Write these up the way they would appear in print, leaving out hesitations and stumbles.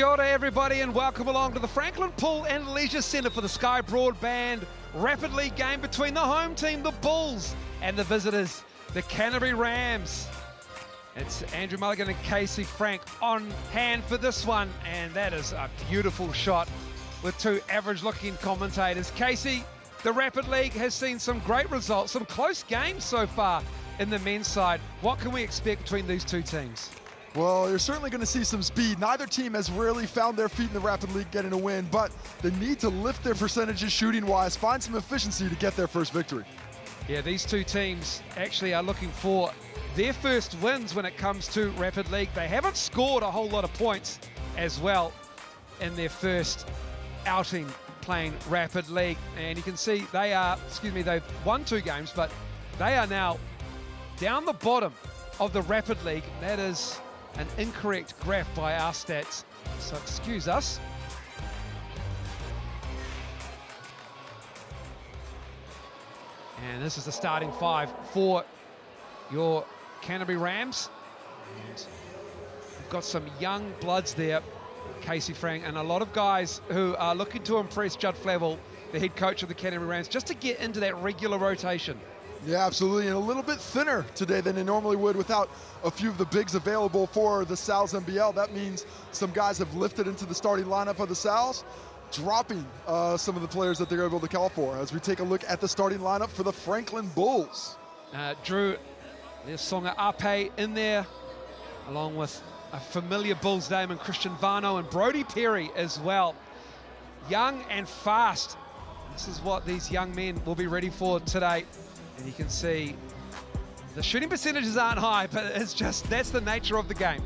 Kia ora everybody and welcome along to the Franklin Pool&Leisure Centre for the Sky Broadband Rapid League game between the home team, the Bulls, and the visitors, the Canterbury Rams. It's Andrew Mulligan and Casey Frank on hand for this one, and that is a beautiful shot with two average-looking commentators. Casey, the Rapid League has seen some great results, some close games so far in the men's side. What can we expect between these two teams? Well, you're certainly going to see some speed. Neither team has really found their feet in the Rapid League getting a win, but they need to lift their percentages shooting-wise, find some efficiency to get their first victory. Yeah, these two teams actually are looking for their first wins when it comes to Rapid League. They haven't scored a whole lot of points as well in their first outing playing Rapid League. And you can see they are, they've won 2 games, but they are now down the bottom of the Rapid League. That is an incorrect graph by our stats, so excuse us. And this is the starting 5 for your Canterbury Rams. And we've got some young bloods there, Casey Frank, and a lot of guys who are looking to impress Judd Flavel, the head coach of the Canterbury Rams, just to get into that regular rotation. Yeah, absolutely, and a little bit thinner today than they normally would without a few of the bigs available for the Sal's NBL. That means some guys have lifted into the starting lineup of the Sal's, dropping some of the players that they're able to call for. As we take a look at the starting lineup for the Franklin Bulls. Drew, there's Songa Ape in there, along with a familiar Bulls name and Christian Vano and Brody Perry as well. Young and fast. This is what these young men will be ready for today. And you can see the shooting percentages aren't high, but it's just, that's the nature of the game.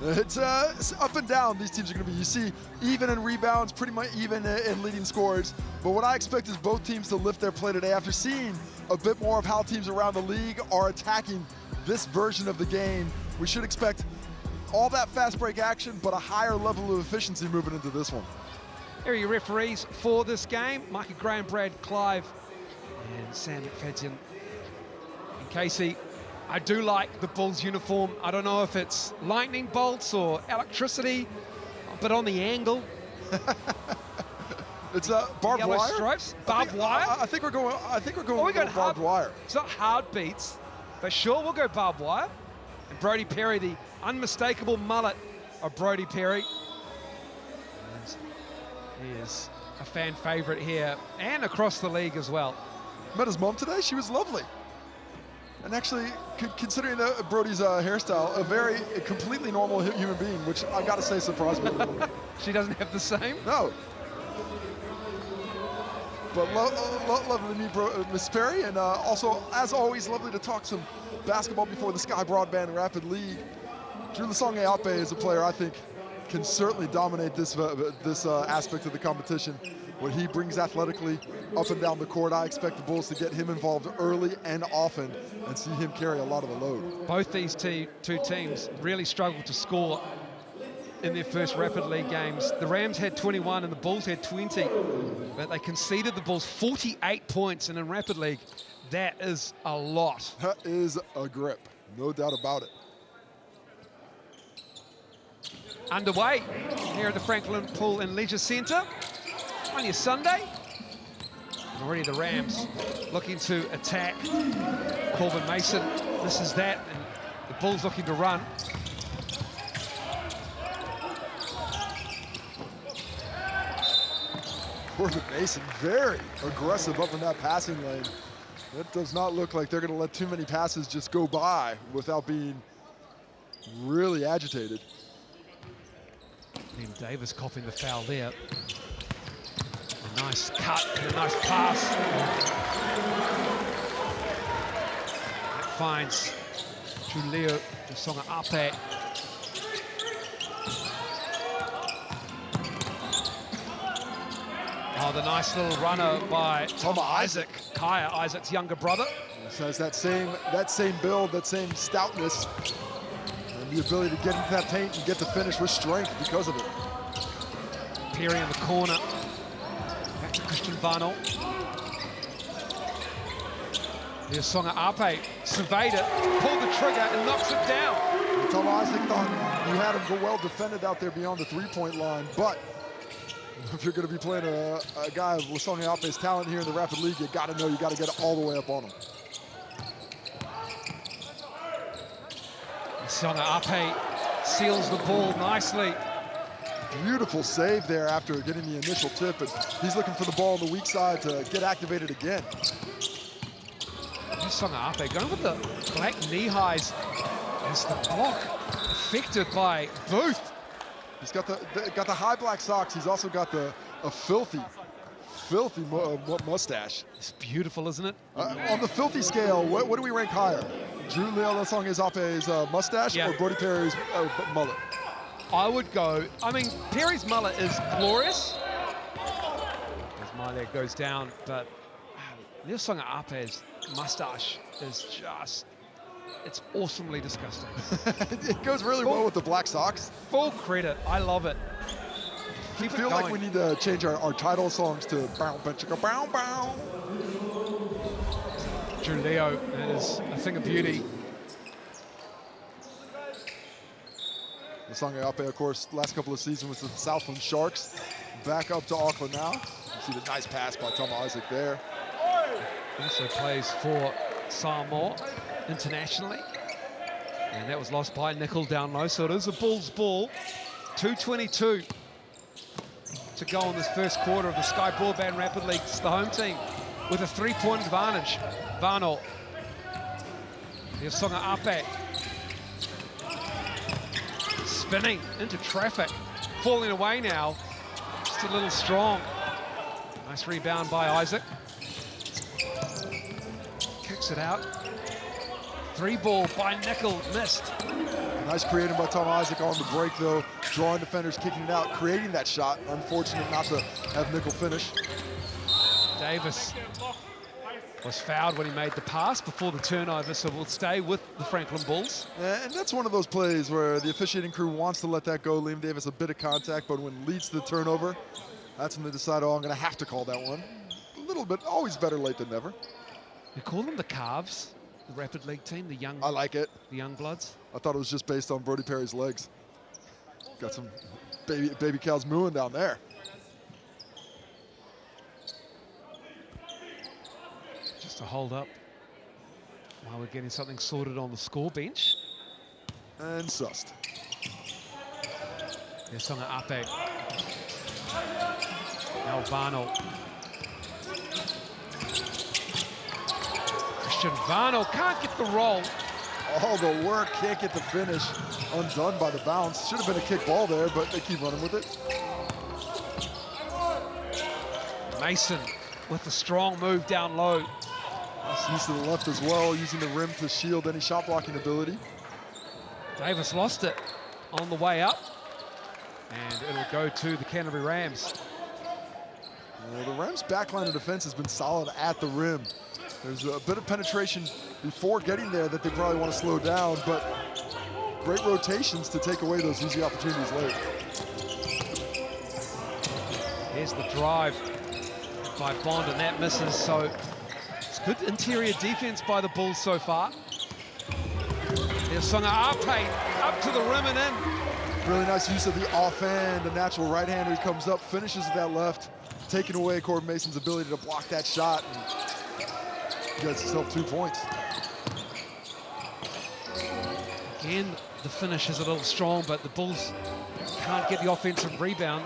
It's up and down these teams are going to be. You see even in rebounds, pretty much even in leading scores. But what I expect is both teams to lift their play today after seeing a bit more of how teams around the league are attacking this version of the game. We should expect all that fast break action, but a higher level of efficiency moving into this one. Here are your referees for this game: Micah Graham, Brad Clive, and Sam McFadden. And Casey, I do like the Bulls uniform. I don't know if it's lightning bolts or electricity, but on the angle. It's barbed yellow wire. Stripes, barbed wire. I think we're going. With barbed wire. It's not hard beats, but sure, we'll go barbed wire. And Brody Perry, the unmistakable mullet of Brody Perry. And he is a fan favorite here and across the league as well. Met his mom today. She was lovely. And actually, considering Brody's hairstyle, a completely normal human being, which I gotta say surprised me a little bit. She doesn't have the same? No. But lovely to meet Miss Perry, and also, as always, lovely to talk some basketball before the Sky Broadband Rapid League. Drew Lasonga Ape is a player I think can certainly dominate this aspect of the competition. What he brings athletically up and down the court, I expect the Bulls to get him involved early and often and see him carry a lot of the load. Both these two teams really struggled to score in their first Rapid League games. The Rams had 21 and the Bulls had 20, but they conceded the Bulls 48 points, and in Rapid League, that is a lot. That is a grip, no doubt about it. Underway here at the Franklin Pool&Leisure Centre on your Sunday. And already the Rams looking to attack. Corbin Mason, this is that, and the Bulls looking to run. Corbin Mason very aggressive up in that passing lane. That does not look like they're going to let too many passes just go by without being really agitated. Liam Davis copping the foul there. A nice cut and a nice pass. That finds Julio Songa Ape. Oh, the nice little runner by Tom Isaac, Kaya Isaac's younger brother. So has that same build, that same stoutness, and the ability to get into that paint and get the finish with strength because of it. Perry in the corner. Back to Christian Vano. There's Songa Ape, surveyed it, pulled the trigger and knocks it down. Tom Isaac thought You had him go well defended out there beyond the three-point line, but if you're going to be playing a guy with Song Ape's talent here in the Rapid League, you got to know you got to get it all the way up on him. Song Ape seals the ball nicely. Beautiful save there after getting the initial tip, and he's looking for the ball on the weak side to get activated again. Song Ape going with the black knee highs as the block affected by Booth. He's got the high black socks. He's also got a filthy mustache. It's beautiful, isn't it? On the filthy scale, what do we rank higher? Drew Song Ape's mustache or Brody Perry's mullet? I would go, I mean, Perry's mullet is glorious. As my leg goes down, but Song Ape's mustache is just, it's awesomely disgusting. It goes really well with the black socks. Full credit, I love it. I feel like we need to change our title songs to bow, bow, bow, bow. Drew Leo, that is a thing of beauty. The Song Ape, of course, last couple of seasons with the Southland Sharks. Back up to Auckland now. You see the nice pass by Tom Isaac there. Also plays for Samoa internationally. And that was lost by Nickel down low, so it is a Bulls ball. 2:22 to go in this first quarter of the Sky Broadband Rapid League. It's the home team with a three-point advantage. Vano. Here's Song Ape. Spinning into traffic. Falling away now. Just a little strong. Nice rebound by Isaac. Kicks it out. Three ball by Nickel, missed. Nice creating by Tom Isaac on the break though. Drawing defenders, kicking it out, creating that shot. Unfortunate not to have Nickel finish. Davis was fouled when he made the pass before the turnover, so we'll stay with the Franklin Bulls. And that's one of those plays where the officiating crew wants to let that go. Liam Davis a bit of contact, but when it leads to the turnover, that's when they decide, oh, I'm going to have to call that one. A little bit, always better late than never. We call them the Calves, the Rapid League team, the young. I like it. The young bloods. I thought it was just based on Brody Perry's legs. Got some baby cows mooing down there. Just a hold up while we're getting something sorted on the score bench. And sussed. There's Song Ape. Now Vano. Christian Vano can't get the roll. All the work, can't get the finish. Undone by the bounce. Should have been a kick ball there, but they keep running with it. Mason with the strong move down low. He's to the left as well, using the rim to shield any shot blocking ability. Davis lost it on the way up. And it'll go to the Canterbury Rams. The Rams' backline of defense has been solid at the rim. There's a bit of penetration before getting there that they probably want to slow down, but great rotations to take away those easy opportunities late. Here's the drive by Bond, and that misses, so it's good interior defense by the Bulls so far. There's Song Ape up to the rim and in. Really nice use of the offhand, a natural right-hander. He comes up, finishes with that left, taking away Corbin Mason's ability to block that shot. And gets himself 2 points. Again, the finish is a little strong, but the Bulls can't get the defensive rebound,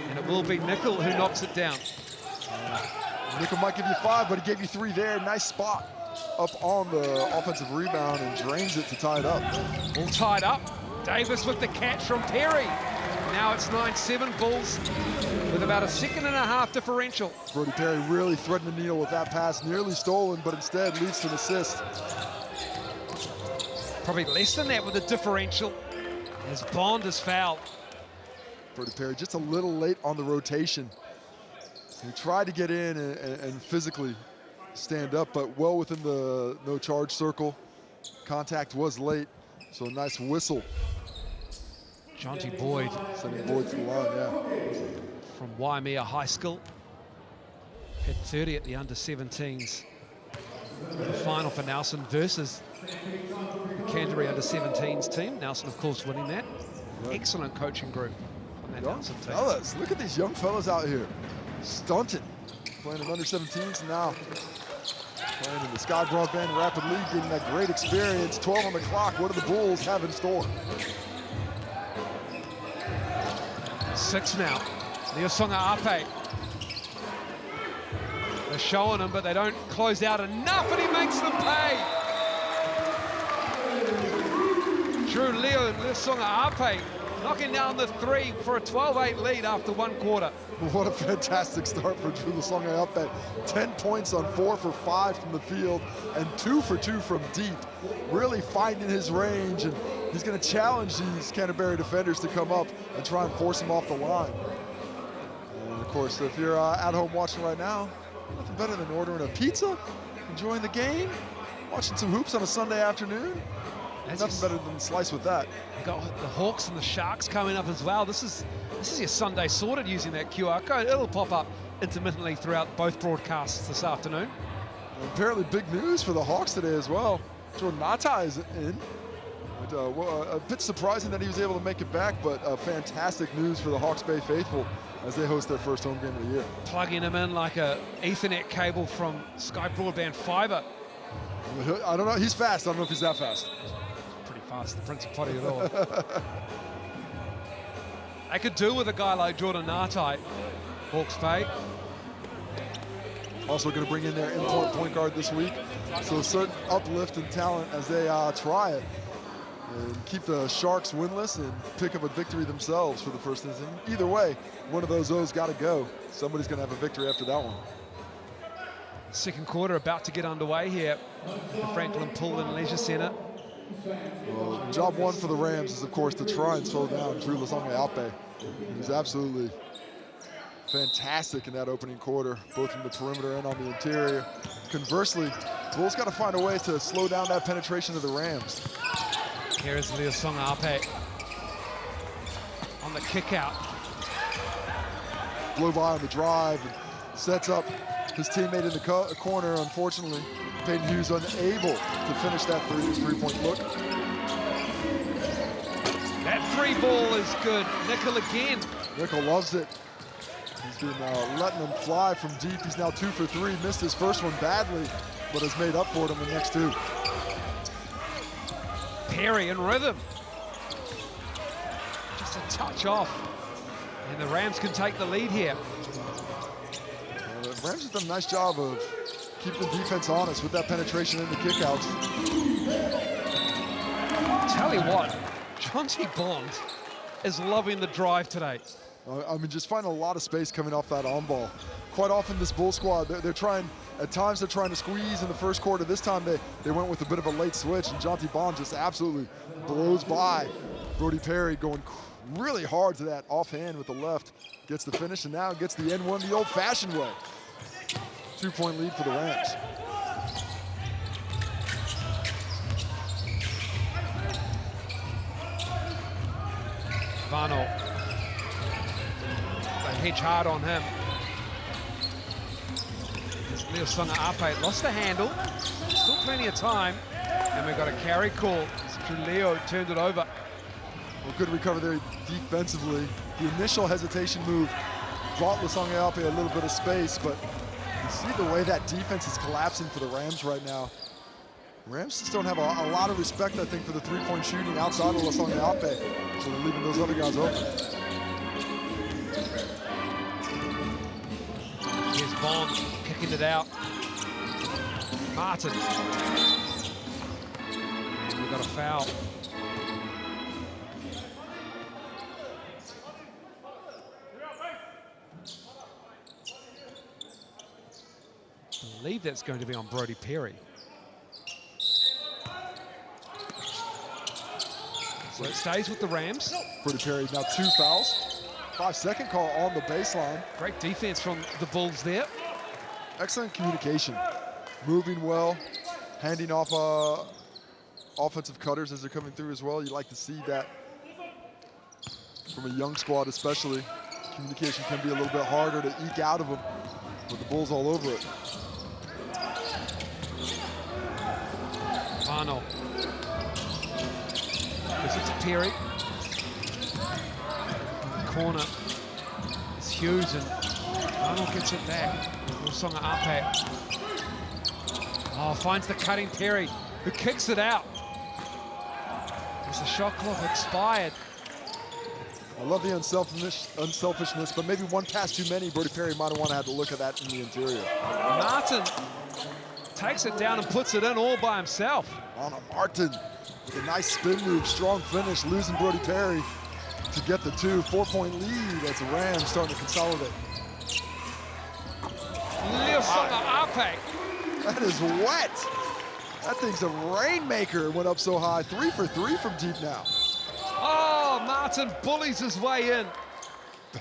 and it will be Nickel who knocks it down. Nickel might give you 5, but he gave you 3 there. Nice spot up on the offensive rebound and drains it to tie it up. All tied up. Davis with the catch from Perry. Now it's 9-7 Bulls with about a 1.5 differential. Brody Perry really threading the needle with that pass, nearly stolen, but instead leads to an assist. Probably less than that with the differential as Bond is fouled. Brody Perry just a little late on the rotation. He tried to get in and physically stand up, but well within the no charge circle. Contact was late, so a nice whistle. Jonty Boyd. Sending Boyd to the line, yeah. From Waimea High School. Hit 30 at the under-17s The final for Nelson versus the Canterbury under-17s team. Nelson, of course, winning that. Excellent coaching group on that Nelson team. Fellas, look at these young fellas out here. Stunted. Playing in under-17s now. Playing in the Sky Broadband Rapid League, getting that great experience. 12 on the clock. What do the Bulls have in store? 6 now. Leosonga Ape. They're showing him, but they don't close out enough, and he makes them pay. Drew Leosonga Ape knocking down the 3 for a 12-8 lead after 1 quarter. What a fantastic start for Drew Leosonga Ape. 10 points on 4 for 5 from the field and 2 for 2 from deep. Really finding his range, and he's going to challenge these Canterbury defenders to come up and try and force him off the line. And of course, if you're at home watching right now, nothing better than ordering a pizza, enjoying the game, watching some hoops on a Sunday afternoon. Nothing better than slice with that. You've got the Hawks and the Sharks coming up as well. This is your Sunday sorted using that QR code. It'll pop up intermittently throughout both broadcasts this afternoon. And apparently big news for the Hawks today as well. Jordan Atai is in. But, a bit surprising that he was able to make it back, but fantastic news for the Hawks Bay faithful as they host their first home game of the year. Plugging him in like a Ethernet cable from Sky Broadband Fiber. I don't know, he's fast. I don't know if he's that fast. Pretty fast, the Prince of Potioroa. I could do with a guy like Jordan Atai, Hawks Bay. Also going to bring in their import point guard this week. So a certain uplift in talent as they try it and keep the Sharks winless and pick up a victory themselves for the first inning. Either way, one of those O's got to go. Somebody's going to have a victory after that one. Second quarter about to get underway here at the Franklin Pool&Leisure Center. Well, job one for the Rams is, of course, to try and slow down Drew Leosonga Ape. He's absolutely fantastic in that opening quarter, both from the perimeter and on the interior. Conversely, Bulls got to find a way to slow down that penetration of the Rams. Here is Leosonga Ape on the kick out. Blow by on the drive and sets up his teammate in the corner. Unfortunately, Peyton Hughes unable to finish that three-point look. That 3 ball is good. Nickel again. Nickel loves it. He's been letting them fly from deep. He's now 2 for 3. Missed his first one badly, but has made up for it in the next 2. Perry in rhythm. Just a touch off. And the Rams can take the lead here. The Rams have done a nice job of keeping the defense honest with that penetration in the kickouts. Tell you what, Chauncey Bond is loving the drive today. I mean, just finding a lot of space coming off that on ball. Quite often this Bull squad, they're trying, at times they're trying to squeeze in the first quarter. This time they went with a bit of a late switch, and Chauncey Bond just absolutely blows by Brody Perry, going really hard to that offhand with the left. Gets the finish, and now gets the N1 the old-fashioned way. 2-point lead for the Rams. Vano. They hedge hard on him. Leosonga Ape lost the handle. Still plenty of time. And we've got a carry call. Leo turned it over. Well, good recovery there defensively. The initial hesitation move brought Leosonga Ape a little bit of space, but you see the way that defense is collapsing for the Rams right now. Rams just don't have a lot of respect, I think, for the three-point shooting outside of Leosonga Ape, so they're leaving those other guys open. Here's Bond kicking it out. Martin. And we've got a foul. I believe that's going to be on Brody Perry. So it stays with the Rams. Brody Perry now 2 fouls. 5-second call on the baseline. Great defense from the Bulls there. Excellent communication. Moving well, handing off offensive cutters as they're coming through as well. You like to see that from a young squad especially. Communication can be a little bit harder to eke out of them, but the Bulls all over it. Arnold. Gives it to Perry. Corner. It's Hughes and Arnold gets it back. Songa Ape. Oh, finds the cutting Perry, who kicks it out. As the shot clock expired. I love the unselfishness, but maybe one pass too many. Brody Perry might have wanted to have a look at that in the interior. Martin takes it down and puts it in all by himself. Anna Martin with a nice spin move, strong finish, losing Brody Perry to get the 2. 4-point lead as the Rams starting to consolidate. That is wet. That thing's a rainmaker. It went up so high. 3 for 3 from deep now. Oh, Martin bullies his way in.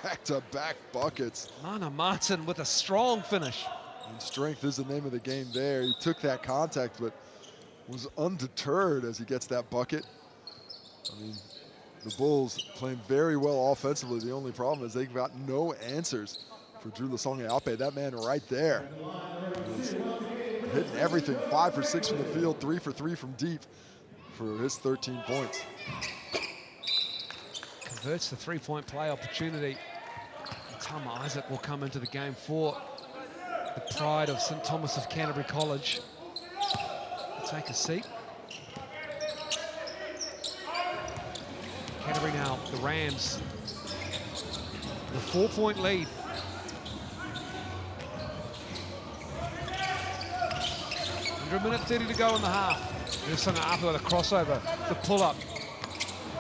Back-to-back buckets. Mana Martin with a strong finish. And strength is the name of the game there. He took that contact, but was undeterred as he gets that bucket. I mean, the Bulls playing very well offensively. The only problem is they've got no answers for Drew Lasonga-Ape. That man right there is hitting everything. 5 for 6 from the field, 3 for 3 from deep for his 13 points. Converts the 3-point play opportunity. Tama Isaac will come into the game for the pride of St. Thomas of Canterbury College. Take a seat. Canterbury now, the Rams, the 4-point lead. Under a minute 30 to go in the half. There's something up with a crossover, the pull-up.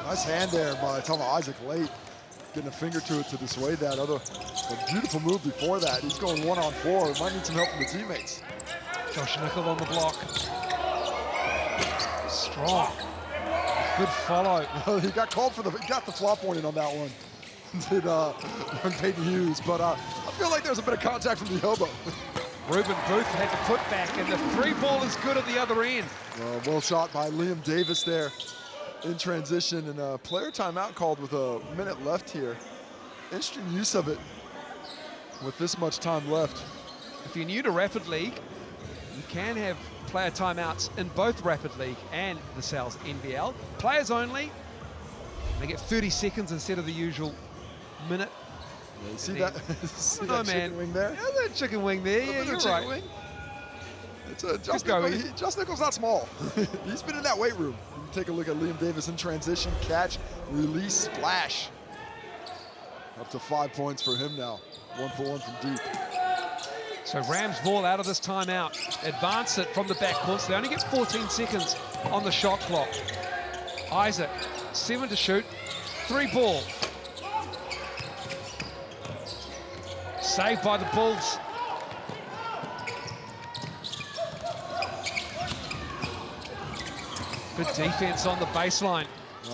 Nice hand there by Tama Isaac late, getting a finger to it to dissuade that. A beautiful move before that. He's going 1-on-4. Might need some help from the teammates. Josh Nickel on the block. Strong. Good follow. He got called for he got the flop warning on that one. Did Peyton Hughes, but I feel like there's a bit of contact from the elbow. Ruben Booth had to put back, and the 3-ball is good at the other end. Well shot by Liam Davis there in transition, and a player timeout called with a minute left here. Interesting use of it with this much time left. If you're new to Rapid League, you can have player timeouts in both Rapid League and the Sal's NBL. Players only, they get 30 seconds instead of the usual minute. Yeah, you see that? See that chicken wing there? Yeah, that chicken wing there. Yeah, you're right. Wing. It's a Josh Nichols not small. He's been in that weight room. You can take a look at Liam Davis in transition, catch, release, splash. Up to 5 points for him now. 1 for 1 from deep. So Rams ball out of this timeout. Advance it from the backcourt. So they only get 14 seconds on the shot clock. Isaac, 7 to shoot, 3-ball. Saved by the Bulls. Good defense on the baseline.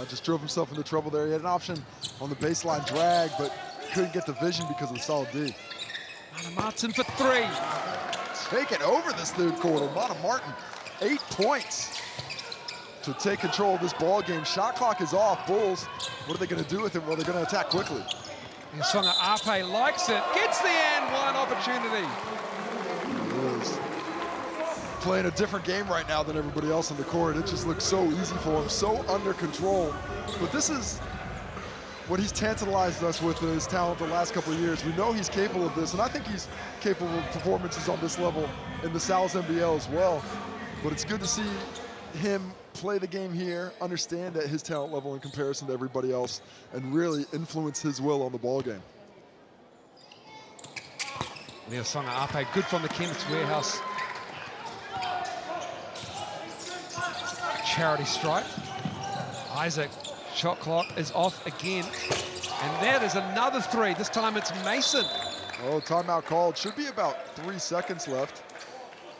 Just drove himself into trouble there. He had an option on the baseline drag, but couldn't get the vision because of the solid D. Mana Martin for 3. Taking over this third quarter. Mana Martin, 8 points to take control of this ball game. Shot clock is off. Bulls, what are they going to do with it? Well, they're going to attack quickly. Songa Ape likes it, gets the and one opportunity. He is playing a different game right now than everybody else on the court. It just looks so easy for him, so under control. But this is what he's tantalized us with in his talent the last couple of years. We know he's capable of this, and I think he's capable of performances on this level in the Sal's NBL as well. But it's good to see him play the game here, understand at his talent level in comparison to everybody else, and really influence his will on the ball game. Songa Ape, good from the Chemist Warehouse. Charity stripe. Isaac, shot clock is off again. And that is another 3. This time it's Mason. Oh, timeout called. Should be about 3 seconds left.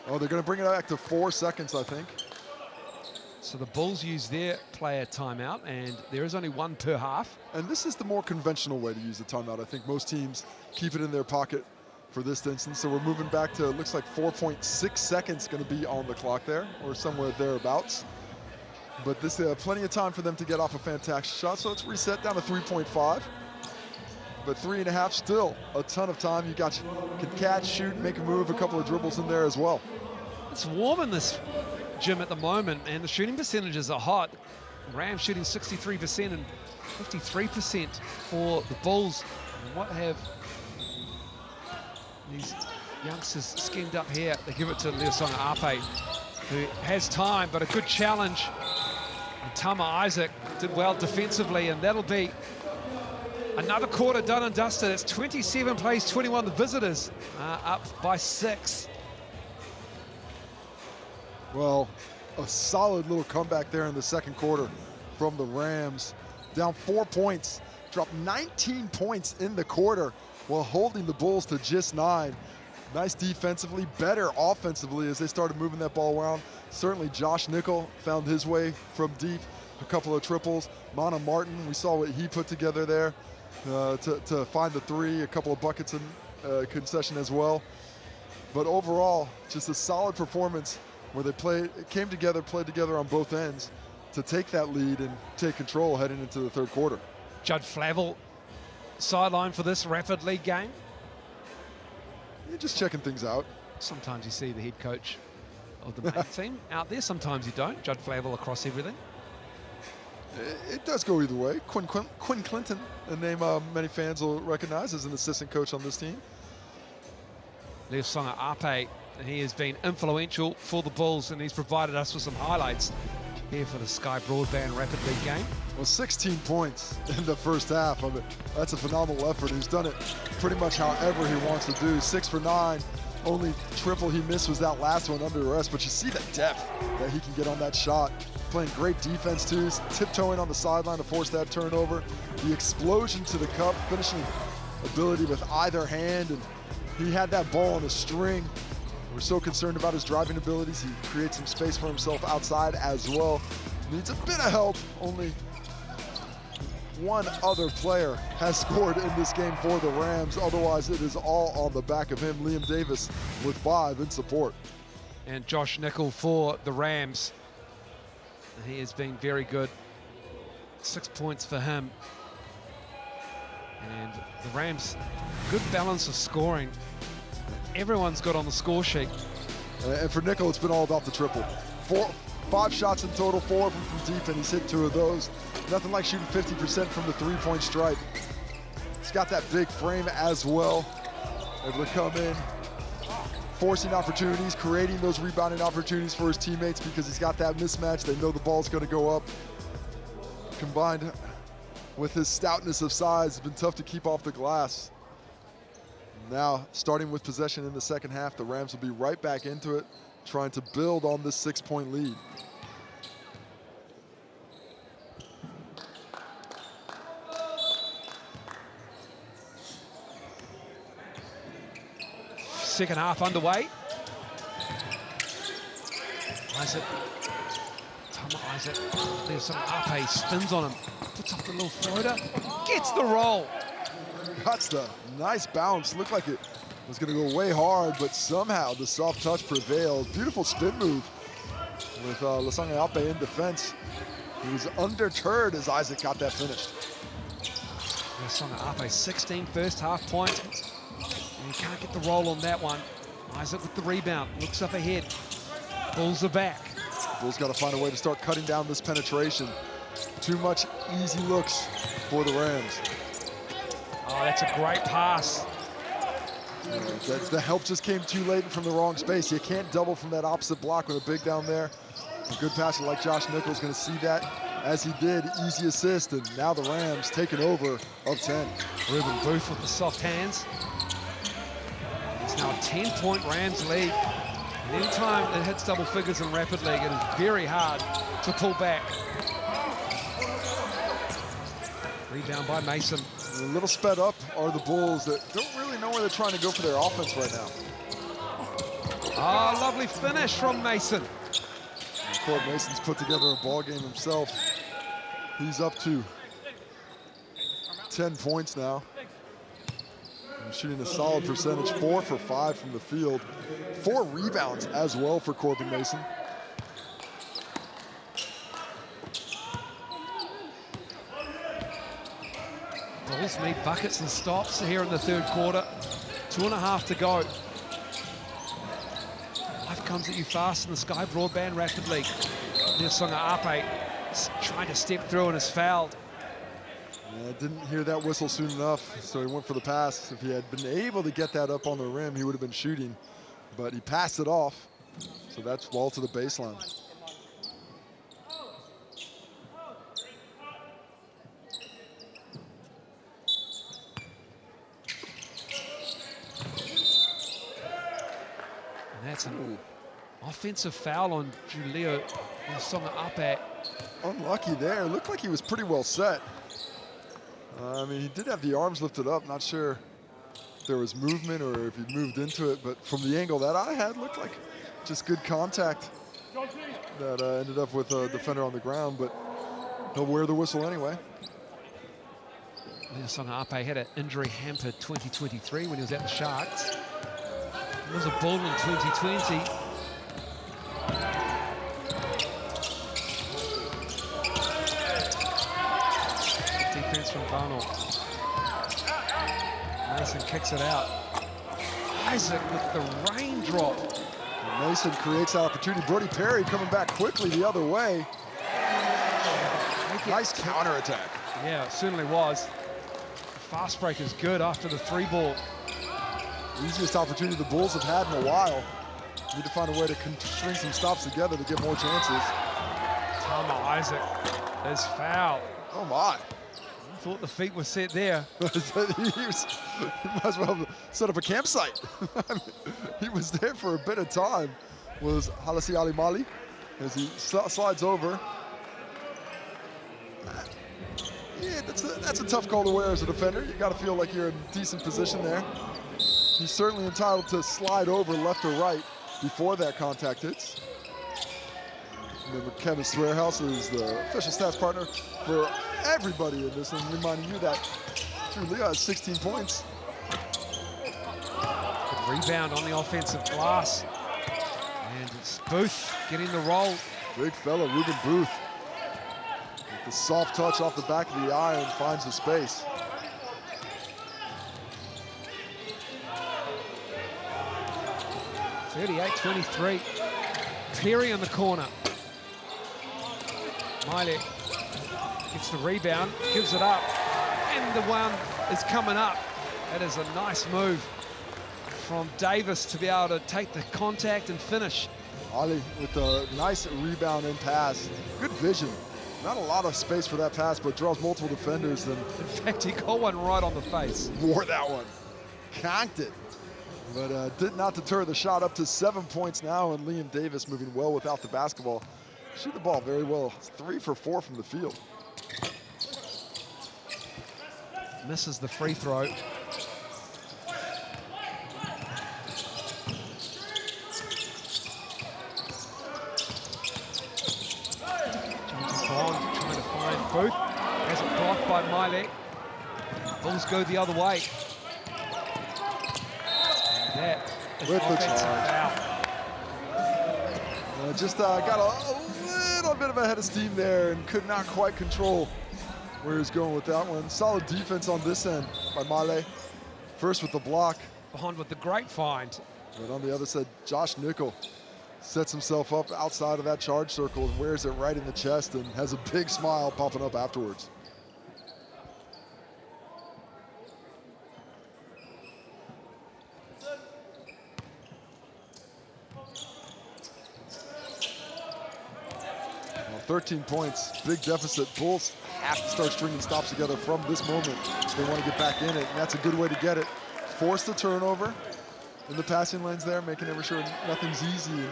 Oh, they're going to bring it back to 4 seconds, I think. So the Bulls use their player timeout, and there is only 1 per half. And this is the more conventional way to use the timeout. I think most teams keep it in their pocket for this instance. So we're moving back to, it looks like 4.6 seconds going to be on the clock there, or somewhere thereabouts. But this plenty of time for them to get off a fantastic shot. So it's reset down to 3.5. But 3.5 still a ton of time. You can catch, shoot, make a move, a couple of dribbles in there as well. It's warm in this Jim, at the moment, and the shooting percentages are hot. Rams shooting 63% and 53% for the Bulls. And what have these youngsters schemed up here? They give it to Leosonga Ape, who has time, but a good challenge. And Tama Isaac did well defensively, and that'll be another quarter done and dusted. It's 27 plays 21. The visitors are up by 6. Well, a solid little comeback there in the second quarter from the Rams. Down 4 points, dropped 19 points in the quarter while holding the Bulls to just 9. Nice defensively, better offensively as they started moving that ball around. Certainly Josh Nickel found his way from deep, a couple of triples. Mana Martin, we saw what he put together there to find the 3, a couple of buckets in concession as well. But overall, just a solid performance where they played together on both ends to take that lead and take control heading into the third quarter. Judd Flavel sideline for this Rapid League game. You're just checking things out. Sometimes you see the head coach of the main team out there, sometimes you don't. Judd Flavel across everything. It does go either way. Quinn Clinton, a name many fans will recognize as an assistant coach on this team. Leosonga Ape, he has been influential for the Bulls, and he's provided us with some highlights here for the Sky Broadband Rapid League game. Well, 16 points in the first half of it. That's a phenomenal effort. He's done it pretty much however he wants to do. 6 for 9. Only triple he missed was that last one under arrest, but you see the depth that he can get on that shot. Playing great defense too, tiptoeing on the sideline to force that turnover. The explosion to the cup, finishing ability with either hand, and he had that ball on a string. We're so concerned about his driving abilities. He creates some space for himself outside as well. Needs a bit of help. Only one other player has scored in this game for the Rams. Otherwise, it is all on the back of him. Liam Davis with 5 in support. And Josh Nickel for the Rams. He has been very good. 6 points for him. And the Rams, good balance of scoring. Everyone's got on the score sheet. And for Nickel, it's been all about the triple. 5 shots in total, 4 of them from deep, and he's hit 2 of those. Nothing like shooting 50% from the 3-point stripe. He's got that big frame as well. Able to come in, forcing opportunities, creating those rebounding opportunities for his teammates because he's got that mismatch. They know the ball's going to go up. Combined with his stoutness of size, it's been tough to keep off the glass. Now, starting with possession in the second half, the Rams will be right back into it, trying to build on this 6-point lead. Second half underway. Isaac, Tama Isaac, there's some Ape, spins on him, puts up the little floater, gets the roll. Cuts the nice bounce. Looked like it was going to go way hard, but somehow the soft touch prevailed. Beautiful spin move with Leosonga Ape in defense. He was undeterred as Isaac got that finished. Leosonga Ape, 16 first half points. And he can't get the roll on that one. Isaac with the rebound, looks up ahead. Bulls are back. Bulls got to find a way to start cutting down this penetration. Too much easy looks for the Rams. Oh, that's a great pass. The help just came too late from the wrong space. You can't double from that opposite block with a big down there. A good passer like Josh Nichols going to see that as he did. Easy assist, and now the Rams taking over of 10. Ruben Booth with the soft hands. It's now a 10-point Rams lead. And anytime it hits double figures in Rapid League, it is very hard to pull back. Rebound by Mason. A little sped up are the Bulls that don't really know where they're trying to go for their offense right now. Oh, lovely finish from Mason. Court Mason's put together a ball game himself. He's up to 10 points now. And shooting a solid percentage, 4 for 5 from the field. 4 rebounds as well for Corbin Mason. Bulls need buckets and stops here in the third quarter. 2.5 to go. Life comes at you fast in the Sky Broadband Rapid League. Songa Ape trying to step through and is fouled. Yeah, didn't hear that whistle soon enough, so he went for the pass. If he had been able to get that up on the rim, he would have been shooting, but he passed it off. So that's ball to the baseline. And that's an offensive foul on Julio Songa Ape. Unlucky there. Looked like he was pretty well set. I mean, he did have the arms lifted up. Not sure if there was movement or if he moved into it, but from the angle that I had, looked like just good contact that ended up with a defender on the ground, but he'll wear the whistle anyway. Songa Ape had an injury-hampered 2023 when he was at the Sharks. He was a Bull in 2020. Defense from Varnell. Mason kicks it out. Isaac with the raindrop. And Mason creates that opportunity. Brody Perry coming back quickly the other way. Nice counterattack. Yeah, it certainly was. The fast break is good after the 3-ball. Easiest opportunity the Bulls have had in a while. Need to find a way to string some stops together to get more chances. Tama Isaac is fouled. Oh my. I thought the feet were set there. He might as well set up a campsite. He was there for a bit of time. Was Halasi Ali Mali as he slides over. Yeah, that's a tough call to wear as a defender. You got to feel like you're in decent position there. He's certainly entitled to slide over left or right before that contact hits. Remember, Kevin Swearhouse is the official stats partner for everybody in this, and reminding you that Drew Leo has 16 points. Good rebound on the offensive glass. And it's Booth getting the roll. Big fella, Ruben Booth. With the soft touch off the back of the iron, finds the space. (38-23). Perry in the corner. Miley gets the rebound, gives it up, and the one is coming up. That is a nice move from Davis to be able to take the contact and finish. Ali with a nice rebound and pass. Good vision. Not a lot of space for that pass, but draws multiple defenders. And in fact, he got one right on the face. Wore that one. Conked it. But did not deter the shot. Up to 7 points now, and Liam Davis moving well without the basketball. Shoot the ball very well. 3 for 4 from the field. Misses the free throw. Jonathan Bond trying to find Booth. Has it blocked by Miley. Bulls go the other way. That is with the offensive charge. foul. Just got a little bit of a head of steam there and could not quite control where he's going with that one. Solid defense on this end by Male. First with the block. Bond with the great find. But on the other side, Josh Nickel sets himself up outside of that charge circle and wears it right in the chest and has a big smile popping up afterwards. Well, 13 points, big deficit. Bulls have to start stringing stops together from this moment if they want to get back in it, and that's a good way to get it. Force the turnover in the passing lanes there, making sure nothing's easy.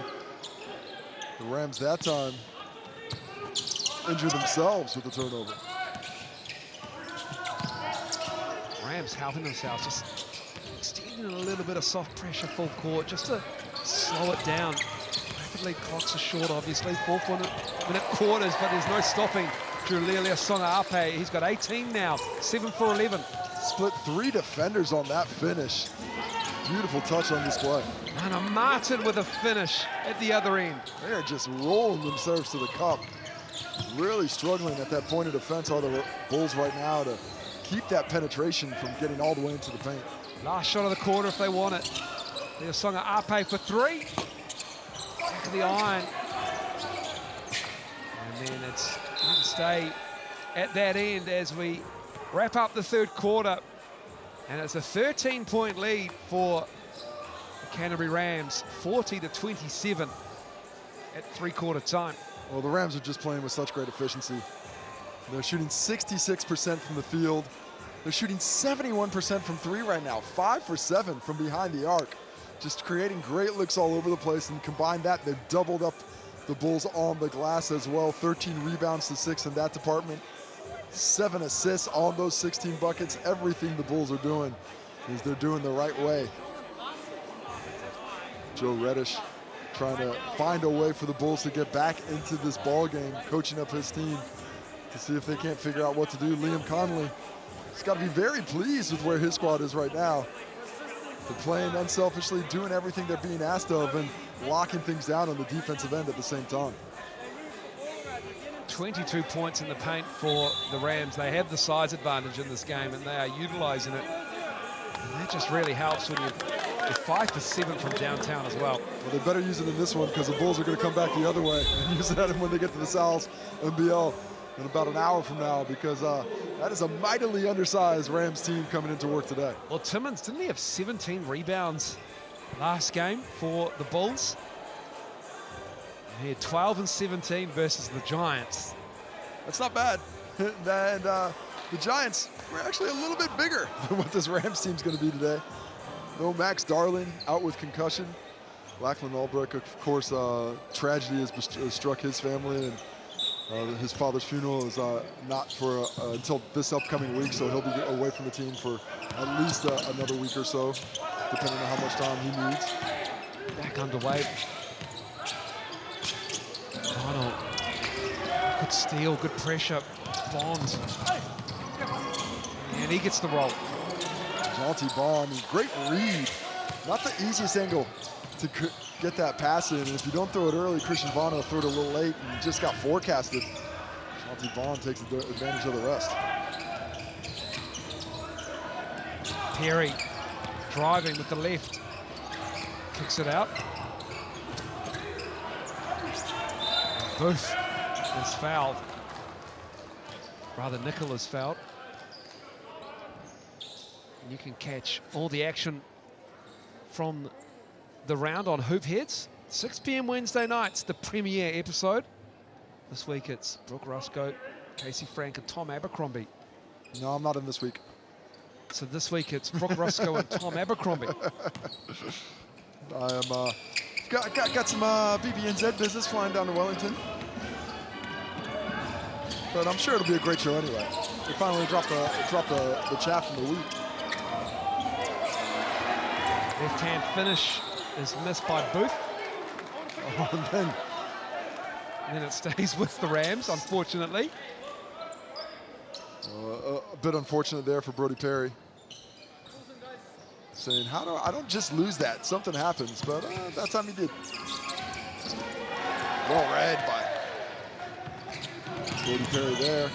The Rams that time injure themselves with the turnover. Rams helping themselves, just extending a little bit of soft pressure full court, just to slow it down. Rapidly, clocks are short, obviously, 4-minute quarters, but there's no stopping Julilia Songa Ape. He's got 18 now, 7 for 11. Split 3 defenders on that finish. Beautiful touch on display. And a Martin with a finish at the other end. They're just rolling themselves to the cup. Really struggling at that point of defense are the Bulls right now to keep that penetration from getting all the way into the paint. Last shot of the quarter if they want it. There's Songa Ape for 3. back of the iron. And then it's going to stay at that end as we wrap up the third quarter. And it's a 13-point lead for the Canterbury Rams, 40-27 at three-quarter time. Well, the Rams are just playing with such great efficiency. They're shooting 66% from the field. They're shooting 71% from three right now, 5 for 7 from behind the arc. Just creating great looks all over the place, and combine that, they've doubled up the Bulls on the glass as well. 13 rebounds to 6 in that department. 7 assists on those 16 buckets. Everything the Bulls are doing is they're doing the right way. Joe Reddish trying to find a way for the Bulls to get back into this ball game, coaching up his team to see if they can't figure out what to do. Liam Conley has got to be very pleased with where his squad is right now. They're playing unselfishly, doing everything they're being asked of, and locking things down on the defensive end at the same time. 22 points in the paint for the Rams. They have the size advantage in this game, and they are utilizing it. And that just really helps when you're 5 for 7 from downtown as well. Well, they better use it in this one, because the Bulls are going to come back the other way and use it at them when they get to the Sal's NBL in about an hour from now, because that is a mightily undersized Rams team coming into work today. Well, Timmins, didn't he have 17 rebounds last game for the Bulls? He had 12 and 17 versus the Giants. That's not bad. And the Giants were actually a little bit bigger than what this Rams team's going to be today. No Max Darling, out with concussion. Lachlan Albrecht, of course, tragedy has struck his family, and his father's funeral is not for until this upcoming week, so he'll be away from the team for at least another week or so, depending on how much time he needs. Back underway. Arnold, good steal, good pressure. Bond. And he gets the roll. Jonty Bond, great read. Not the easiest angle to get that pass in. And if you don't throw it early, Christian Vaughn will throw it a little late and just got forecasted. Jonty Bond takes advantage of the rest. Perry driving with the left. Kicks it out. Booth is fouled. Rather, Nickel is fouled. And you can catch all the action from the round on Hoop Heads. 6 p.m. Wednesday nights, the premiere episode. This week it's Brooke Rusko, Casey Frank, and Tom Abercrombie. No, I'm not in this week. So this week it's Brooke Rusko and Tom Abercrombie. I am got some BBNZ business flying down to Wellington, but I'm sure it'll be a great show anyway. They finally dropped the chaff from the wheat. Left-hand finish is missed by Booth. Oh, and then it stays with the Rams, unfortunately. A bit unfortunate there for Brody Perry. Saying, I don't just lose that. Something happens, but that time he did. Well read by Brody Perry there.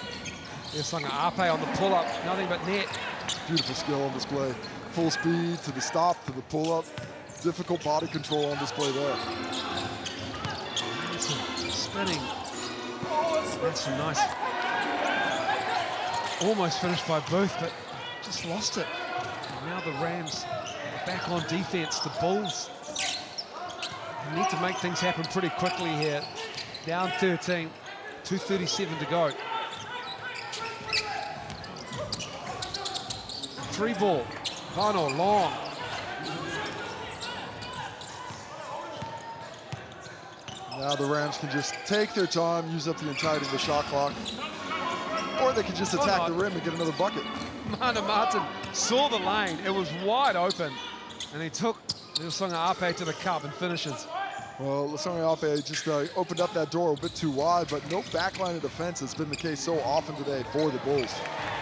Here's Sunga Ape on the pull-up, nothing but net. Beautiful skill on display. Full speed to the stop, to the pull-up. Difficult body control on display there. Spinning. That's some nice. Almost finished by Booth, but just lost it. And now the Rams are back on defense. The Bulls need to make things happen pretty quickly here. Down 13, 2:37 to go. 3 ball. Vano long. Now the Rams can just take their time, use up the entirety of the shot clock, or they could just attack the rim and get another bucket. Mana Martin saw the lane. It was wide open, and he took Sunga Ape to the cup and finishes. Well, Sunga Ape just opened up that door a bit too wide, but no backline of defense has been the case so often today for the Bulls.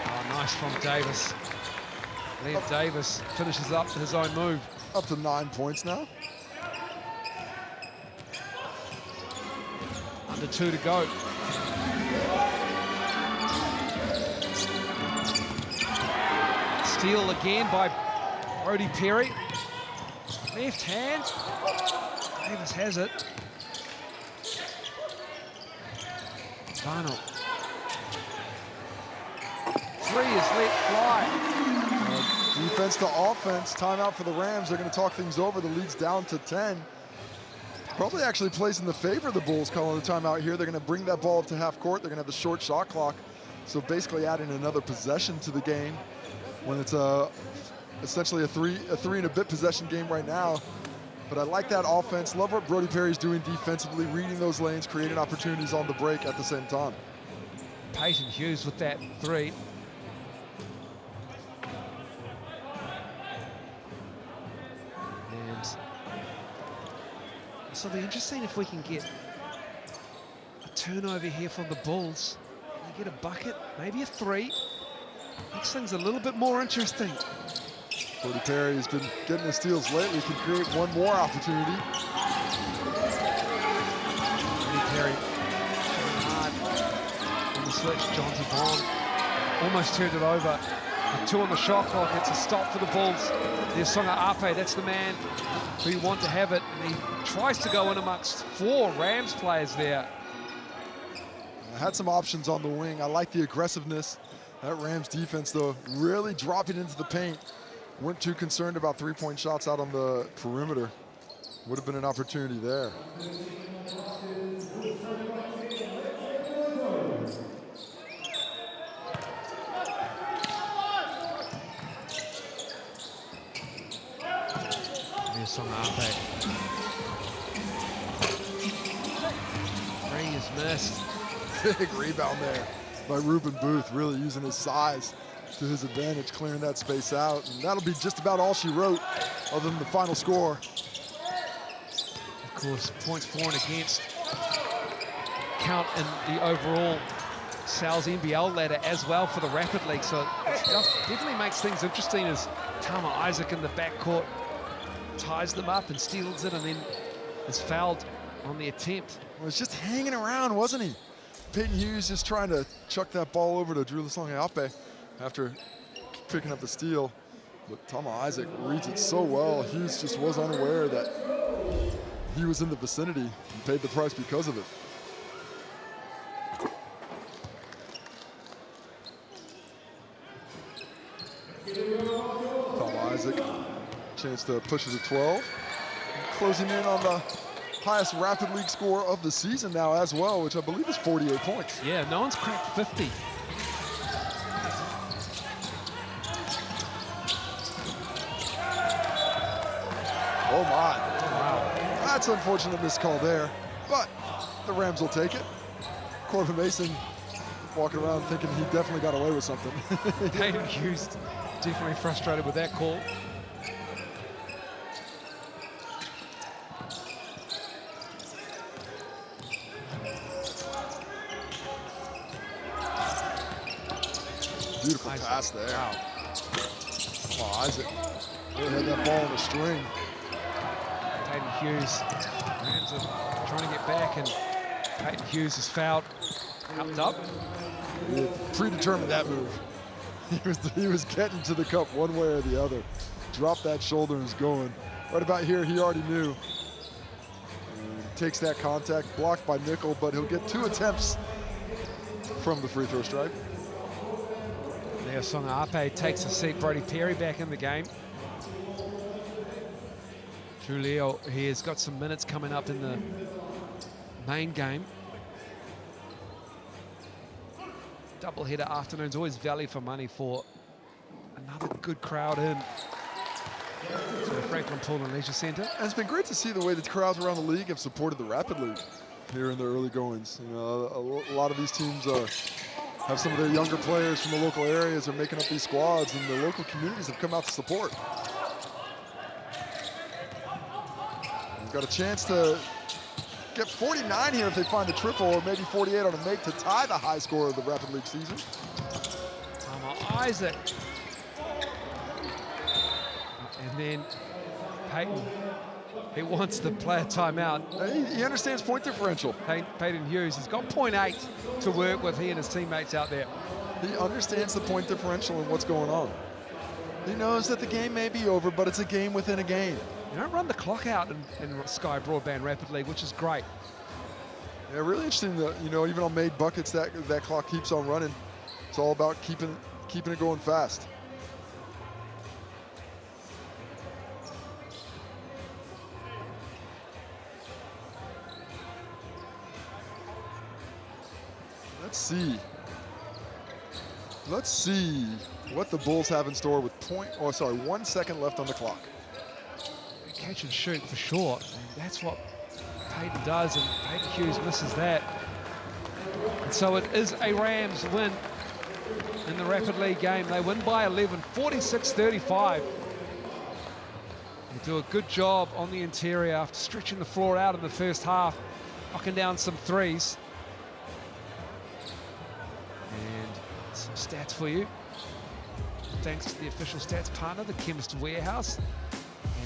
Oh, nice from Davis. Liam Davis finishes up his own move. Up to 9 points now. Under 2 to go. Steal again by Brody Perry. Left hand. Davis has it. Stefano. Three is let fly. Defense to offense, timeout for the Rams. They're going to talk things over. The lead's down to 10. Probably actually plays in the favor of the Bulls calling the timeout here. They're going to bring that ball up to half court. They're going to have a short shot clock. So basically adding another possession to the game when it's essentially a three and a bit possession game right now. But I like that offense. Love what Brody Perry's doing defensively, reading those lanes, creating opportunities on the break at the same time. Peyton Hughes with that three. And so it'll be interesting if we can get a turnover here from the Bulls. They get a bucket, maybe a three. Makes things a little bit more interesting. Brody Perry has been getting the steals lately, can create one more opportunity. Brody Perry hard on the switch. John Devon almost turned it over. With 2 on the shot clock, it's a stop for the Bulls. There's Songa Ape, that's the man who you want to have it. And he tries to go in amongst 4 Rams players there. I had some options on the wing. I like the aggressiveness. That Rams defense, though, really dropping into the paint. Weren't too concerned about three-point shots out on the perimeter. Would have been an opportunity there. There's Songa Ape. 3 is missed. Big rebound there by Ruben Booth, really using his size to his advantage, clearing that space out. And that'll be just about all she wrote, other than the final score. Of course, points for and against count in the overall Sal's NBL ladder as well for the Rapid League. So it definitely makes things interesting as Tama Isaac in the backcourt ties them up and steals it and then is fouled on the attempt. Well, was just hanging around, wasn't he? Peyton Hughes just trying to chuck that ball over to Drew Lasonga-Ape after picking up the steal. But Tama Isaac reads it so well. Hughes just was unaware that he was in the vicinity and paid the price because of it. Tama Isaac, chance to push it to 12. Closing in on the highest Rapid League score of the season now as well, which I believe is 48 points. Yeah, no one's cracked 50. Oh my. Wow. That's unfortunate missed call there, but the Rams will take it. Corbin Mason walking around thinking he definitely got away with something. Peyton Hughes definitely frustrated with that call. Beautiful pass there. Wow. Oh, Isaac really had that ball on a string. Peyton Hughes, Rams are trying to get back, and Peyton Hughes is fouled. Cupped up. He had predetermined that move. He was getting to the cup one way or the other. Dropped that shoulder and was going. Right about here, he already knew. And takes that contact, blocked by Nickel, but he'll get 2 attempts from the free throw stripe. Now Songa Ape takes a seat. Brody Perry back in the game. Julio, he has got some minutes coming up in the main game. Doubleheader afternoons, always value for money for another good crowd in to the Franklin Pool&Leisure Centre. And it's been great to see the way the crowds around the league have supported the Rapid League here in the early goings. You know, a lot of these teams have some of their younger players from the local areas are making up these squads, and the local communities have come out to support. We've got a chance to get 49 here if they find a triple, or maybe 48 on a make to tie the high score of the Rapid League season. Tama Isaac. And then Peyton, he wants to play a timeout. He understands point differential. Peyton Hughes, he's got 0.8 to work with, he and his teammates out there. He understands the point differential and what's going on. He knows that the game may be over, but it's a game within a game. You don't run the clock out in Sky Broadband Rapid League, which is great. Yeah, really interesting that, you know, even on made buckets, that clock keeps on running. It's all about keeping it going fast. Let's see what the Bulls have in store with 1 second left on the clock. Catch and shoot for sure. And that's what Payton does, and Payton Hughes misses that. And so it is a Rams win in the Rapid League game. They win by 11, 46-35. They do a good job on the interior after stretching the floor out in the first half, knocking down some threes. And some stats for you. Thanks to the official stats partner, the Chemist Warehouse.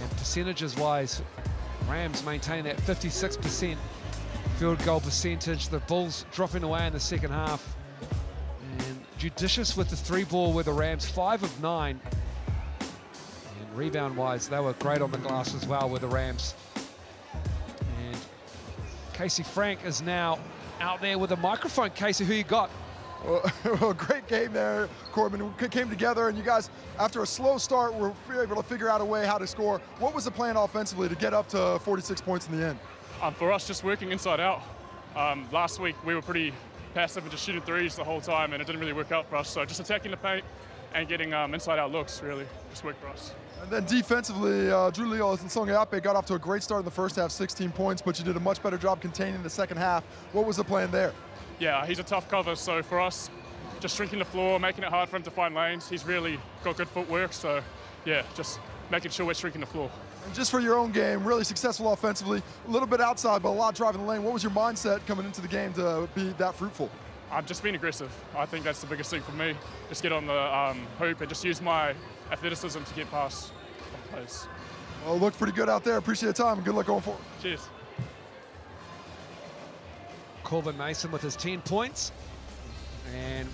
And percentages-wise, Rams maintain that 56% field goal percentage. The Bulls dropping away in the second half. And judicious with the three ball with the Rams, 5 of 9. And rebound-wise, they were great on the glass as well with the Rams. And Casey Frank is now out there with a microphone. Casey, who you got? Well, great game there, Corbin. We came together, and you guys, after a slow start, were able to figure out a way how to score. What was the plan offensively to get up to 46 points in the end? For us, just working inside out. Last week, we were pretty passive and just shooting threes the whole time, and it didn't really work out for us. So just attacking the paint and getting inside out looks really just worked for us. And then defensively, Drew Leo and Song Eape got off to a great start in the first half, 16 points, but you did a much better job containing the second half. What was the plan there? Yeah, he's a tough cover, so for us, just shrinking the floor, making it hard for him to find lanes. He's really got good footwork, so yeah, just making sure we're shrinking the floor. And just for your own game, really successful offensively, a little bit outside, but a lot driving the lane. What was your mindset coming into the game to be that fruitful? I'm just being aggressive. I think that's the biggest thing for me. Just get on the hoop and just use my athleticism to get past players. Well, look pretty good out there. Appreciate your time and good luck going forward. Cheers. Corvin Mason with his 10 points. And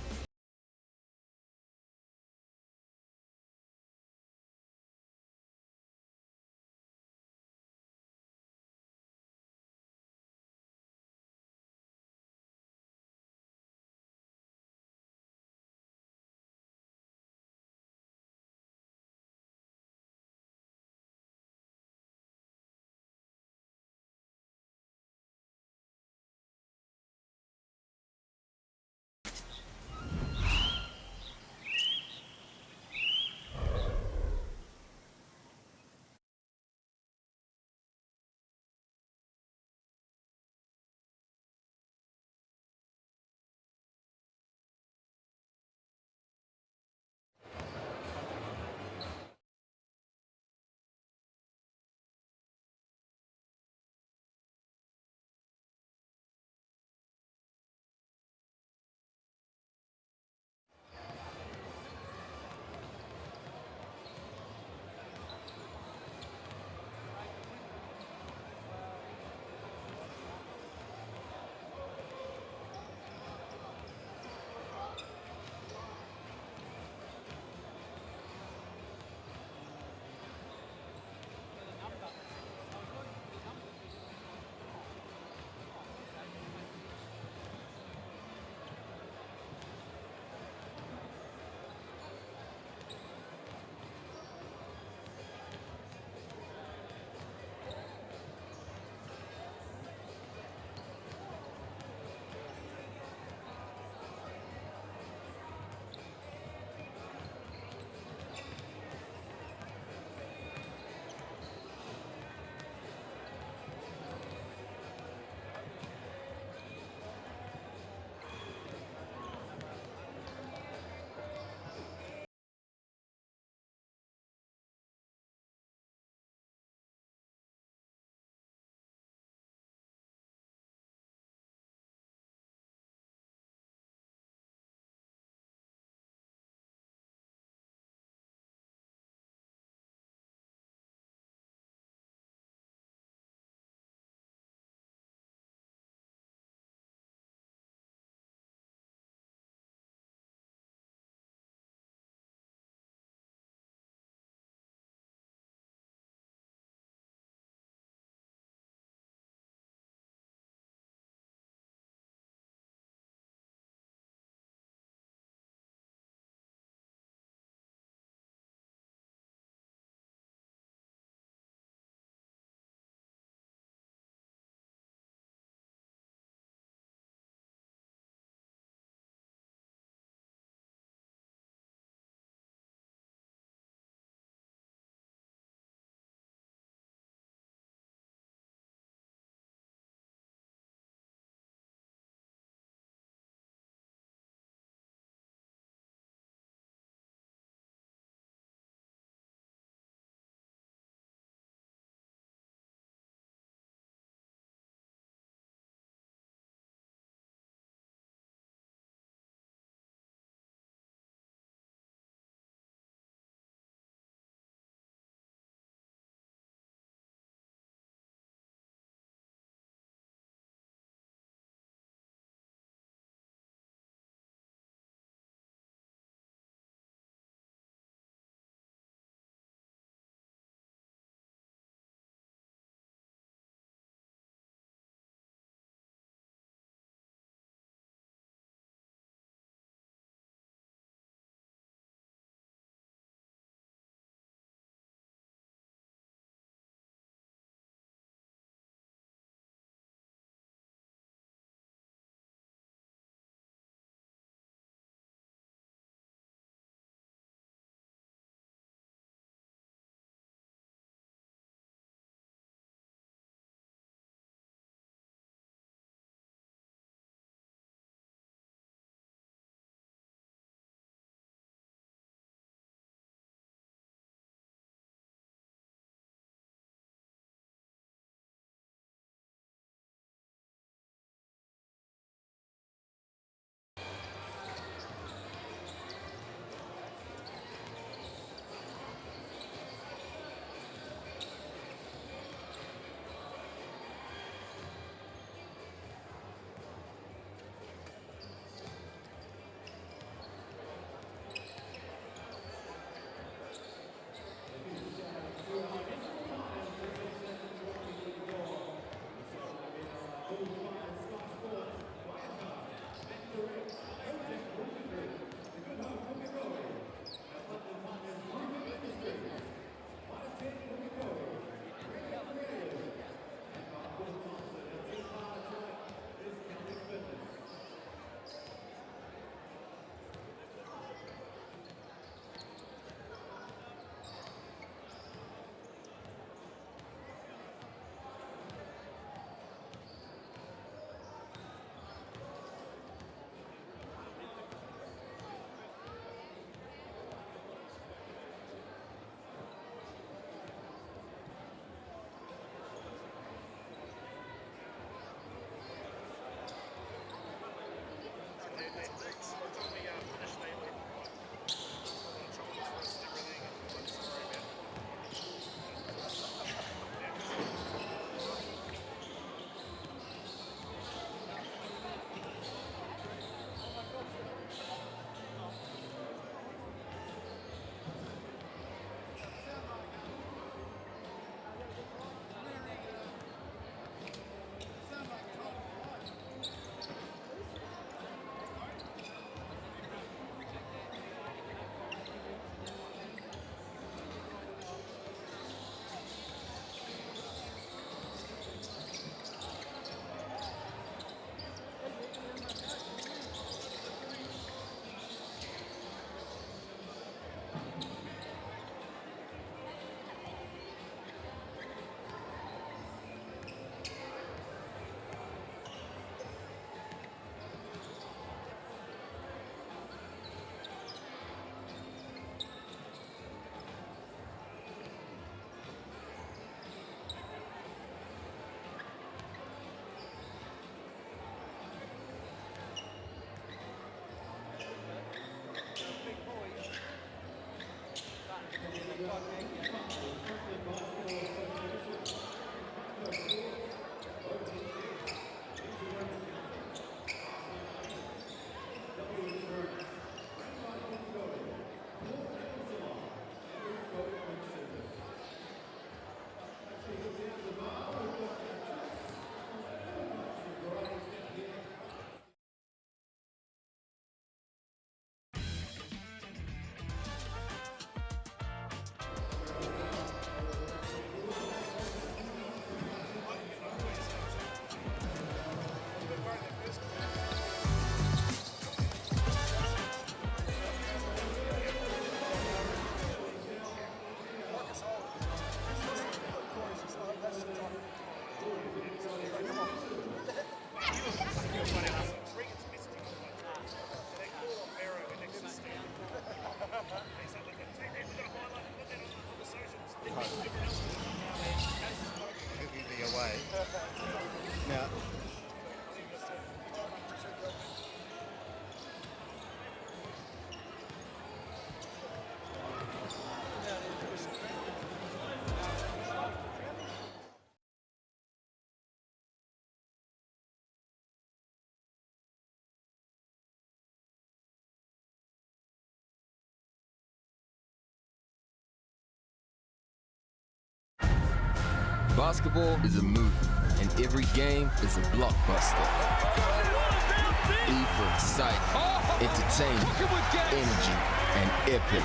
way. Now, Basketball is a movie, and every game is a blockbuster. E for excitement, entertainment, energy, and epic.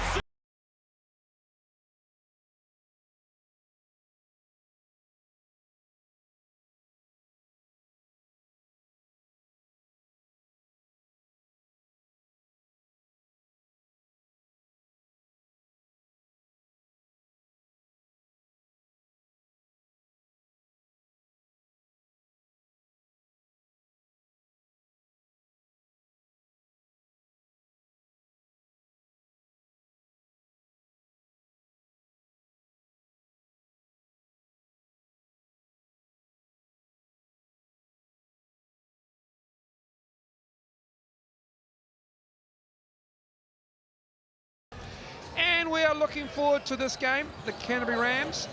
And we are looking forward to this game. The Canterbury Rams,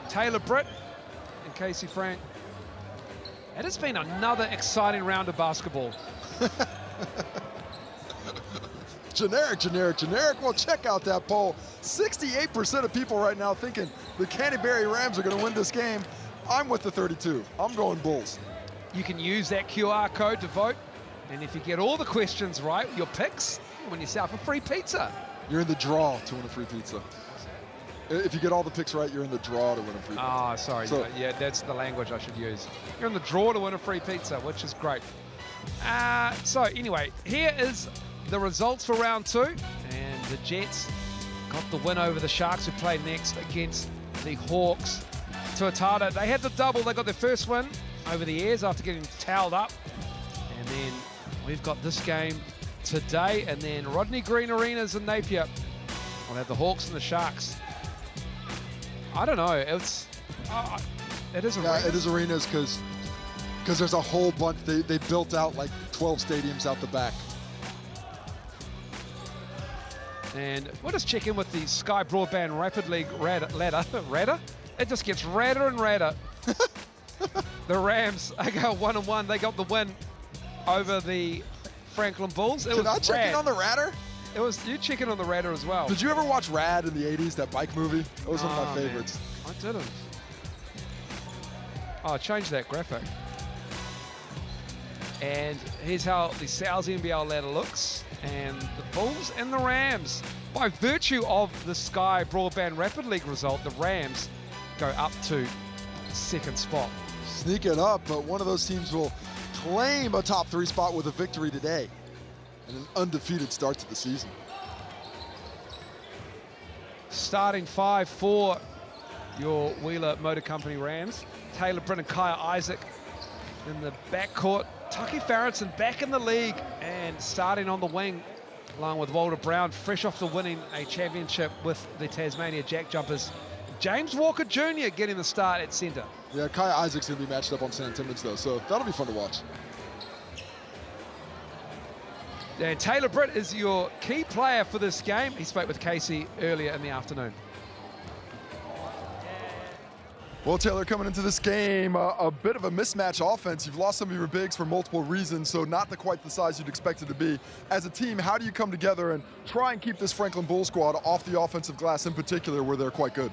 Taylor Britt and Casey Frank. It has been another exciting round of basketball. Generic. Well, check out that poll. 68% of people right now thinking the Canterbury Rams are going to win this game. I'm with the 32. I'm going Bulls. You can use that QR code to vote. And if you get all the questions right, your picks, you win yourself a free pizza. You're in the draw to win a free pizza. If you get all the picks right, you're in the draw to win a free pizza. Oh, sorry. So, yeah, that's the language I should use. You're in the draw to win a free pizza, which is great. So anyway, here is the results for round 2. And the Jets got the win over the Sharks, who played next against the Hawks. Tuatara, they had the double. They got their first win over the Airs after getting towelled up. And then we've got this game today, and then Rodney Green Arenas in Napier. We'll have the Hawks and the Sharks. I don't know. It is arenas. Yeah, it is arenas because there's a whole bunch. They built out like 12 stadiums out the back. And we'll just check in with the Sky Broadband Rapid League ladder. It just gets radder and radder. The Rams, they go 1-1. They got the win over the Franklin Bulls. Can I check in on the Radder? It was you checking on the Radder as well. Did you ever watch Rad in the 80s, that bike movie? That was one of my favorites. Man, I didn't. Oh, change that graphic. And here's how the Sal's NBL ladder looks. And the Bulls and the Rams, by virtue of the Sky Broadband Rapid League result, the Rams go up to second spot. Sneak it up, but one of those teams will claim a top 3 spot with a victory today and an undefeated start to the season. Starting 5 for your Wheeler Motor Company Rams. Taylor Britt and Kaya Isaac in the backcourt. Tucky Farrington back in the league and starting on the wing along with Walter Brown, fresh off the winning a championship with the Tasmania Jack Jumpers. James Walker Jr. getting the start at center. Yeah, Kaya Isaac's going to be matched up on Sam Timmons, though, so that'll be fun to watch. And Taylor Britt is your key player for this game. He spoke with Casey earlier in the afternoon. Well, Taylor, coming into this game, a bit of a mismatch offense. You've lost some of your bigs for multiple reasons, so not quite the size you'd expect it to be. As a team, how do you come together and try and keep this Franklin Bull squad off the offensive glass in particular, where they're quite good?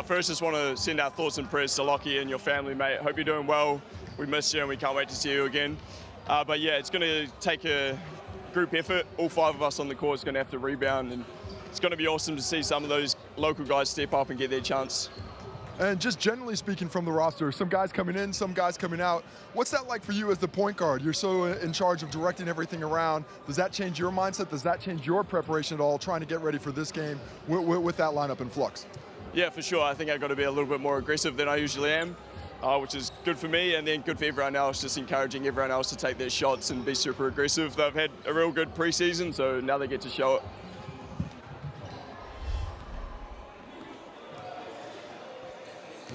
First, just want to send our thoughts and prayers to Lockie and your family, mate. Hope you're doing well. We miss you and we can't wait to see you again. But yeah, it's going to take a group effort. All 5 of us on the court is going to have to rebound, and it's going to be awesome to see some of those local guys step up and get their chance. And just generally speaking from the roster, some guys coming in, some guys coming out. What's that like for you as the point guard? You're so in charge of directing everything around. Does that change your mindset? Does that change your preparation at all, trying to get ready for this game with that lineup in flux? Yeah, for sure. I think I've got to be a little bit more aggressive than I usually am, which is good for me and then good for everyone else, just encouraging everyone else to take their shots and be super aggressive. They've had a real good preseason, so now they get to show it.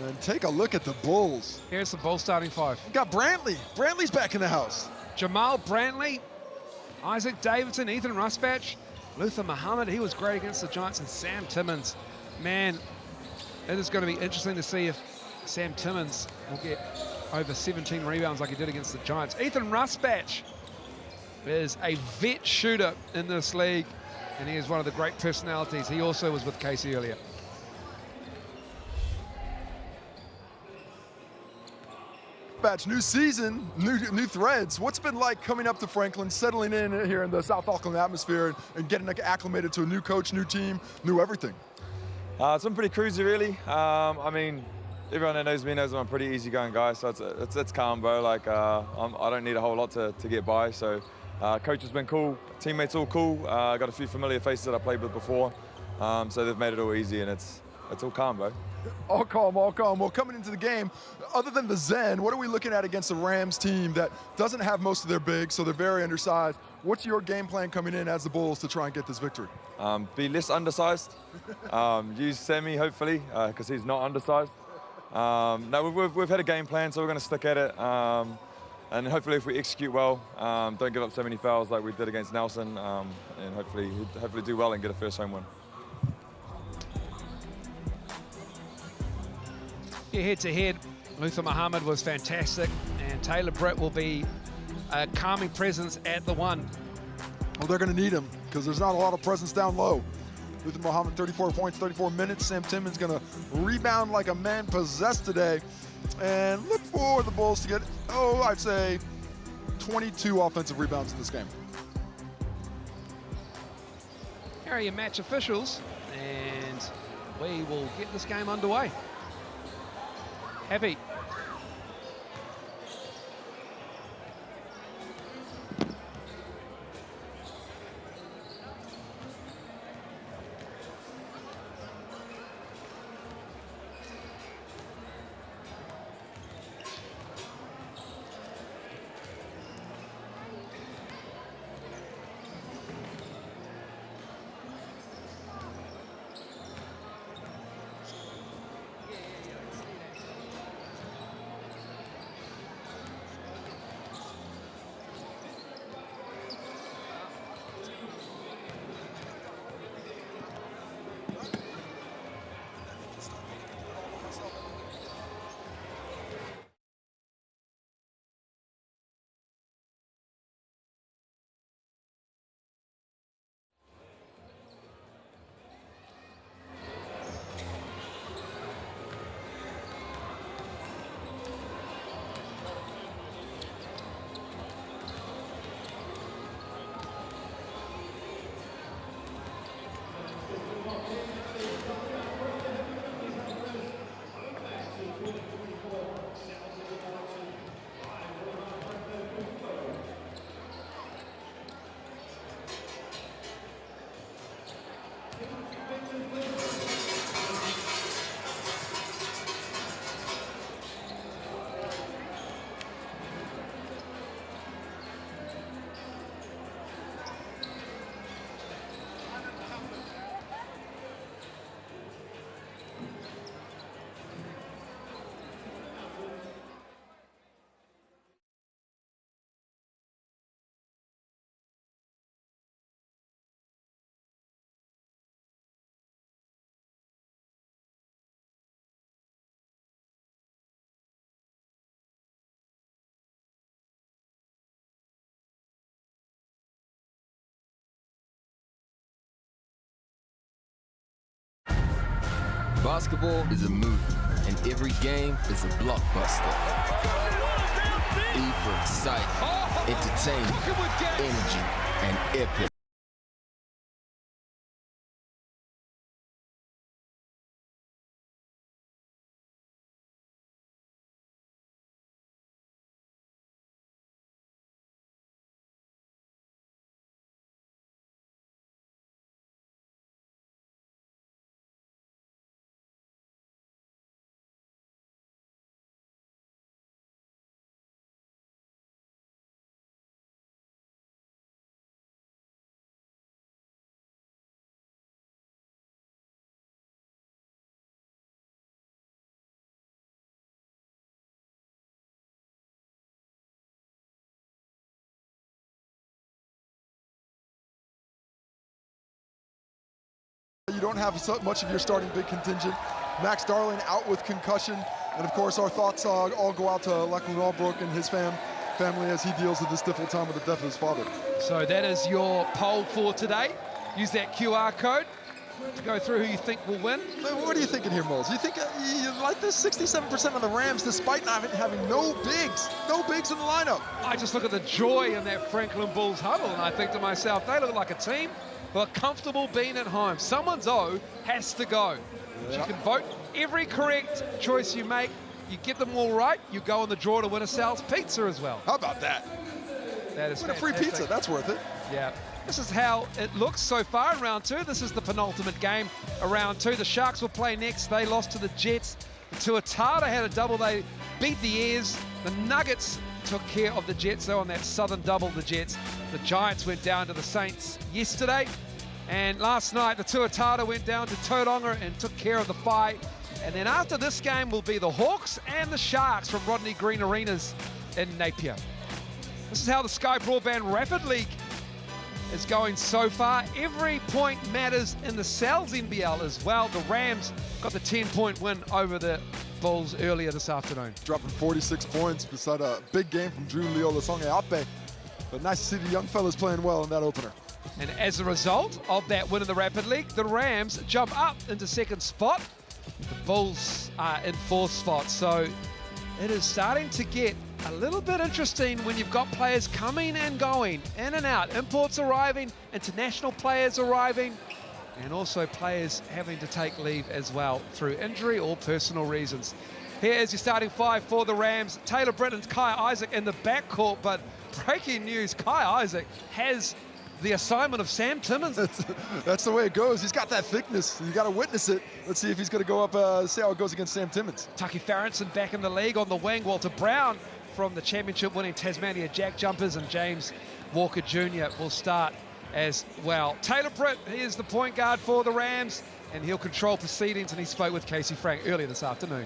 And take a look at the Bulls. Here's the Bulls starting five. We've got Brantley. Brantley's back in the house. Jamal Brantley, Isaac Davidson, Ethan Rusbatch, Luther Muhammad, he was great against the Giants, and Sam Timmons. Man, it is going to be interesting to see if Sam Timmons will get over 17 rebounds like he did against the Giants. Ethan Rusbatch is a vet shooter in this league, and he is one of the great personalities. He also was with Casey earlier. Batch, new season, new threads. What's it been like coming up to Franklin, settling in here in the South Auckland atmosphere, and getting acclimated to a new coach, new team, new everything? It's been pretty cruisy, really. I mean, everyone that knows me knows I'm a pretty easygoing guy, so it's calm, bro. Like, I don't need a whole lot to get by. So, coach has been cool, teammates all cool. I got a few familiar faces that I played with before, so they've made it all easy, and it's all calm, bro. All calm, all calm. Well, coming into the game, other than the Zen, what are we looking at against the Rams team that doesn't have most of their bigs, so they're very undersized? What's your game plan coming in as the Bulls to try and get this victory? Be less undersized. Use Sammy, hopefully, because he's not undersized. No, we've had a game plan, so we're going to stick at it. And hopefully if we execute well, don't give up so many fouls like we did against Nelson, and hopefully do well and get a first home win. Yeah, head-to-head, Luther Muhammad was fantastic, and Taylor Britt will be a calming presence at the one. Well, they're going to need him because there's not a lot of presence down low. Luther Muhammad, 34 points, 34 minutes. Sam Timmons going to rebound like a man possessed today. And look for the Bulls to get, I'd say 22 offensive rebounds in this game. Here are your match officials, and we will get this game underway. Happy. Basketball is a movie, and every game is a blockbuster. E for excitement, entertainment, energy, and epic. you don't have so much of your starting big contingent. Max Darling out with concussion. And of course, our thoughts all go out to Lachlan Albrook and his family as he deals with this difficult time with the death of his father. So that is your poll for today. Use that QR code to go through who you think will win. What are you thinking here, Moles? You think you like this 67% of the Rams despite not having no bigs in the lineup? I just look at the joy in that Franklin Bulls huddle and I think to myself, they look like a team who are comfortable being at home. Someone's O has to go. You can vote every correct choice you make. You get them all right, you go on the draw to win a Sal's pizza as well. How about that? That is Win a free pizza, that's worth it. Yeah. This is how it looks so far in round two. This is the penultimate game of round two. The Sharks will play next. They lost to the Jets. The Tuatara had a double. They beat the Airs. The Nuggets took care of the Jets, though, on that southern double, the Jets. The Giants went down to the Saints yesterday. And last night, the Tuatara went down to Tauranga and took care of the fight. And then after this game will be the Hawks and the Sharks from Rodney Green Arenas in Napier. This is how the Sky Broadband Rapid League is going so far. Every point matters in the Sal's NBL as well. The Rams got the 10-point win over the Bulls earlier this afternoon. Dropping 46 points beside a big game from Drew Leolasonge Ape. But nice to see the young fellas playing well in that opener. And as a result of that win in the Rapid League, the Rams jump up into second spot. The Bulls are in fourth spot. So it is starting to get a little bit interesting when you've got players coming and going, in and out, imports arriving, international players arriving, and also players having to take leave as well through injury or personal reasons. Here is your starting five for the Rams. Taylor Britt and Kai Isaac in the backcourt, but breaking news, Kai Isaac has the assignment of Sam Timmins. That's the way it goes. He's got that thickness. You got to witness it. Let's see if he's going to go up, see how it goes against Sam Timmins. Tucky Farrenson back in the league on the wing. Walter Brown from the championship-winning Tasmania Jack Jumpers, and James Walker Jr. will start as well. Taylor Britt, he is the point guard for the Rams, and he'll control proceedings, and he spoke with Casey Frank earlier this afternoon.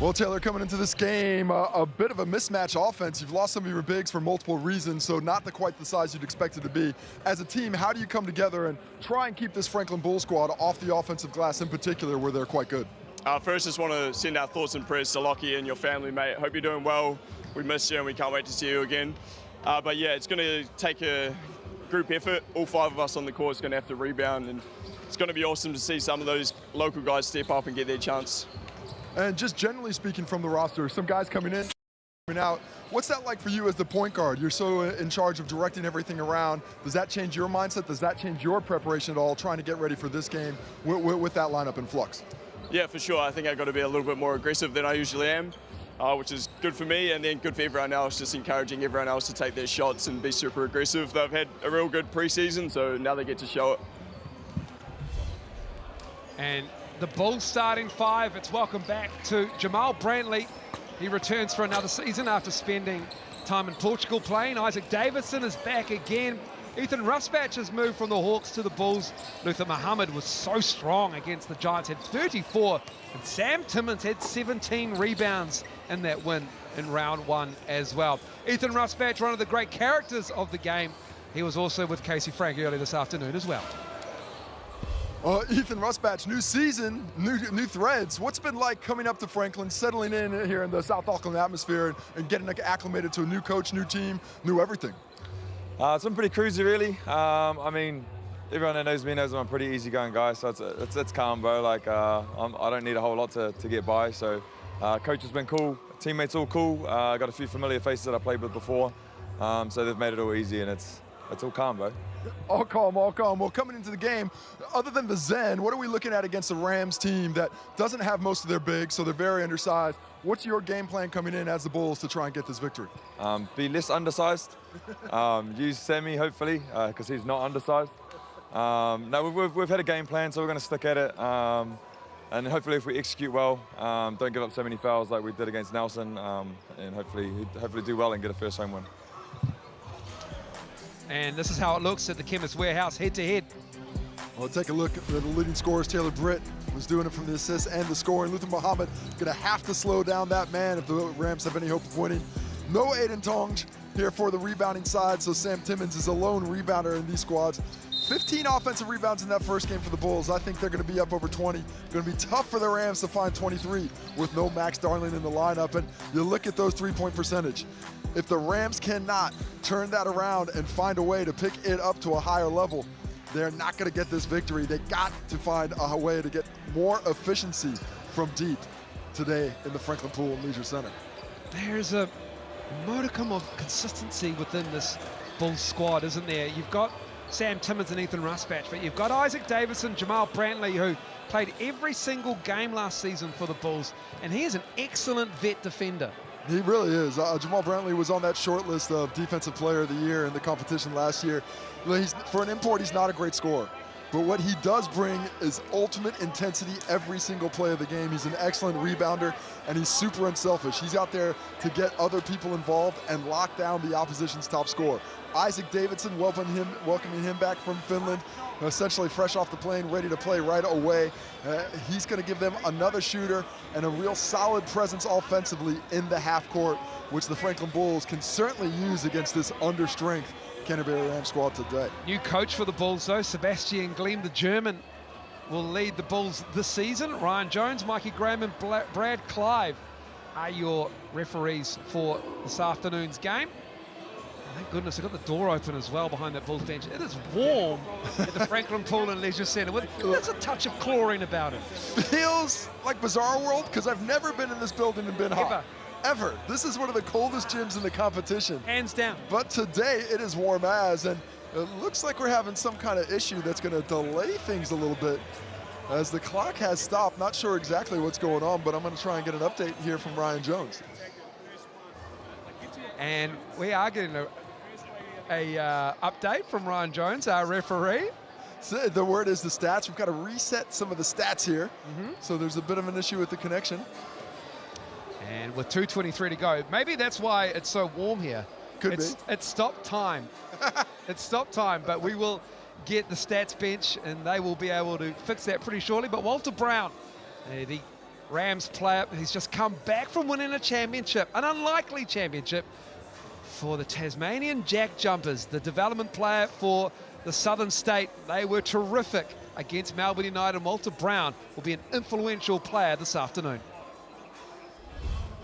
Well, Taylor, coming into this game, a bit of a mismatch offense. You've lost some of your bigs for multiple reasons, so not quite the size you'd expect it to be. As a team, how do you come together and try and keep this Franklin Bull squad off the offensive glass in particular, where they're quite good? First, just want to send our thoughts and prayers to Lockie and your family, mate. Hope you're doing well. We miss you and we can't wait to see you again. But yeah, it's going to take a group effort. All five of us on the court is going to have to rebound, and it's going to be awesome to see some of those local guys step up and get their chance. And just generally speaking from the roster, some guys coming in, coming out. What's that like for you as the point guard? You're so in charge of directing everything around. Does that change your mindset? Does that change your preparation at all, trying to get ready for this game with that lineup in flux? Yeah, for sure. I think I've got to be a little bit more aggressive than I usually am, which is good for me and then good for everyone else, just encouraging everyone else to take their shots and be super aggressive. They've had a real good preseason, so now they get to show it. And the Bulls starting five, it's welcome back to Jamal Brantley. He returns for another season after spending time in Portugal playing. Isaac Davidson is back again. Ethan Rusbatch has moved from the Hawks to the Bulls. Luther Muhammad was so strong against the Giants, had 34, and Sam Timmins had 17 rebounds in that win in round one as well. Ethan Rusbatch, one of the great characters of the game. He was also with Casey Frank earlier this afternoon as well. Ethan Rusbatch, new season, new threads. What's it been like coming up to Franklin, settling in here in the South Auckland atmosphere and getting acclimated to a new coach, new team, new everything? It's been pretty cruisy, really. I mean, everyone that knows me knows I'm a pretty easygoing guy, so it's calm, bro. Like, I don't need a whole lot to get by. So, coach has been cool, teammates all cool. I got a few familiar faces that I played with before, so they've made it all easy, and it's all calm, bro. All calm, all calm. Well, coming into the game, other than the Zen, what are we looking at against the Rams team that doesn't have most of their bigs, so they're very undersized? What's your game plan coming in as the Bulls to try and get this victory? Be less undersized. Use Sammy, hopefully, because he's not undersized. No, we've had a game plan, so we're going to stick at it. And hopefully if we execute well, don't give up so many fouls like we did against Nelson, and hopefully do well and get a first home win. And this is how it looks at the Chemist Warehouse head-to-head. Well, take a look at the leading scorers. Taylor Britt was doing it from the assists and the scoring. Luther Muhammad going to have to slow down that man if the Rams have any hope of winning. No Aiden Tong here for the rebounding side, so Sam Timmins is a lone rebounder in these squads. 15 offensive rebounds in that first game for the Bulls. I think they're going to be up over 20. Going to be tough for the Rams to find 23 with no Max Darling in the lineup. And you look at those three-point percentage. If the Rams cannot turn that around and find a way to pick it up to a higher level, they're not going to get this victory. They got to find a way to get more efficiency from deep today in the Franklin Pool&Leisure Center. There's a modicum of consistency within this Bulls squad, isn't there? You've got Sam Timmins and Ethan Rusbatch, but you've got Isaac Davidson, Jamal Brantley, who played every single game last season for the Bulls, and he is an excellent vet defender. He really is. Jamal Brantley was on that short list of Defensive Player of the Year in the competition last year. For an import, he's not a great scorer. But what he does bring is ultimate intensity every single play of the game. He's an excellent rebounder, and he's super unselfish. He's out there to get other people involved and lock down the opposition's top scorer. Isaac Davidson welcoming him back from Finland, essentially fresh off the plane, ready to play right away. He's going to give them another shooter and a real solid presence offensively in the half court, which the Franklin Bulls can certainly use against this understrength Canterbury Rams squad today. New coach for the Bulls, though, Sebastian Gleam, the German, will lead the Bulls this season. Ryan Jones, Mikey Graham, and Brad Clive are your referees for this afternoon's game. Thank goodness, I got the door open as well behind that Bulls bench. It is warm at the Franklin Pool&Leisure Center. There's a touch of chlorine about it. Feels like Bizarre World, because I've never been in this building and been hot. Ever. This is one of the coldest gyms in the competition. Hands down. But today it is warm as, and it looks like we're having some kind of issue that's going to delay things a little bit as the clock has stopped. Not sure exactly what's going on, but I'm going to try and get an update here from Ryan Jones. And we are getting a update from Ryan Jones, our referee. So the word is the stats. We've got to reset some of the stats here. So there's a bit of an issue with the connection. And with 2:23 to go, maybe that's why it's so warm here. Could be. It's stop time. It's stop time, but we will get the stats bench and they will be able to fix that pretty shortly. But Walter Brown, the Rams player, he's just come back from winning a championship, an unlikely championship for the Tasmanian Jack Jumpers, the development player for the Southern State. They were terrific against Melbourne United, and Walter Brown will be an influential player this afternoon.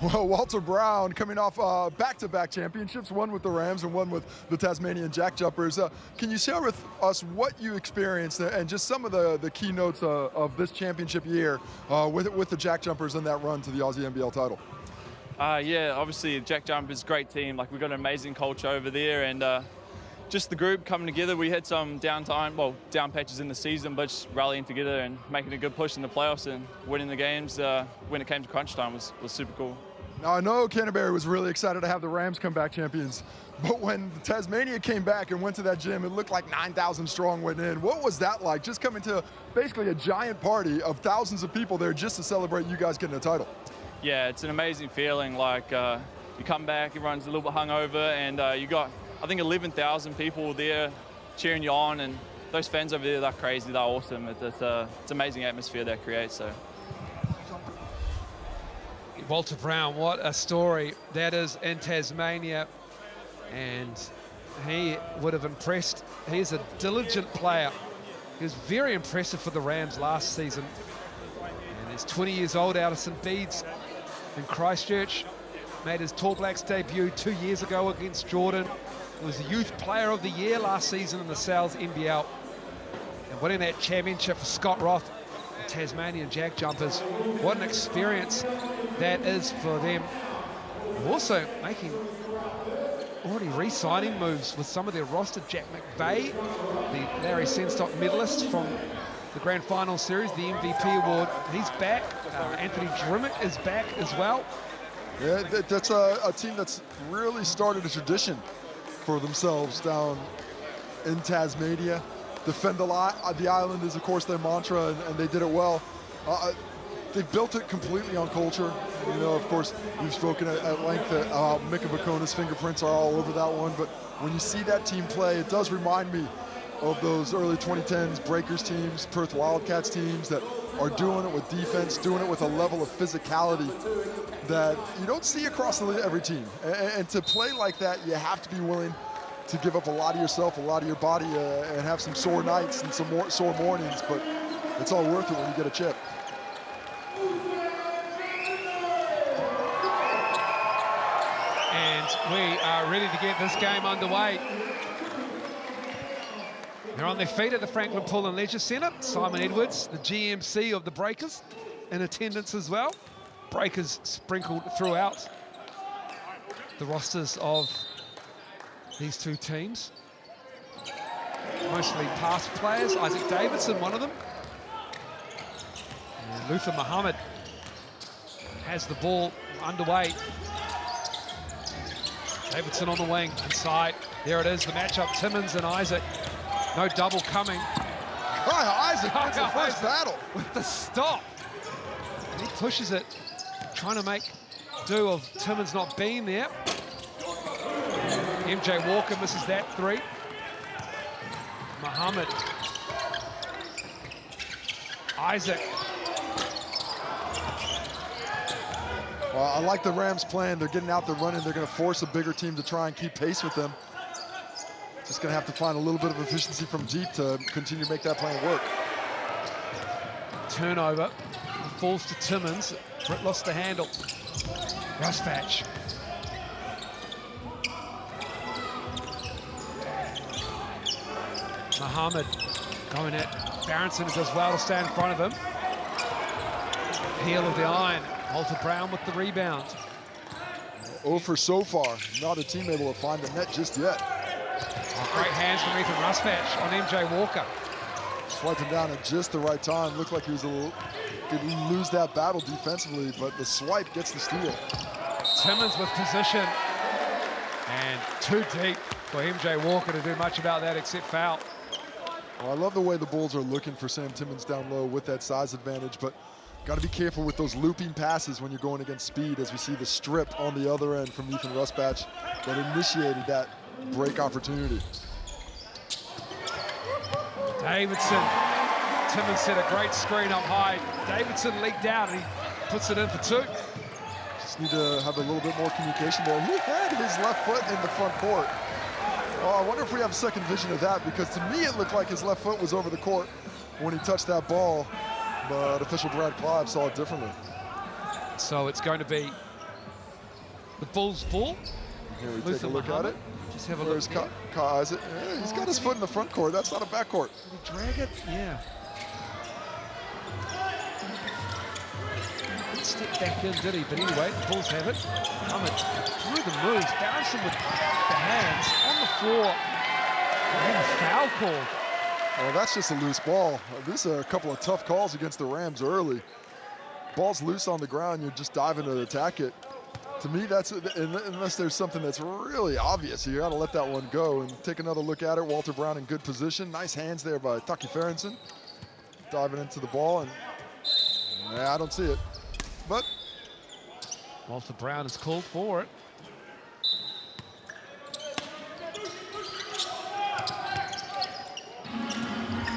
Well, Walter Brown coming off back-to-back championships, one with the Rams and one with the Tasmanian Jack Jumpers. Can you share with us what you experienced and just some of the keynotes of this championship year with the Jack Jumpers and that run to the Aussie NBL title? Yeah, obviously Jack Jumpers, great team. Like, we've got an amazing culture over there, and just the group coming together. We had some down patches in the season, but just rallying together and making a good push in the playoffs and winning the games when it came to crunch time was super cool. Now, I know Canterbury was really excited to have the Rams come back champions, but when Tasmania came back and went to that gym, it looked like 9,000 strong went in. What was that like, just coming to basically a giant party of thousands of people there just to celebrate you guys getting a title? Yeah, it's an amazing feeling. Like, you come back, everyone's a little bit hungover, and you got, I think, 11,000 people there cheering you on, and those fans over there, they're crazy, they're awesome. It's an amazing atmosphere that creates. So. Walter Brown, what a story that is in Tasmania, and he would have impressed. He's a diligent player. He was very impressive for the Rams last season, and he's 20 years old out of St Bede's in Christchurch. Made his Tall Blacks debut 2 years ago against Jordan. He was the Youth Player of the Year last season in the Sal's NBL, and winning that championship for Scott Roth, the Tasmanian Jack Jumpers. What an experience that is for them. Also already re-signing moves with some of their roster. Jack McVeigh, the Larry Senstock medalist from the Grand Final Series, the MVP award, he's back. Anthony Drimmick is back as well. Yeah, that's a team that's really started a tradition for themselves down in Tasmania. Defend the island is, of course, their mantra, and they did it well. They built it completely on culture. You know, of course, you've spoken at length that Mika Bakona's fingerprints are all over that one, but when you see that team play, it does remind me of those early 2010s Breakers teams, Perth Wildcats teams that are doing it with defense, doing it with a level of physicality that you don't see across every team. And to play like that, you have to be willing to give up a lot of yourself, a lot of your body, and have some sore nights and some sore mornings, but it's all worth it when you get a chip. And we are ready to get this game underway. They're on their feet at the Franklin Pool&Leisure Centre. Simon Edwards, the GMC of the Breakers, in attendance as well. Breakers sprinkled throughout the rosters of these two teams. Mostly past players. Isaac Davidson, one of them. And Luther Muhammad has the ball underway. Davidson on the wing, inside. There it is, the matchup, Timmins and Isaac. No double coming. Isaac wins the first battle. With the stop. And he pushes it, trying to make do of Timmins not being there. MJ Walker misses that three. Muhammad. Isaac. Well, I like the Rams' plan. They're getting out there running. They're going to force a bigger team to try and keep pace with them. Just going to have to find a little bit of efficiency from deep to continue to make that plan work. Turnover. Falls to Timmins. Britt lost the handle. Ruspatch. Muhammad going at Barronson, who does well to stay in front of him. Heel of the iron. Walter Brown with the rebound. 0 for so far. Not a team able to find the net just yet. Oh, great hands from Ethan Ruspatch on MJ Walker. Swiped him down at just the right time. Looked like he was did lose that battle defensively, but the swipe gets the steal. Timmins with position. And too deep for MJ Walker to do much about that except foul. Well, I love the way the Bulls are looking for Sam Timmins down low with that size advantage, but got to be careful with those looping passes when you're going against speed, as we see the strip on the other end from Ethan Ruspatch that initiated that break opportunity. Davidson. Timmins set a great screen up high. Davidson leaked out and he puts it in for two. Just need to have a little bit more communication there. He had his left foot in the front court. Oh, I wonder if we have second vision of that, because to me it looked like his left foot was over the court when he touched that ball, but official Brad Clive saw it differently. So it's going to be the Bulls' ball. Here we take a look at it. Just have a Where's look. Isaac? Yeah, he's got his foot in the front court. That's not a back court. Did he drag it? Yeah. Didn't step back in, did he? But anyway, the Bulls have it. Muhammad through the moves. Barronson with the hands on the floor. And a foul called. Well, that's just a loose ball. These are a couple of tough calls against the Rams early. Ball's loose on the ground, you're just diving to attack it. To me, that's, unless there's something that's really obvious, you gotta let that one go and take another look at it. Walter Brown in good position. Nice hands there by Taki Ferentsen. Diving into the ball, and yeah, I don't see it. But Walter Brown is called for it.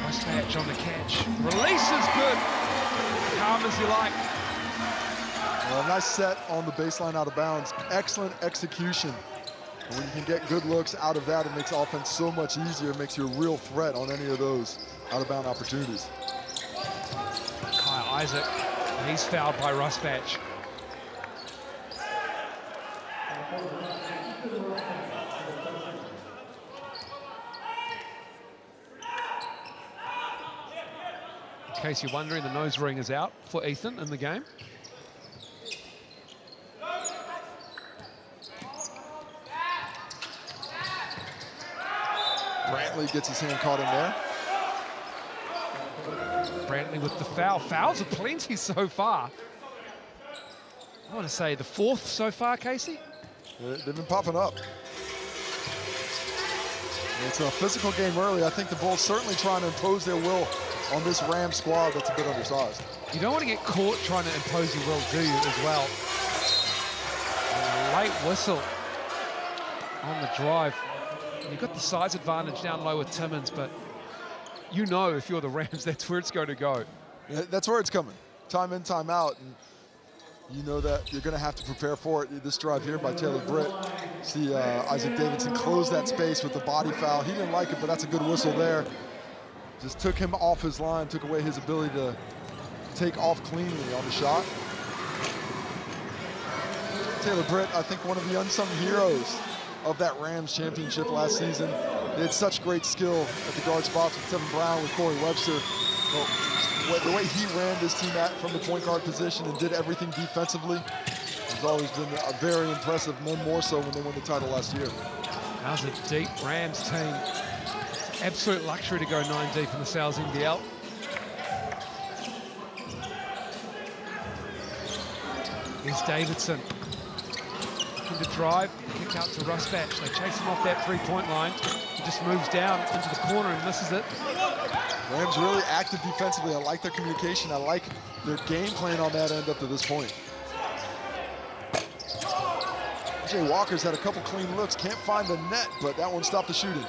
Ruspatch on the catch. Release is good. Calm as you like. well, nice set on the baseline out of bounds. Excellent execution. And when you can get good looks out of that, it makes offense so much easier. It makes you a real threat on any of those out-of-bound opportunities. Kyle Isaac, he's fouled by Ruspatch. In case you're wondering, the nose ring is out for Ethan in the game. Brantley gets his hand caught in there. Brantley with the foul. Fouls are plenty so far. I want to say the fourth so far, Casey. They've been popping up. It's a physical game early. I think the Bulls certainly trying to impose their will on this Rams squad that's a bit undersized. You don't want to get caught trying to impose your will, do you, as well? And a late whistle on the drive. You've got the size advantage down low with Timmins, but you know if you're the Rams, that's where it's going to go. That's where it's coming. Time in, time out. And you know that you're going to have to prepare for it. This drive here by Taylor Britt. See Isaac Davidson close that space with the body foul. He didn't like it, but that's a good whistle there. Just took him off his line, took away his ability to take off cleanly on the shot. Taylor Britt, I think one of the unsung heroes of that Rams championship last season. They had such great skill at the guard spots with Tevin Brown, with Corey Webster. Well, the way he ran this team from the point guard position and did everything defensively has always been very impressive, none more so when they won the title last year. How's a deep Rams team? Absolute luxury to go 9 deep in the Sal's NBL. Here's Davidson. Looking to drive, kick out to Rusbatch. They chase him off that three-point line. He just moves down into the corner and misses it. Rams really active defensively. I like their communication. I like their game plan on that end up to this point. Jay Walker's had a couple clean looks. Can't find the net, but that one stopped the shooting.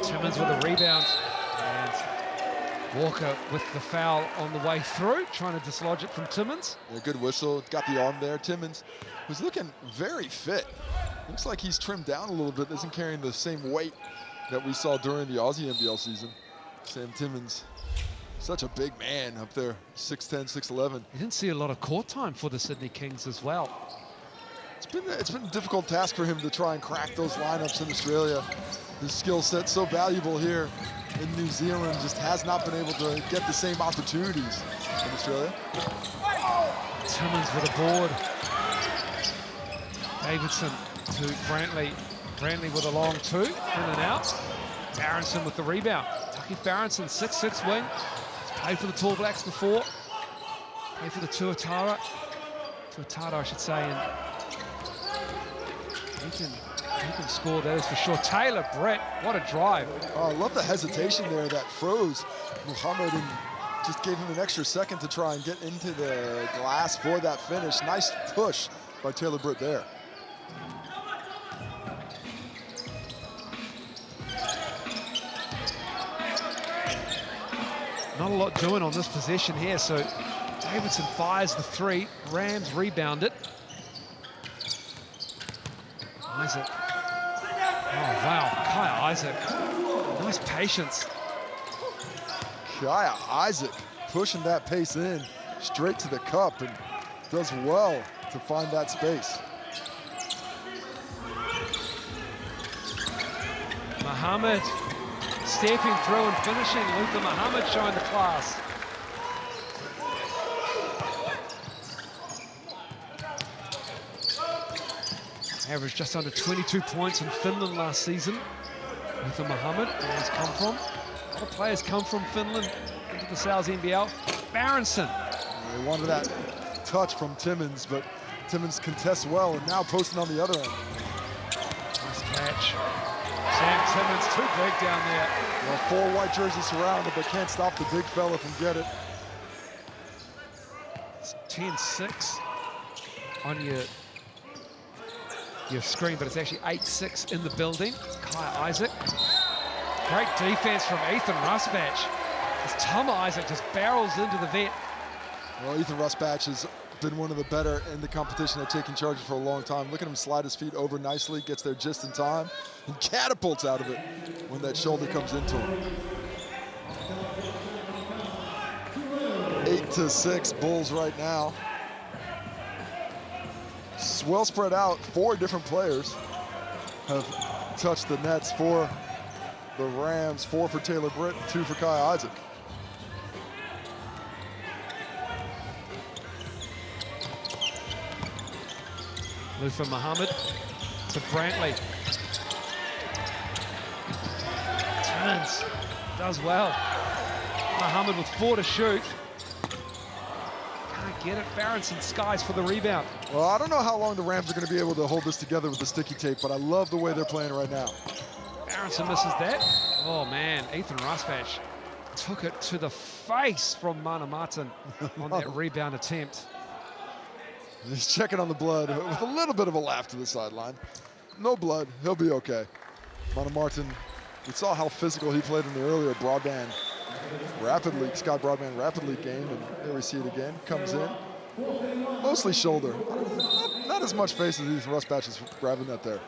Timmons with a rebound. And Walker with the foul on the way through, trying to dislodge it from Timmons. Yeah, good whistle. Got the arm there. Timmons was looking very fit. Looks like he's trimmed down a little bit. Isn't carrying the same weight that we saw during the Aussie NBL season. Sam Timmons, such a big man up there, 6'10", 6'11". You didn't see a lot of court time for the Sydney Kings as well. It's been a difficult task for him to try and crack those lineups in Australia. His skill set so valuable here in New Zealand, just has not been able to get the same opportunities in Australia. Timmons with a board. Davidson to Brantley. Brantley with a long two, in and out. Barronson with the rebound. Tucky Barronson, 6'6" wing. He's played for the Tall Blacks before. Played for the Tuatara, I should say, and he can score, that is for sure. Taylor Britt, what a drive. Oh, I love the hesitation there that froze Muhammad and just gave him an extra second to try and get into the glass for that finish. Nice push by Taylor Britt there. Not a lot doing on this possession here, so Davidson fires the three. Rams rebound it. Isaac. Oh, wow. Kaya Isaac. Nice patience. Kaya Isaac pushing that pace in straight to the cup and does well to find that space. Muhammad stepping through and finishing. Luther Muhammad showing the class. Averaged just under 22 points in Finland last season. Luther Muhammad, where he's come from. A lot of players come from Finland into the Sal's NBL. Barronson. They wanted that touch from Timmons, but Timmons contests well and now posting on the other end. Nice catch. Sam Timmons, too big down there. Well, 4 white jerseys surrounded, but can't stop the big fella from get it. It's 10-6 on your screen, but it's actually 8-6 in the building. Kaya Isaac. Great defense from Ethan Rusbatch. As Tama Isaac just barrels into the vet. Well, Ethan Rusbatch has been one of the better in the competition at taking charges for a long time. Look at him slide his feet over nicely, gets there just in time, and catapults out of it when that shoulder comes into him. 8-6 Bulls right now. Well spread out. 4 different players have touched the nets for the Rams. 4 for Taylor Britt, 2 for Kaya Isaac. Luther Muhammad to Brantley. Timmons does well. Muhammad with 4 to shoot. Can't get it. Barronson skies for the rebound. Well, I don't know how long the Rams are going to be able to hold this together with the sticky tape, but I love the way they're playing right now. Barronson misses that. Oh, man. Ethan Rusbatch took it to the face from Mana Martin on that rebound attempt. He's checking on the blood with a little bit of a laugh to the sideline. No blood. He'll be okay. Mana Martin, we saw how physical he played in the earlier Broadband Rapid League, Scott Broadband Rapid League game, and here we see it again. Comes in, Mostly shoulder. Not as much face as Ethan Rusbatch is grabbing that there.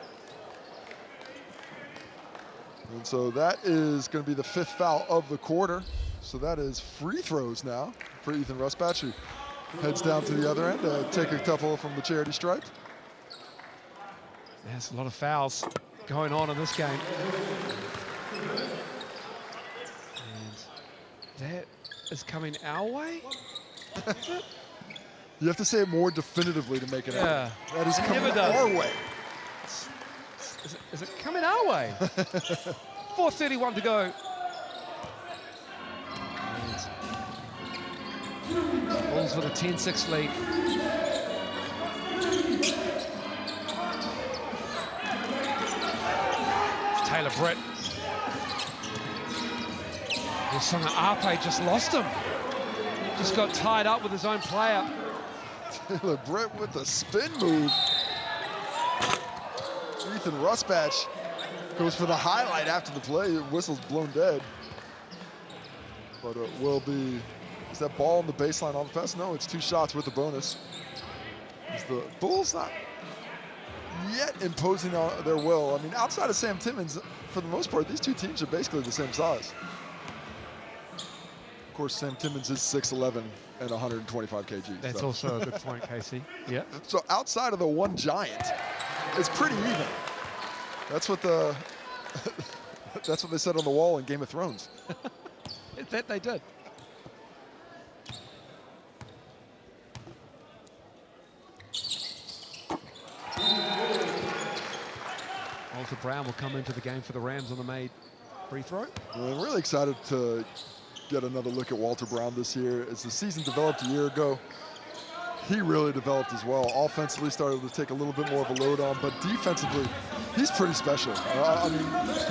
And so that is going to be the 5th foul of the quarter. So that is free throws now for Ethan Rusbatch, who heads down to the other end to take a couple from the charity stripe. There's a lot of fouls going on in this game. And that is coming our way? You have to say it more definitively to make it out. That is coming Never does. our way. Is it coming our way? 4:31 to go. And Bulls with a 10-6 lead. It's Taylor Britt. Songa Ape just lost him. Just got tied up with his own player. Taylor Britt with the spin move. Ethan Rusbatch goes for the highlight after the play. Whistle's blown dead. But it will be, is that ball on the baseline on the pass? No, it's 2 shots with the bonus. Is the Bulls not yet imposing on their will? I mean, outside of Sam Timmons, for the most part, these two teams are basically the same size. Of course, Sam Timmons is 6'11" and 125 kg. That's so. also a good point, Casey. Yeah. So outside of the one giant, it's pretty even. That's what the that's what they said on the wall in Game of Thrones. That they did. Walter Brown will come into the game for the Rams on the made free throw. Well, I'm really excited to get another look at Walter Brown this year. As the season developed a year ago, he really developed as well. Offensively started to take a little bit more of a load on, but defensively, he's pretty special. I mean,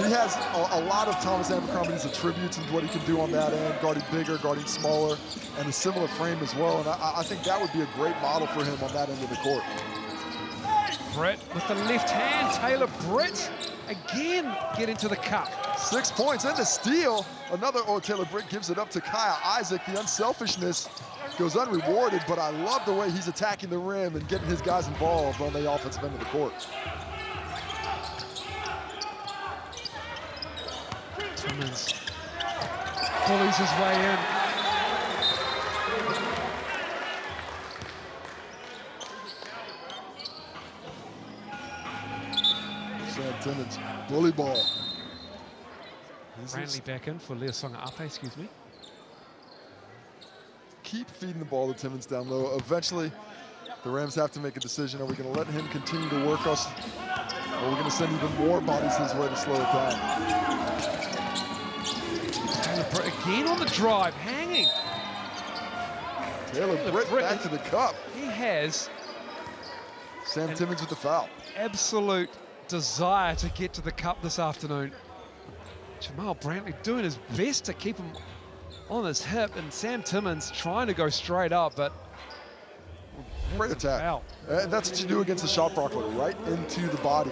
he has a lot of Thomas Abercrombie's attributes into what he can do on that end, guarding bigger, guarding smaller, and a similar frame as well. And I think that would be a great model for him on that end of the court. Britt with the left hand. Taylor Britt again getting to the cup. 6 points and the steal. Another, Taylor Britt gives it up to Kaya Isaac. The unselfishness goes unrewarded, but I love the way he's attacking the rim and getting his guys involved on the offensive end of the court. Timmons bullies his way in. Sam Timmons, bully ball. Brantley back in for Songa Ape, excuse me. Keep feeding the ball to Timmons down low. Eventually, the Rams have to make a decision. Are we going to let him continue to work us, or are we going to send even more bodies his way to slow it down? Taylor Britt again on the drive, hanging. Taylor Britt back to the cup. He has Sam Timmons with the foul. Absolute desire to get to the cup this afternoon. Jamal Brantley doing his best to keep him on his hip, and Sam Timmons trying to go straight up, but great attack. That's what you do against the shot blocker, right into the body.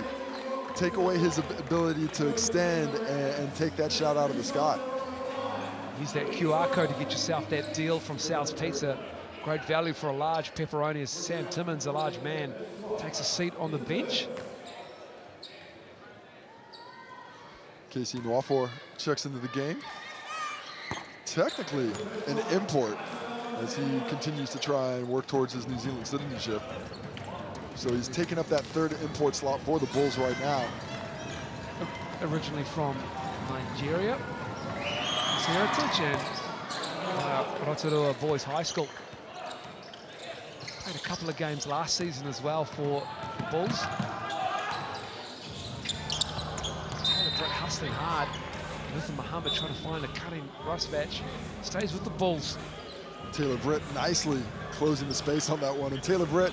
Take away his ability to extend and take that shot out of the sky. Use that QR code to get yourself that deal from Sal's Pizza. Great value for a large pepperoni as Sam Timmons, a large man, takes a seat on the bench. Casey Nwafor checks into the game. Technically an import as he continues to try and work towards his New Zealand citizenship. So he's taking up that 3rd import slot for the Bulls right now. Originally from Nigeria, his heritage, and Rotorua Boys High School. Played a couple of games last season as well for the Bulls. Britt hustling hard. Nathan Muhammad trying to find a cutting Rusbatch. Stays with the Bulls. Taylor Britt nicely closing the space on that one. And Taylor Britt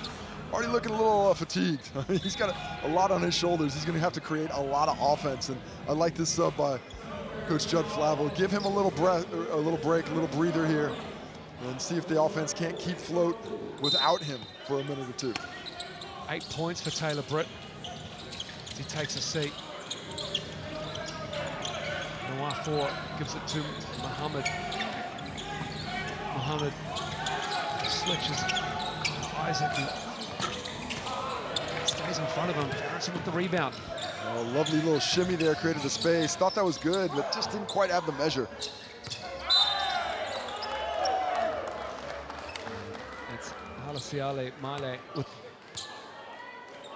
already looking a little fatigued. I mean, he's got a lot on his shoulders. He's going to have to create a lot of offense. And I like this sub by Coach Judd Flavel. Give him a little breath, a little break, a little breather here, and see if the offense can't keep float without him for a minute or two. 8 points for Taylor Britt as he takes a seat. Nwafor gives it to Muhammad. Muhammad switches Isaac stays in front of him. Farrington with the rebound. Oh, lovely little shimmy there, created the space. Thought that was good, but just didn't quite have the measure. It's Halasiale Male with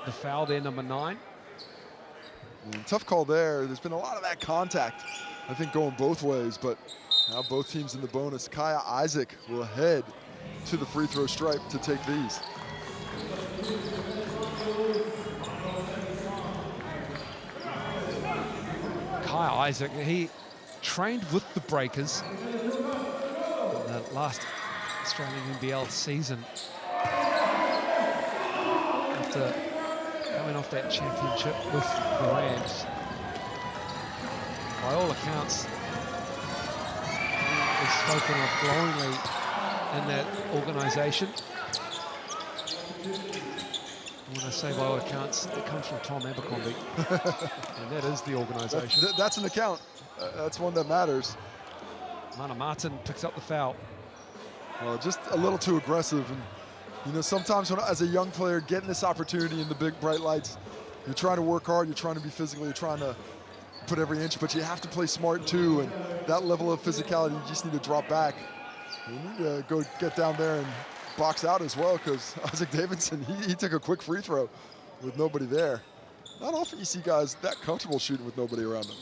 the foul there, number 9. Tough call there. There's been a lot of that contact, I think, going both ways, but now both teams in the bonus. Kaya Isaac will head to the free throw stripe to take these. Kaya Isaac, he trained with the Breakers in the last Australian NBL season. After coming off that championship with the Rams, by all accounts, he is spoken of glowingly in that organisation. When I say by all accounts, it comes from Tom Abercrombie, and that is the organisation. That's an account. That's one that matters. Mana Martin picks up the foul. Well, just a little too aggressive. And, you know, sometimes when, as a young player, getting this opportunity in the big bright lights, you're trying to work hard, you're trying to be physical, you're trying to put every inch, but you have to play smart too. And that level of physicality, you just need to drop back. You need to go get down there and box out as well, because Isaac Davidson, he took a quick free throw with nobody there. Not often you see guys that comfortable shooting with nobody around them.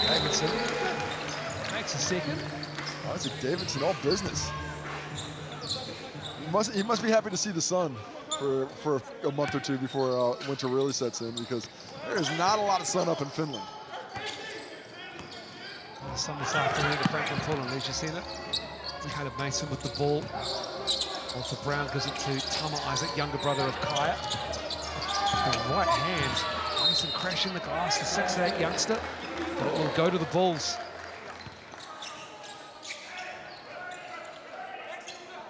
Davidson makes a second. Isaac Davidson, all business. He must be happy to see the sun for a month or two before winter really sets in, because there is not a lot of sun up in Finland. Sun this afternoon at Franklin Pool&Leisure Centre. Caleb Mason with the ball. Walter Brown gives it to Tama Isaac, younger brother of Kaya. The right hand, Mason crashing the glass, the 6'8" youngster, but it will go to the Bulls.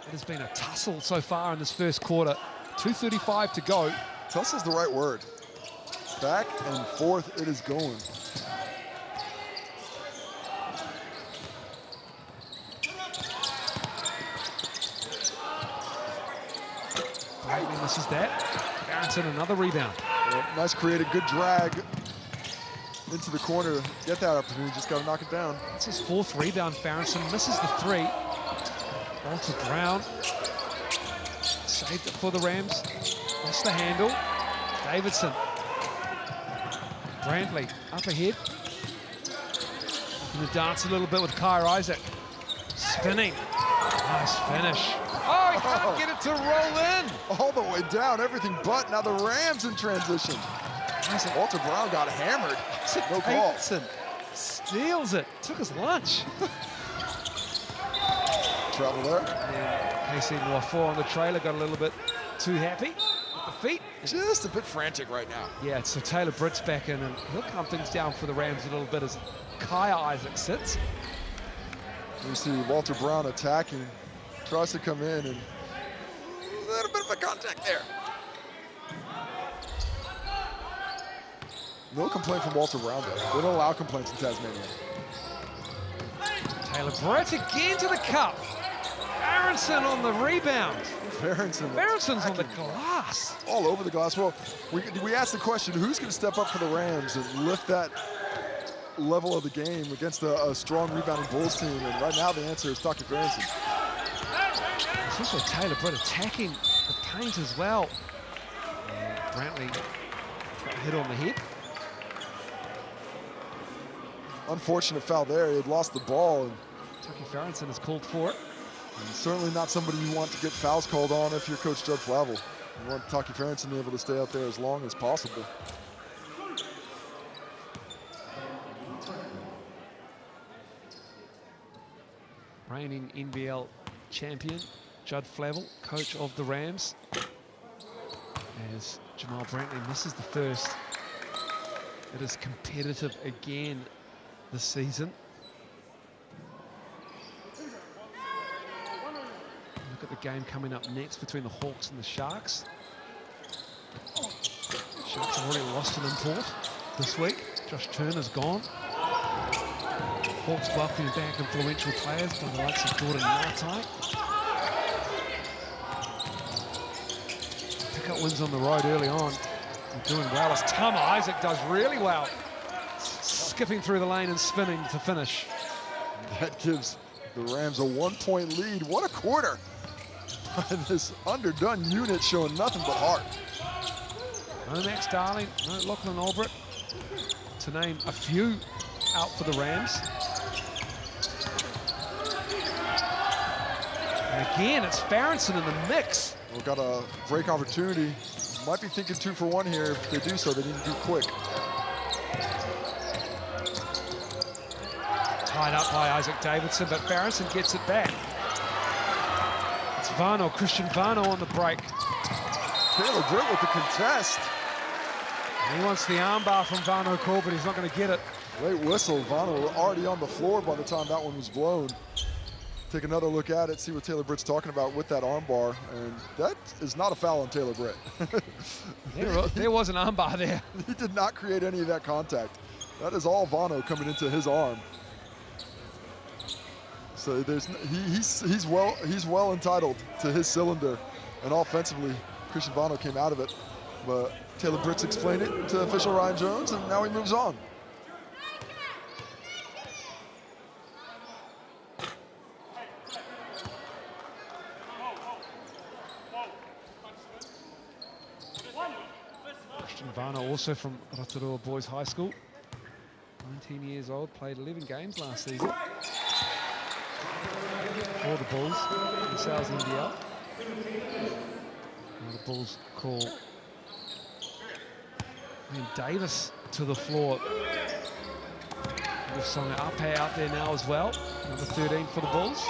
It has been a tussle so far in this first quarter. 2:35 to go. Tussle's the right word. Back and forth it is going. Brayton misses that. Barrington another rebound. Well, nice created, good drag into the corner. Get that opportunity, just got to knock it down. That's his 4th rebound. Farrington misses the 3. Walter Brown saved it for the Rams. Lost the handle. Davidson. Brantley up ahead. Going to dance a little bit with Kaya Isaac. Spinning. Nice finish. Oh, he can't get it to roll in. All the way down, everything but. Now the Rams in transition. Walter Brown got hammered. No call. Davidson steals it. Took his lunch. Travel there. And Casey Noir on the trailer got a little bit too happy with the feet. Just a bit frantic right now. Yeah, so Taylor Britt's back in, and he'll calm things down for the Rams a little bit as Kaya Isaac sits. You see Walter Brown attacking, tries to come in, and a little bit of a contact there. No complaint from Walter Brown though. They don't allow complaints in Tasmania. Taylor Britt again to the cup. Aronson on the rebound. Baronson's on the glass. All over the glass. Well, we asked the question, who's going to step up for the Rams and lift that level of the game against a strong rebounding Bulls team? And right now the answer is Taki Barronson. It's also Taylor Britt attacking the paint as well. And Brantley got hit on the head. Unfortunate foul there. He had lost the ball. And Taki Farrington has called for it. And certainly not somebody you want to get fouls called on if you're Coach Judd Flavel. You want Taki Farrington able to stay out there as long as possible. Reigning NBL champion, Judd Flavel, coach of the Rams. As Jamal Brantley misses the first. It is competitive again this season. Look at the game coming up next between the Hawks and the Sharks. Sharks have already lost an import. this week. Josh Turner's gone. Hawks welcoming back influential players by the likes of Jordan Martai. Pick up wins on the road early on. They're doing well as Tama Isaac does really well. Skipping through the lane and spinning to finish. That gives the Rams a 1-point lead. What a quarter. This underdone unit showing nothing but heart. No Max Darling, no Lachlan Albrecht, to name a few out for the Rams. And again, it's Farronson in the mix. We've got a break opportunity. Might be thinking 2 for 1 here. If they do so, they need to do quick. Tied up by Isaac Davidson, but Farronson gets it back. It's Vano, Christian Vano on the break. Taylor Britt with the contest. And he wants the armbar from Vano Cole, but he's not going to get it. Late whistle. Vano already on the floor by the time that one was blown. Take another look at it, see what Taylor Britt's talking about with that armbar, and that is not a foul on Taylor Britt. There was an armbar there. He did not create any of that contact. That is all Vano coming into his arm. So he's well entitled to his cylinder, and offensively, Christian Vano came out of it. But Taylor Britt's explained it to official Ryan Jones, and now he moves on. Christian Vano, also from Rotorua Boys High School. 19 years old, played 11 games last season for the Bulls in the South NBL. Now the Bulls call Davis to the floor. With Songa Ape out there now as well. Number 13 for the Bulls.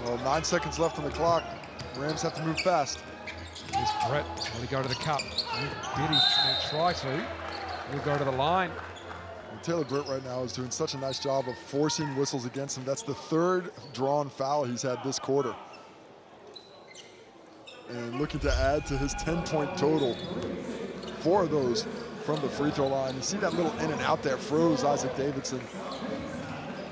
Well, 9 seconds left on the clock. Rams have to move fast. There's Brett trying to go to the cup. Betty may try to. He'll go to the line. And Taylor Britt right now is doing such a nice job of forcing whistles against him. That's the 3rd drawn foul he's had this quarter. And looking to add to his 10-point total. 4 of those from the free throw line. You see that little in and out there froze Isaac Davidson.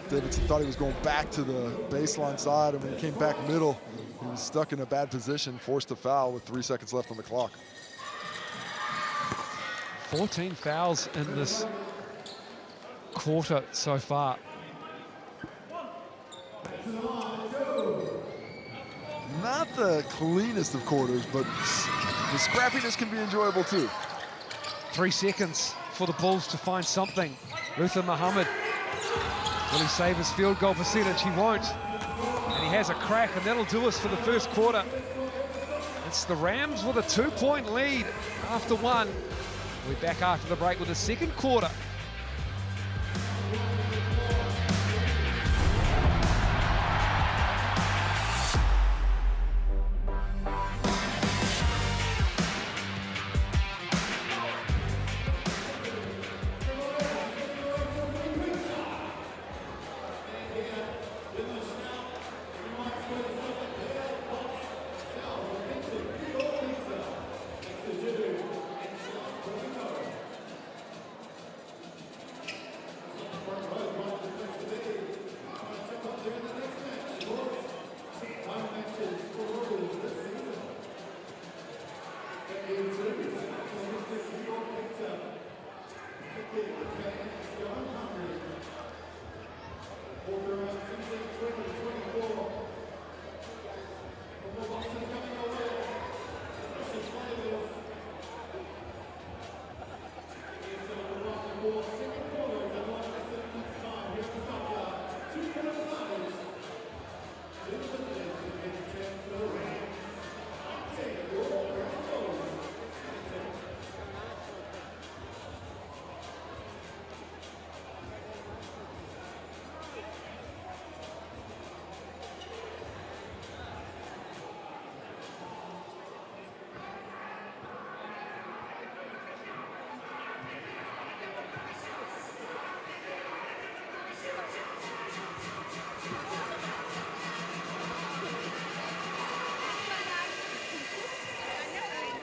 Davidson thought he was going back to the baseline side, and when he came back middle, he was stuck in a bad position, forced a foul with 3 seconds left on the clock. 14 fouls in this quarter so far. Not the cleanest of quarters, but the scrappiness can be enjoyable too. 3 seconds for the Bulls to find something. Luther Muhammad, will he save his field goal percentage? He won't. And he has a crack, and that'll do us for the first quarter. It's the Rams with a 2-point lead after 1. We're back after the break with the second quarter.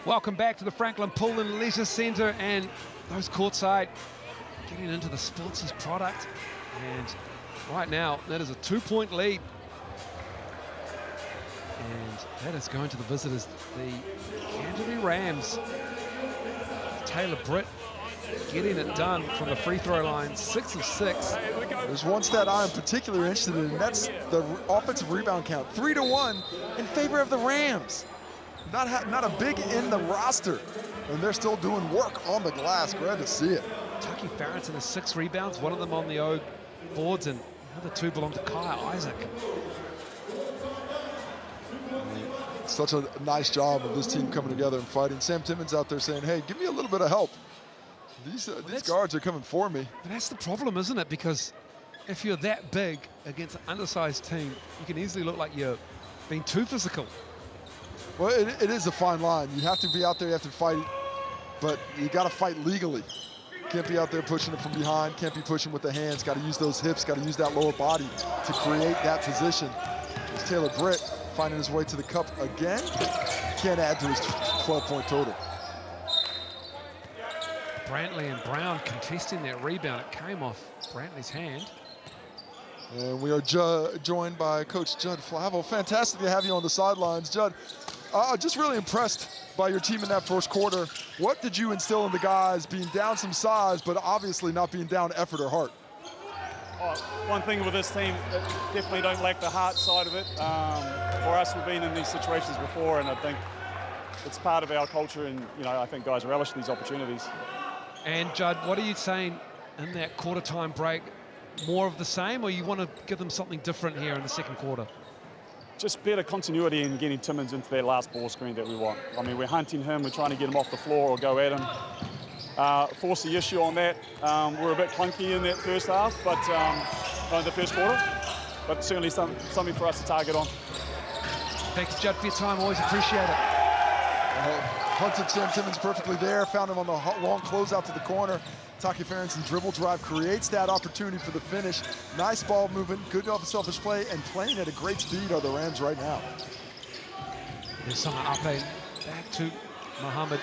Welcome back to the Franklin Pool&Leisure Centre, and those courtside getting into the sponsors product. And right now, that is a 2-point lead. And that is going to the visitors, the Canterbury Rams. Taylor Britt getting it done from the free throw line, 6 of 6. There's one stat I'm particularly interested in, and that's the offensive rebound count. 3-1 in favor of the Rams. Not a big in the roster, and they're still doing work on the glass. Glad to see it. Tucky Farrington has 6 rebounds, one of them on the O boards, and the other 2 belong to Kaya Isaac. Such a nice job of this team coming together and fighting. Sam Timmons out there saying, hey, give me a little bit of help. These guards are coming for me. But that's the problem, isn't it? Because if you're that big against an undersized team, you can easily look like you're being too physical. Well, it is a fine line. You have to be out there, you have to fight, but you got to fight legally. Can't be out there pushing it from behind, can't be pushing with the hands, got to use those hips, got to use that lower body to create that position. It's Taylor Britt finding his way to the cup again. Can't add to his 12-point total. Brantley and Brown contesting that rebound. It came off Brantley's hand. And we are joined by Coach Judd Flavel. Fantastic to have you on the sidelines. Judd, just really impressed by your team in that first quarter. What did you instill in the guys, being down some size, but obviously not being down effort or heart? One thing with this team, definitely don't lack the heart side of it. For us, we've been in these situations before, and I think it's part of our culture, and I think guys relish these opportunities. And Judd, what are you saying in that quarter time break? More of the same, or you want to give them something different here in the second quarter? Just better continuity in getting Timmons into that last ball screen that we want. I mean, we're hunting him, we're trying to get him off the floor or go at him. Force the issue on that. We're a bit clunky in that first half, but the first quarter, but certainly something for us to target on. Thanks, Judd, for your time. Always appreciate it. Hunted Sam Timmons perfectly there, found him on the long closeout to the corner. Taki Farrington's dribble drive creates that opportunity for the finish. Nice ball movement, good off the selfish play, and playing at a great speed are the Rams right now. There's some Ape back to Muhammad.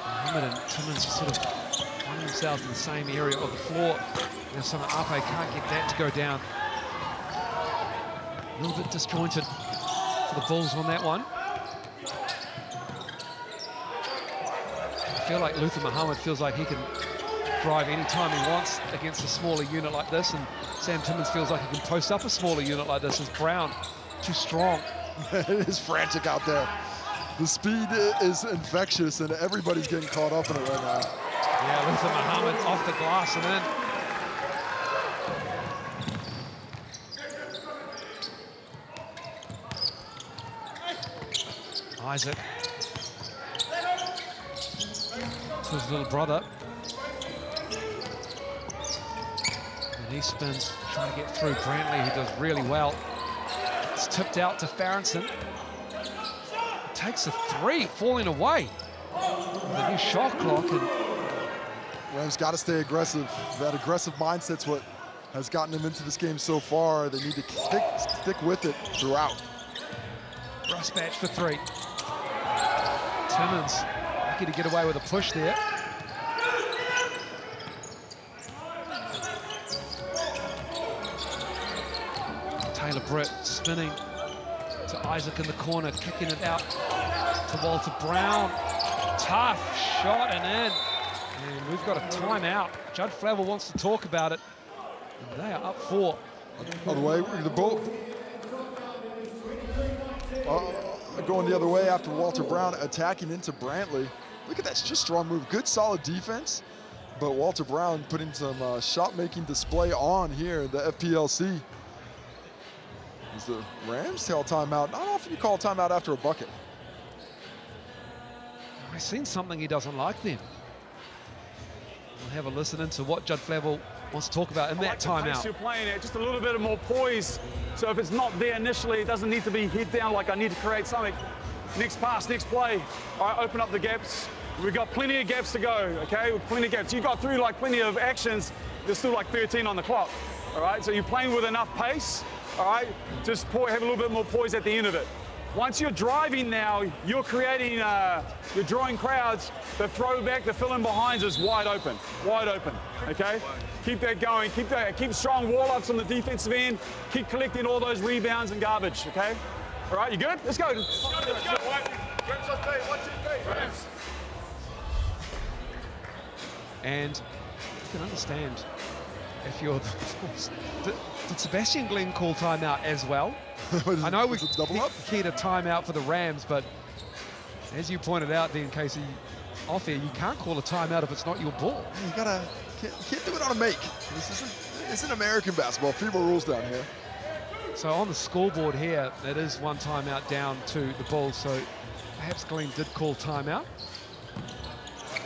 Muhammad and Timmons sort of finding themselves in the same area of the floor. There's some Ape can't get that to go down. A little bit disjointed for the Bulls on that one. I feel like Luther Muhammad feels like he can drive anytime he wants against a smaller unit like this, and Sam Timmons feels like he can post up a smaller unit like this. Is Brown too strong? It is frantic out there. The speed is infectious, and everybody's getting caught up in it right now. Yeah, Luther Muhammad off the glass and in. Isaac to his little brother. And he spins, trying to get through Brantley, who does really well. It's tipped out to Farrington. Takes a 3, falling away. The new shot clock. And Rams got to stay aggressive. That aggressive mindset's what has gotten them into this game so far. They need to stick with it throughout. Russ Batch for 3. Timmons lucky to get away with a push there. Taylor Britt spinning to Isaac in the corner, kicking it out to Walter Brown. Tough shot and in. And we've got a timeout. Judd Flavel wants to talk about it. And they are up 4. By the way, the Bull going the other way after Walter Brown attacking into Brantley. Look at that, just strong move. Good, solid defense. But Walter Brown putting some shot-making display on here in the FPLC. Is the Rams tell timeout? Not often you call timeout after a bucket. I've seen something he doesn't like then. We'll have a listen into what Judd Flavel wants to talk about in that timeout. You're playing it, just a little bit more poise. So if it's not there initially, it doesn't need to be head down like I need to create something. Next pass, next play. All right, open up the gaps. We've got plenty of gaps to go, okay? With plenty of gaps. You got through like plenty of actions. There's still like 13 on the clock, all right? So you're playing with enough pace, all right? Just have a little bit more poise at the end of it. Once you're driving now, you're creating, you're drawing crowds. The throwback, the fill-in behinds is wide open, okay? Keep that going, keep strong wall-ups on the defensive end, keep collecting all those rebounds and garbage, okay? All right, you good? Let's go. And you can understand if you're the Bulls. Did Sebastian Glenn call timeout as well? I know we keyed a timeout for the Rams, but as you pointed out, then Casey, off here, you can't call a timeout if it's not your ball. You can't do it on a make. This isn't American basketball. FIBA rules down here. So on the scoreboard here, that is one timeout down to the Bulls. So perhaps Glenn did call timeout.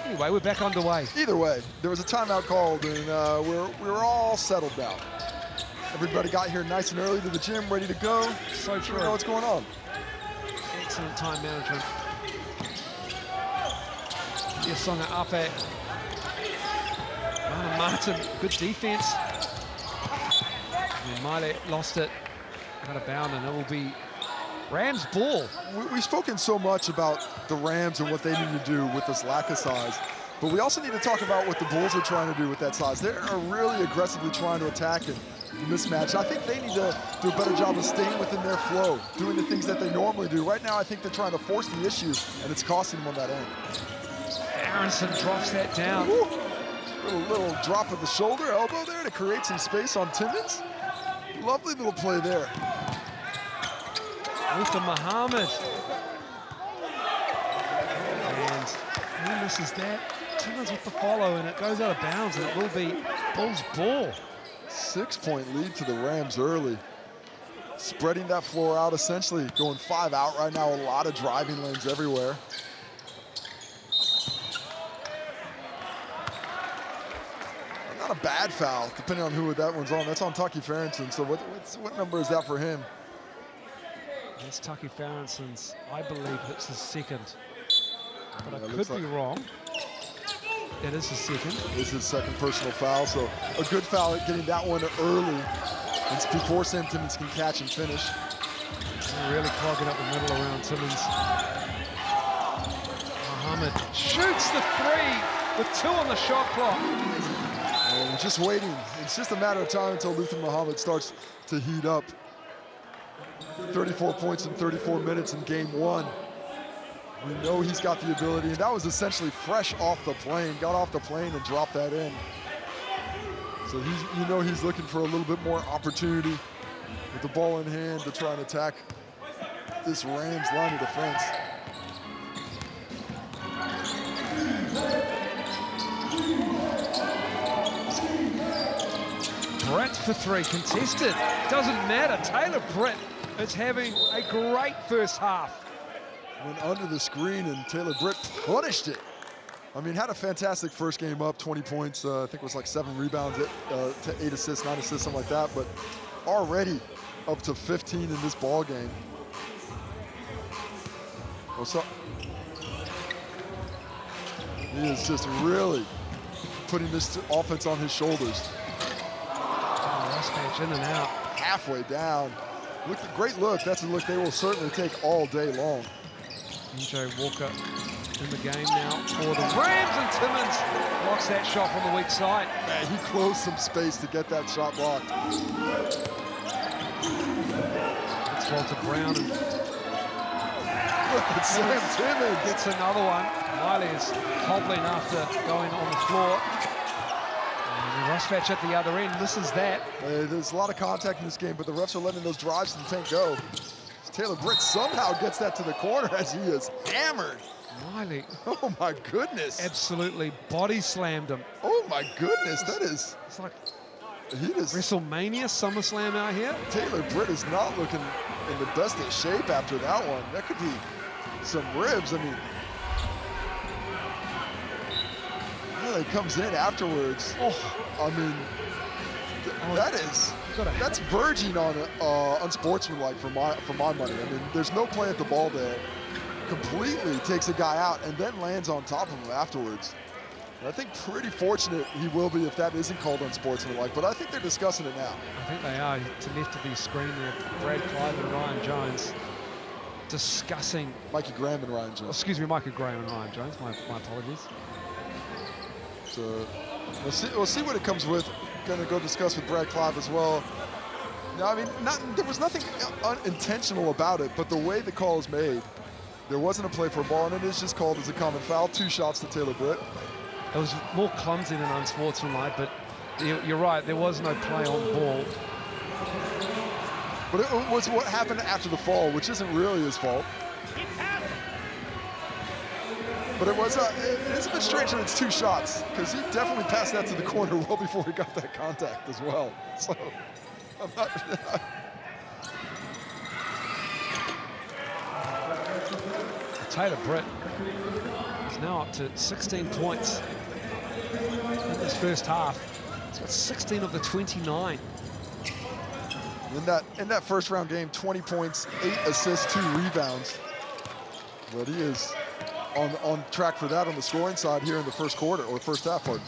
Anyway, we're back underway. Either way, there was a timeout called, and we're all settled now. Everybody got here nice and early to the gym, ready to go. So true. We know what's going on. Excellent time management. Yasonga up at Martin, good defense. And Miley lost it, got a bound, and it will be Rams ball. We've spoken so much about the Rams and what they need to do with this lack of size, but we also need to talk about what the Bulls are trying to do with that size. They are really aggressively trying to attack and mismatch. I think they need to do a better job of staying within their flow, doing the things that they normally do. Right now, I think they're trying to force the issue, and it's costing them on that end. Aronson drops that down. Woo. Little drop of the shoulder, elbow there to create some space on Timmons. Lovely little play there. Luther Muhammad. And he misses that. Timmons with the follow, and it goes out of bounds, and it will be Bulls ball. 6-point lead to the Rams early. Spreading that floor out, essentially going 5 out right now. A lot of driving lanes everywhere. Not a bad foul, depending on who that one's on. That's on Tucky Farrington. So what number is that for him? That's Tucky Farrington's, I believe it's his second. But I Looks could be wrong. It is his second. This is his second personal foul, so a good foul at getting that one early. It's before Sam Timmons can catch and finish. Really clogging up the middle around Timmons. Muhammad shoots the three with 2 on the shot clock. We're just waiting. It's just a matter of time until Luther Muhammad starts to heat up. 34 points in 34 minutes in game 1. We know he's got the ability, and that was essentially fresh off the plane. Got off the plane and dropped that in. So he's looking for a little bit more opportunity with the ball in hand to try and attack this Rams line of defense. Brett for 3, contested. Doesn't matter. Taylor Britt is having a great first half. Went under the screen, and Taylor Britt punished it. I mean, had a fantastic first game up, 20 points. I think it was like 7 rebounds to 8 assists, 9 assists, something like that. But already up to 15 in this ball game. What's up? He is just really putting this offense on his shoulders. Nice patch in and out. Halfway down. Great look. That's a look they will certainly take all day long. EJ Walker in the game now for the Rams, and Timmons blocks that shot from the weak side. Man, he closed some space to get that shot blocked. It's Walter Brown. And look at Sam Timmons. Gets another one. Miley is hobbling after going on the floor. And Rosvach at the other end misses that. There's a lot of contact in this game, but the refs are letting those drives to the tank go. Taylor Britt somehow gets that to the corner as he is hammered. Miley. Oh my goodness. Absolutely body slammed him. Oh my goodness, that is. It's like he is WrestleMania, SummerSlam out here. Taylor Britt is not looking in the best of shape after that one. That could be some ribs. I mean, he comes in afterwards. Oh, I mean, that's verging on unsportsmanlike for my money. I mean, there's no play at the ball there. Completely takes a guy out and then lands on top of him afterwards. And I think pretty fortunate he will be if that isn't called unsportsmanlike, but I think they're discussing it now. I think they are. To left of the screen there, Brad Clive and Ryan Jones. discussing. Mikey Graham and Ryan Jones. Excuse me, Micah Graham and Ryan Jones. My apologies. So we'll see what it comes with. Going to go discuss with Brad Clive as well. No, I mean, there was nothing unintentional about it, but the way the call is made, there wasn't a play for a ball, and it is just called as a common foul. 2 shots to Taylor Britt. It was more clumsy than unsportsmanlike, but you're right, there was no play on ball. But it was what happened after the fall, which isn't really his fault. But it is a bit strange that it's 2 shots, because he definitely passed that to the corner well before he got that contact as well. So I'm not. Taylor Britt is now up to 16 points in this first half. He's got 16 of the 29. In that first round game, 20 points, 8 assists, 2 rebounds. But he is on track for that on the scoring side here in the first quarter, or first half, pardon.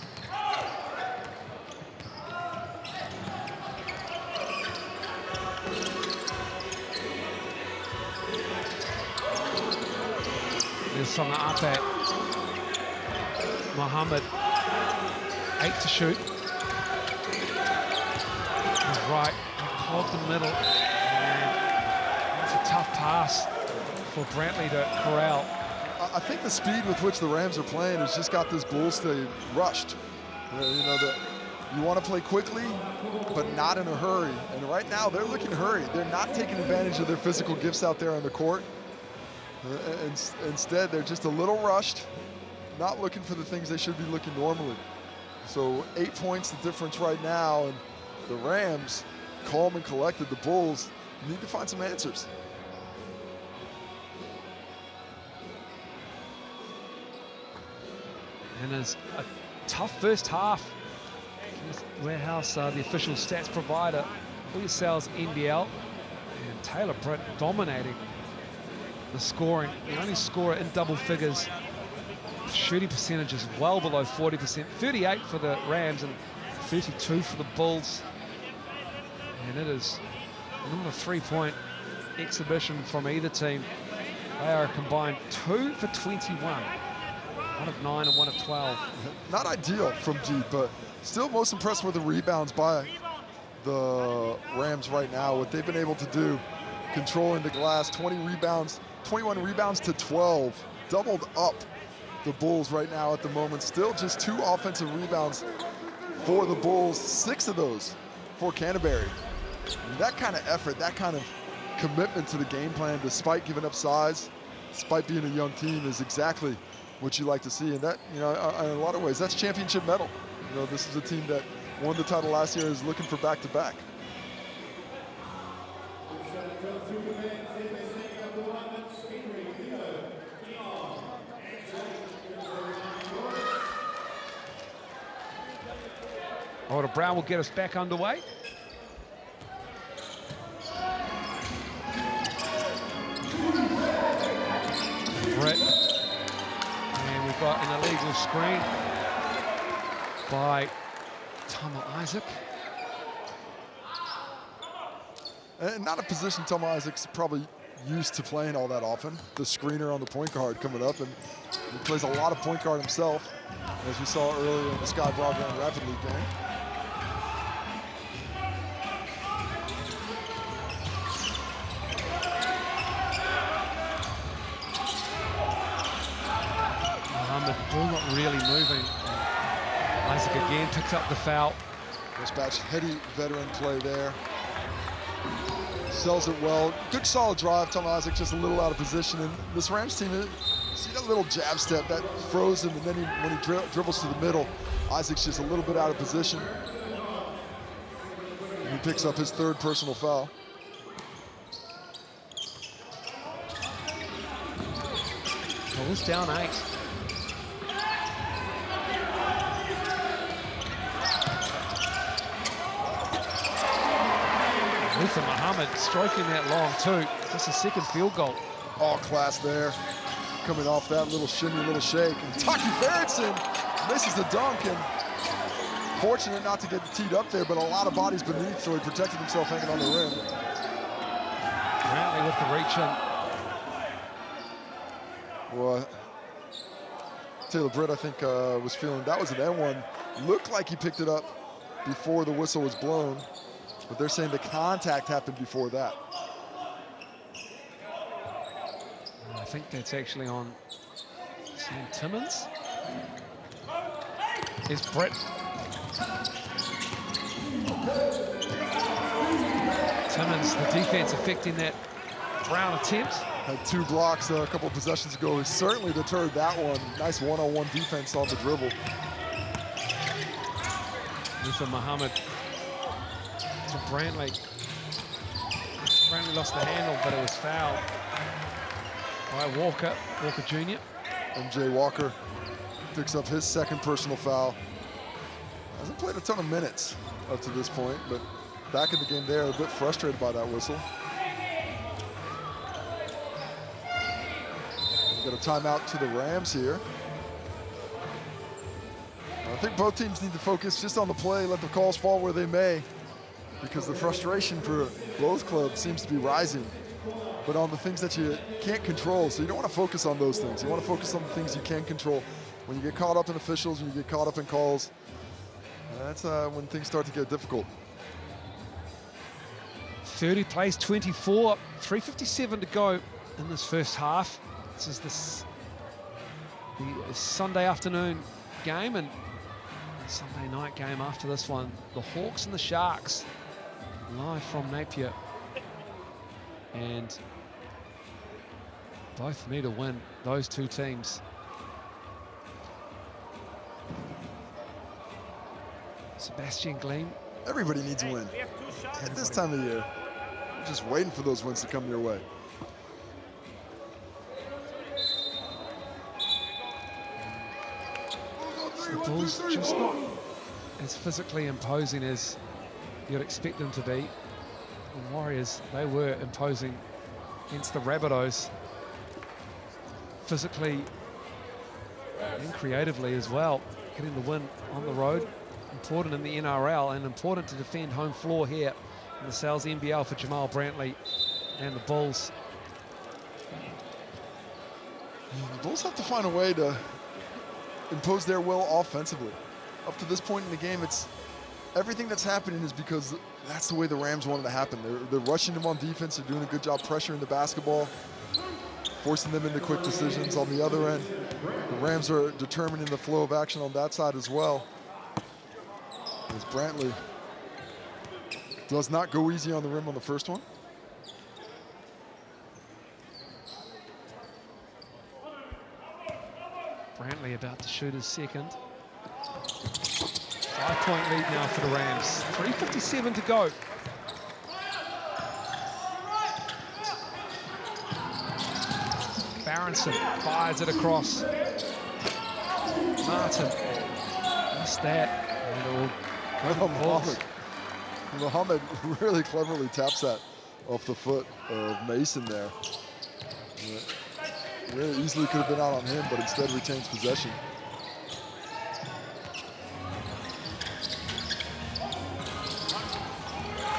There's Songa Ape. Mohammed, 8 to shoot. He's right, clogged the middle. And that's a tough pass for Brantley to corral. I think the speed with which the Rams are playing has just got this Bulls team rushed. You want to play quickly, but not in a hurry. And right now, they're looking hurried. They're not taking advantage of their physical gifts out there on the court. Instead, they're just a little rushed, not looking for the things they should be looking normally. So 8 points the difference right now, and the Rams, calm and collected. The Bulls need to find some answers. And it's a tough first half. Warehouse, the official stats provider for yourselves, NBL. And Taylor Britt dominating the scoring. The only scorer in double figures. Shooting percentage is well below 40%. 38 for the Rams and 32 for the Bulls. And it is not a 3-point exhibition from either team. They are a combined 2 for 21. 1 of 9 and 1 of 12. Not ideal from deep, but still most impressed with the rebounds by the Rams right now. What they've been able to do, controlling the glass, 21 rebounds to 12. Doubled up the Bulls right now at the moment. Still just 2 offensive rebounds for the Bulls, 6 of those for Canterbury. And that kind of effort, that kind of commitment to the game plan, despite giving up size, despite being a young team, is exactly what you like to see. And that, in a lot of ways, that's championship medal. This is a team that won the title last year, is looking for back-to-back. Order Brown will get us back underway. Brett. And we've got an illegal screen by Tama Isaac. And not a position Tama Isaac's probably used to playing all that often. The screener on the point guard coming up, and he plays a lot of point guard himself, as we saw earlier in the Sky Broadband Rapid League game. Ball not really moving. Isaac again picks up the foul. Dispatch, heady veteran play there. Sells it well. Good solid drive. Tom Isaac just a little out of position. And this Rams team, see that little jab step that froze him, and then when he dribbles to the middle, Isaac's just a little bit out of position. And he picks up his 3rd personal foul. Bulls down 8. Luther Muhammad stroking that long too. Just a 2nd field goal. All class there. Coming off that little shimmy, little shake. And Taki Ferguson misses the dunk, and fortunate not to get teed up there, but a lot of bodies beneath, so he protected himself hanging on the rim. Brantley with the reach in. Well, Taylor Britt, I think, was feeling that was an N1. Looked like he picked it up before the whistle was blown, but they're saying the contact happened before that. I think that's actually on Sam Timmins. Here's Britt. Timmins, the defense affecting that Brown attempt. Had 2 blocks a couple of possessions ago. He certainly deterred that one. Nice one-on-one defense on the dribble. Luther Muhammad to Brantley. Brantley lost the handle, but it was fouled by Walker Jr. MJ Walker picks up his second personal foul. Hasn't played a ton of minutes up to this point, but back in the game there, a bit frustrated by that whistle. We've got a timeout to the Rams here. I think both teams need to focus just on the play, let the calls fall where they may, because the frustration for both clubs seems to be rising, but on the things that you can't control. So you don't want to focus on those things. You want to focus on the things you can control. When you get caught up in officials, when you get caught up in calls, that's when things start to get difficult. 30 plays 24, 3:57 to go in this first half. This is the Sunday afternoon game and Sunday night game after this one. The Hawks and the Sharks live from Napier. And both need a win, those two teams. Sebastian Gleam. Everybody needs a win at this time of year. You're just waiting for those wins to come your way. The Bulls just not as physically imposing as you'd expect them to be. The Warriors, they were imposing against the Rabbitohs physically and creatively as well. Getting the win on the road, important in the NRL and important to defend home floor here in the Sal's NBL for Jamal Brantley and the Bulls. The Bulls have to find a way to impose their will offensively. Up to this point in the game, it's everything that's happening is because that's the way the Rams wanted to happen. They're rushing them on defense. They're doing a good job pressuring the basketball, forcing them into quick decisions. On the other end, the Rams are determining the flow of action on that side as well. As Brantley does not go easy on the rim on the first one. Brantley about to shoot his second. 5-point lead now for the Rams. 3:57 to go. Barronson fires it across. Martin missed that. Muhammad really cleverly taps that off the foot of Mason there. Really easily could have been out on him, but instead retains possession.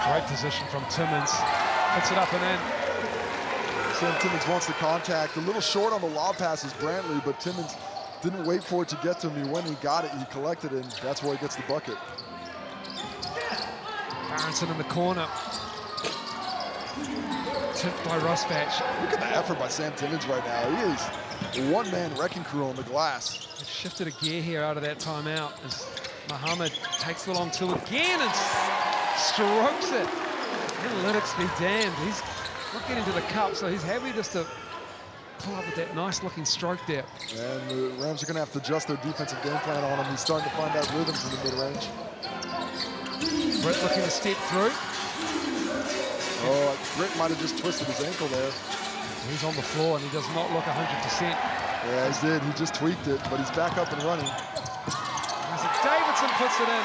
Great position from Timmins. Puts it up and in. Sam Timmins wants the contact. A little short on the lob passes, Brantley, but Timmins didn't wait for it to get to him. When he got it, he collected it, and that's where he gets the bucket. Barronson in the corner. Tipped by Rosbach. Look at the effort by Sam Timmins right now. He is a one-man wrecking crew on the glass. They've shifted a gear here out of that timeout as Muhammad takes the long two again and strokes it. Analytics be damned. He's not getting to the cup, so he's happy just to pull up with that nice-looking stroke there. And the Rams are going to have to adjust their defensive game plan on him. He's starting to find that rhythm from the mid-range. Britt looking to step through. Oh, Britt might have just twisted his ankle there. He's on the floor and he does not look 100%. Yeah, he did. He just tweaked it, but he's back up and running. Davidson puts it in.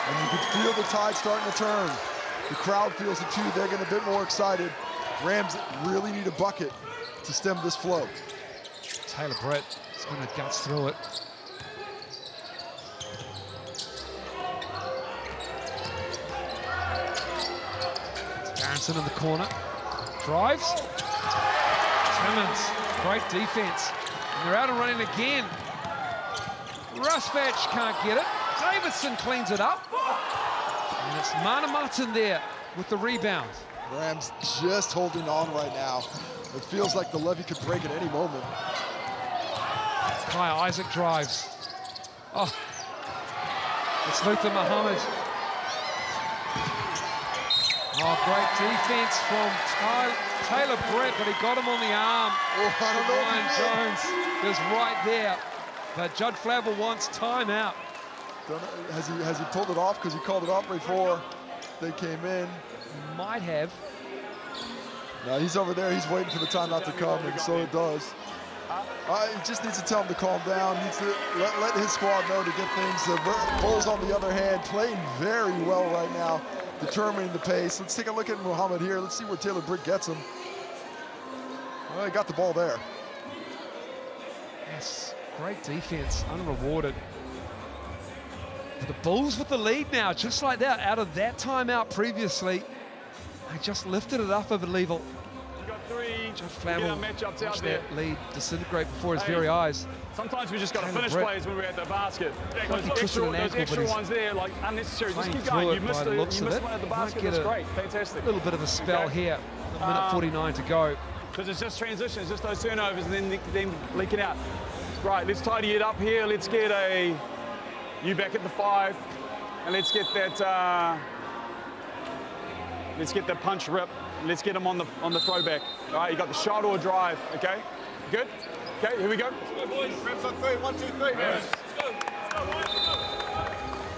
And you can feel the tide starting to turn. The crowd feels it too. They're getting a bit more excited. Rams really need a bucket to stem this flow. Taylor Britt is going to guts through it. Barronson in the corner. Drives. Timmins, great defense. And they're out and running again. Rusbach can't get it. Davidson cleans it up. And it's Mana Martin there with the rebound. Rams just holding on right now. It feels like the levee could break at any moment. Kaya Isaac drives. Oh, it's Luther Muhammad. Oh, great defense from Taylor Brett, but he got him on the arm. Oh, I don't know. Ryan Jones is right there. But Judd Flavel wants timeout. Has he pulled it off? Because he called it off before they came in. Might have. No, he's over there. He's waiting for the timeout to come, and so it does. He just needs to tell him to calm down. He needs to let his squad know to get things. The Bulls, on the other hand, playing very well right now, determining the pace. Let's take a look at Muhammad here. Let's see where Taylor Britt gets him. Well, he got the ball there. Yes, great defense, unrewarded. The Bulls with the lead now, just like that, out of that timeout previously. They just lifted it up, I believe. You got three matchups out there. That lead disintegrate before his very eyes. Sometimes we just got to finish plays when we're at the basket. Like those extra ones there, like unnecessary. Just keep going. You missed one at the basket. That's great. Fantastic. A little bit of a spell here. A minute 49 to go. Because it's just transition. It's just those turnovers and then leaking out. Right, let's tidy it up here. Let's get you back at the 5, and let's get that. Let's get the punch rip. Let's get him on the throwback. All right, you got the shot or drive. Okay, good. Okay, here we go. Let's go, boys. Reps on 3. 1, 2, 3. Yes. Let's go.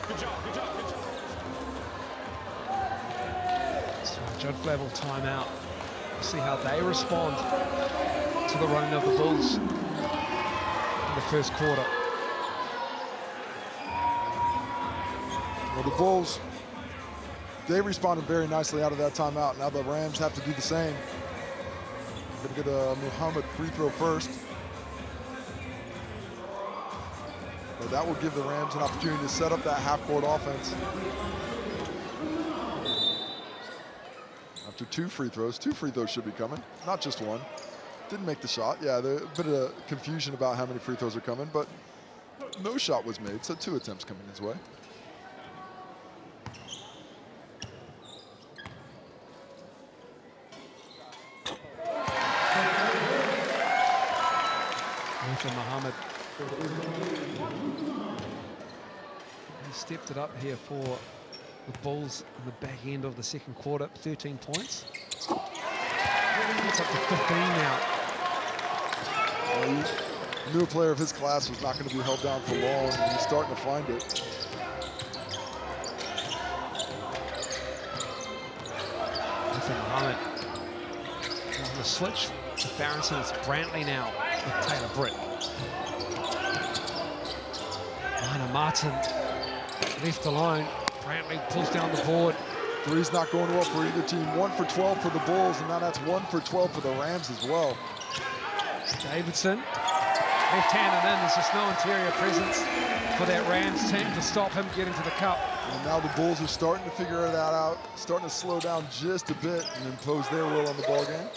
Good job. Good job. Good job. So Judd Flavel timeout. We'll see how they respond to the running of the Bulls in the first quarter. Well, the Bulls, they responded very nicely out of that timeout. Now the Rams have to do the same. Gonna get a Muhammad free throw first. But that will give the Rams an opportunity to set up that half-court offense. After 2 free throws should be coming, not just one. Didn't make the shot. Yeah, there's a bit of confusion about how many free throws are coming, but no shot was made, so 2 attempts coming his way. Muhammad. He stepped it up here for the Bulls in the back end of the second quarter. 13 points. It's up to 15 now. Well, he knew a player of his class was not going to be held down for long, and he's starting to find it. Muhammad on the switch to Farrington. It's Brantley now with Taylor Britt. Mana Martin left alone. Brantley pulls down the board. 3's not going well for either team. 1 for 12 for the Bulls, and now that's 1 for 12 for the Rams as well. Davidson, left-handed in. There's just no interior presence for that Rams team to stop him getting to the cup. And now the Bulls are starting to figure that out, starting to slow down just a bit and impose their will on the ball game.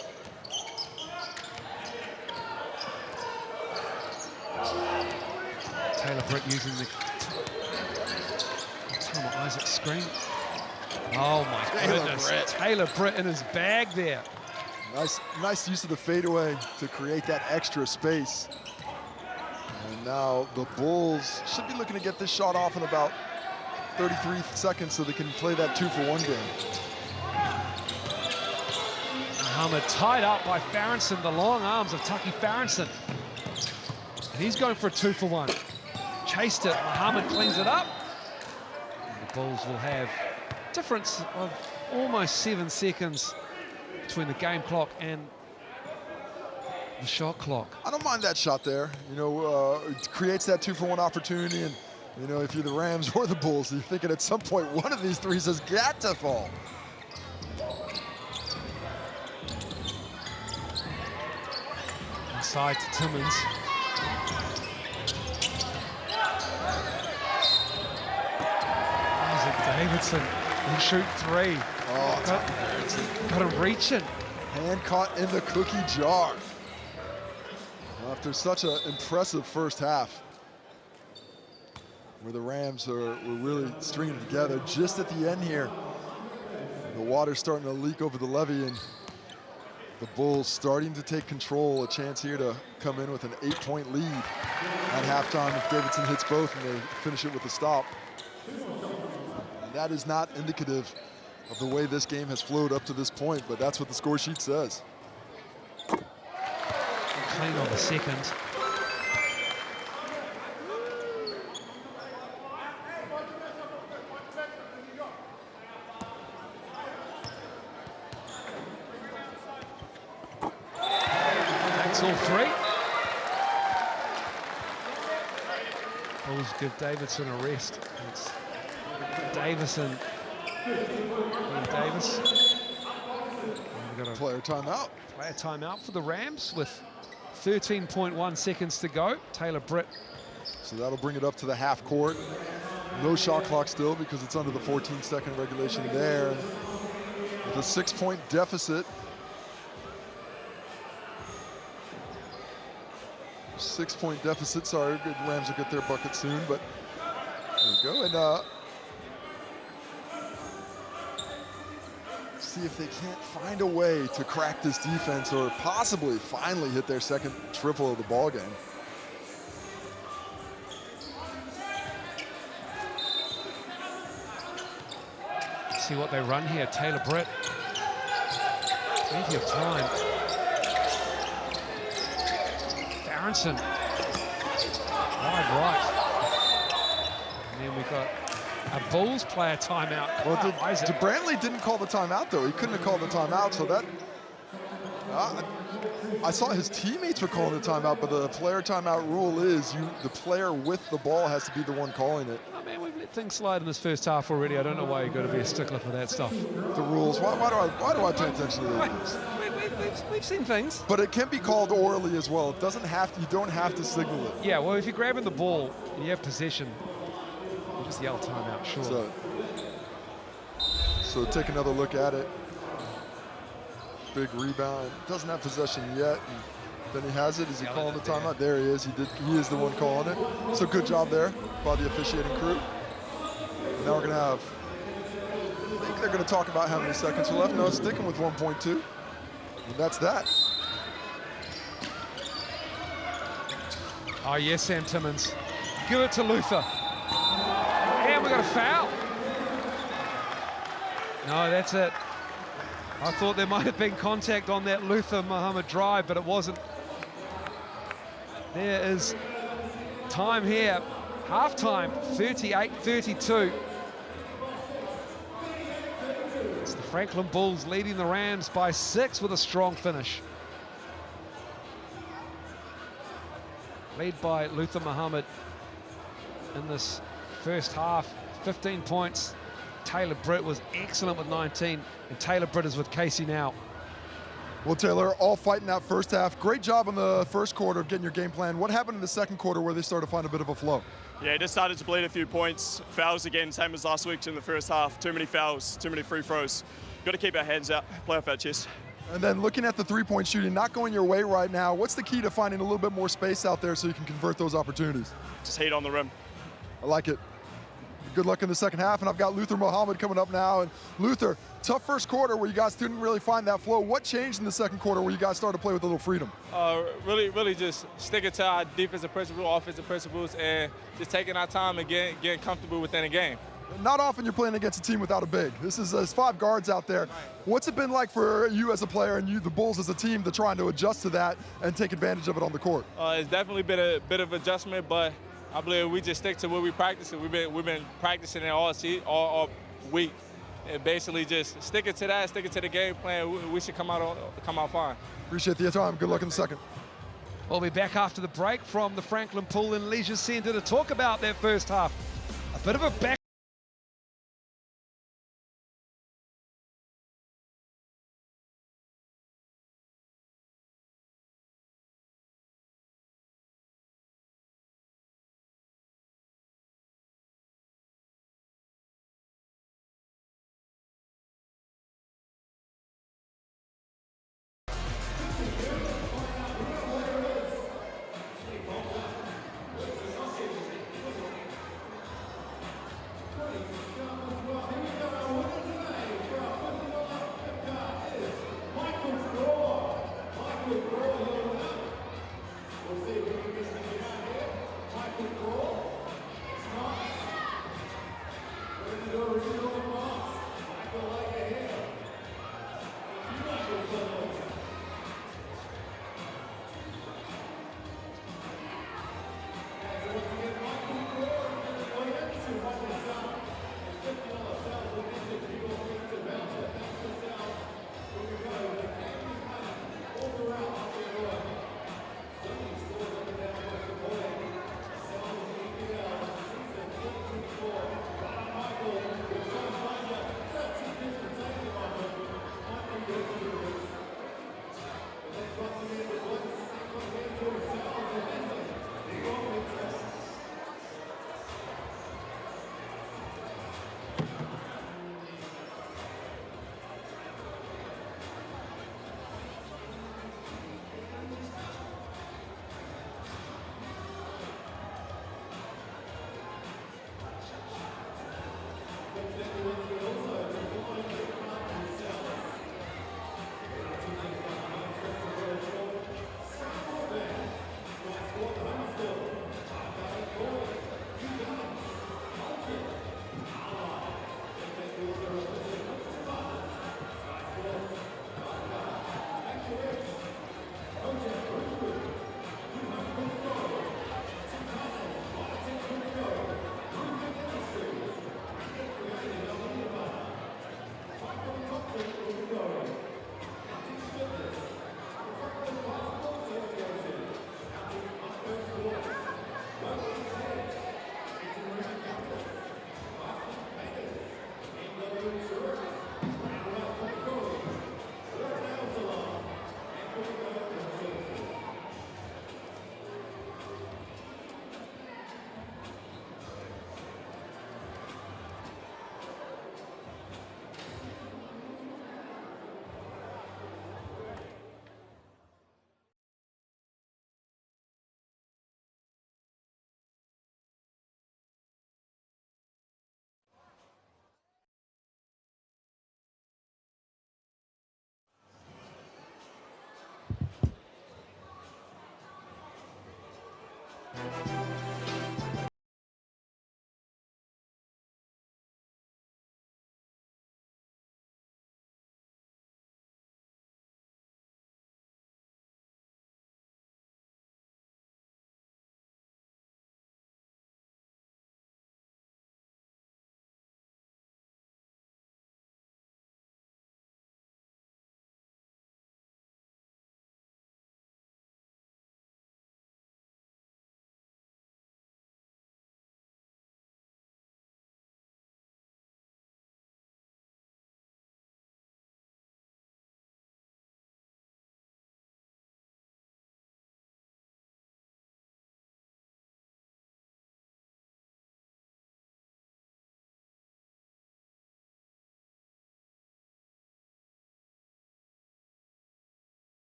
Taylor Britt using the Thomas Isaac screen. Oh my goodness. Taylor Britt in his bag there. Nice use of the fadeaway to create that extra space. And now the Bulls should be looking to get this shot off in about 33 seconds so they can play that 2-for-1 game. Muhammad tied up by Farrington, the long arms of Tucky Farrington. And he's going for a 2-for-1. Chased it, Muhammad cleans it up. And the Bulls will have a difference of almost 7 seconds between the game clock and the shot clock. I don't mind that shot there. You know, it creates that 2-for-1 opportunity. And, you know, if you're the Rams or the Bulls, you're thinking at some point one of these threes has got to fall. Inside to Timmins. Davidson will shoot 3. Oh, got him reaching. Hand caught in the cookie jar. After such an impressive first half, where the Rams were really stringing together, just at the end here, the water's starting to leak over the levee, and the Bulls starting to take control. A chance here to come in with an 8-point lead at halftime if Davidson hits both and they finish it with a stop. And that is not indicative of the way this game has flowed up to this point, but that's what the score sheet says. Clean on the second. That's all three. Bulls give Davidson a rest. It's Davison and Davis. And we've got a player timeout. Player timeout for the Rams with 13.1 seconds to go. Taylor Britt. So that'll bring it up to the half court. No shot clock still because it's under the 14-second regulation there. With a 6-point deficit. 6-point deficit, sorry, the Rams will get their bucket soon, but there we go. And see if they can't find a way to crack this defense or possibly finally hit their second triple of the ball game. See what they run here. Taylor Britt. Plenty of time. Aronson. Wide right. And then we got a Bulls player timeout. Well, Brantley didn't call the timeout, though. He couldn't have called the timeout, so that... I saw his teammates were calling the timeout, but the player timeout rule is the player with the ball has to be the one calling it. Oh, man, we've let things slide in this first half already. I don't know why you've got to be a stickler for that stuff. The rules. Why do I pay attention to these? We've seen things. But it can be called orally as well. It doesn't have to, you don't have to signal it. Yeah, well, if you're grabbing the ball and you have possession, you just yell timeout, sure. So take another look at it. Big rebound. Doesn't have possession yet. And then he has it. Is he calling the timeout? There he is. He is the one calling it. So good job there by the officiating crew. And now we're going to have, I think they're going to talk about how many seconds are left. No, sticking with 1.2. And that's that. Oh, yes, Sam Timmons. Give it to Luther. And we got a foul. No, that's it. I thought there might have been contact on that Luther Muhammad drive, but it wasn't. There is time here. Halftime, 38-32. It's the Franklin Bulls leading the Rams by 6 with a strong finish. Led by Luther Muhammad in this first half, 15 points. Taylor Britt was excellent with 19, and Taylor Britt is with Casey now. Well, Taylor, all fighting that first half. Great job in the first quarter of getting your game plan. What happened in the second quarter where they started to find a bit of a flow? Yeah, it just started to bleed a few points. Fouls again, same as last week in the first half. Too many fouls, too many free throws. Got to keep our hands out, play off our chest. And then looking at the three-point shooting, not going your way right now, what's the key to finding a little bit more space out there so you can convert those opportunities? Just heat on the rim. I like it. Good luck in the second half, and I've got Luther Muhammad coming up now. And Luther, tough first quarter where you guys didn't really find that flow. What changed in the second quarter where you guys started to play with a little freedom? Really just sticking to our defensive principles, offensive principles, and just taking our time and getting comfortable within a game. Not often you're playing against a team without a big. There's 5 guards out there. What's it been like for you as a player and you, the Bulls as a team, to trying to adjust to that and take advantage of it on the court? It's definitely been a bit of adjustment, but I believe we just stick to what we practice. We've been practicing it all week, and basically just sticking to that, sticking to the game plan. We should come out fine. Appreciate the time. Good luck in the second. We'll be back after the break from the Franklin Pool&Leisure Centre to talk about that first half. A bit of a back.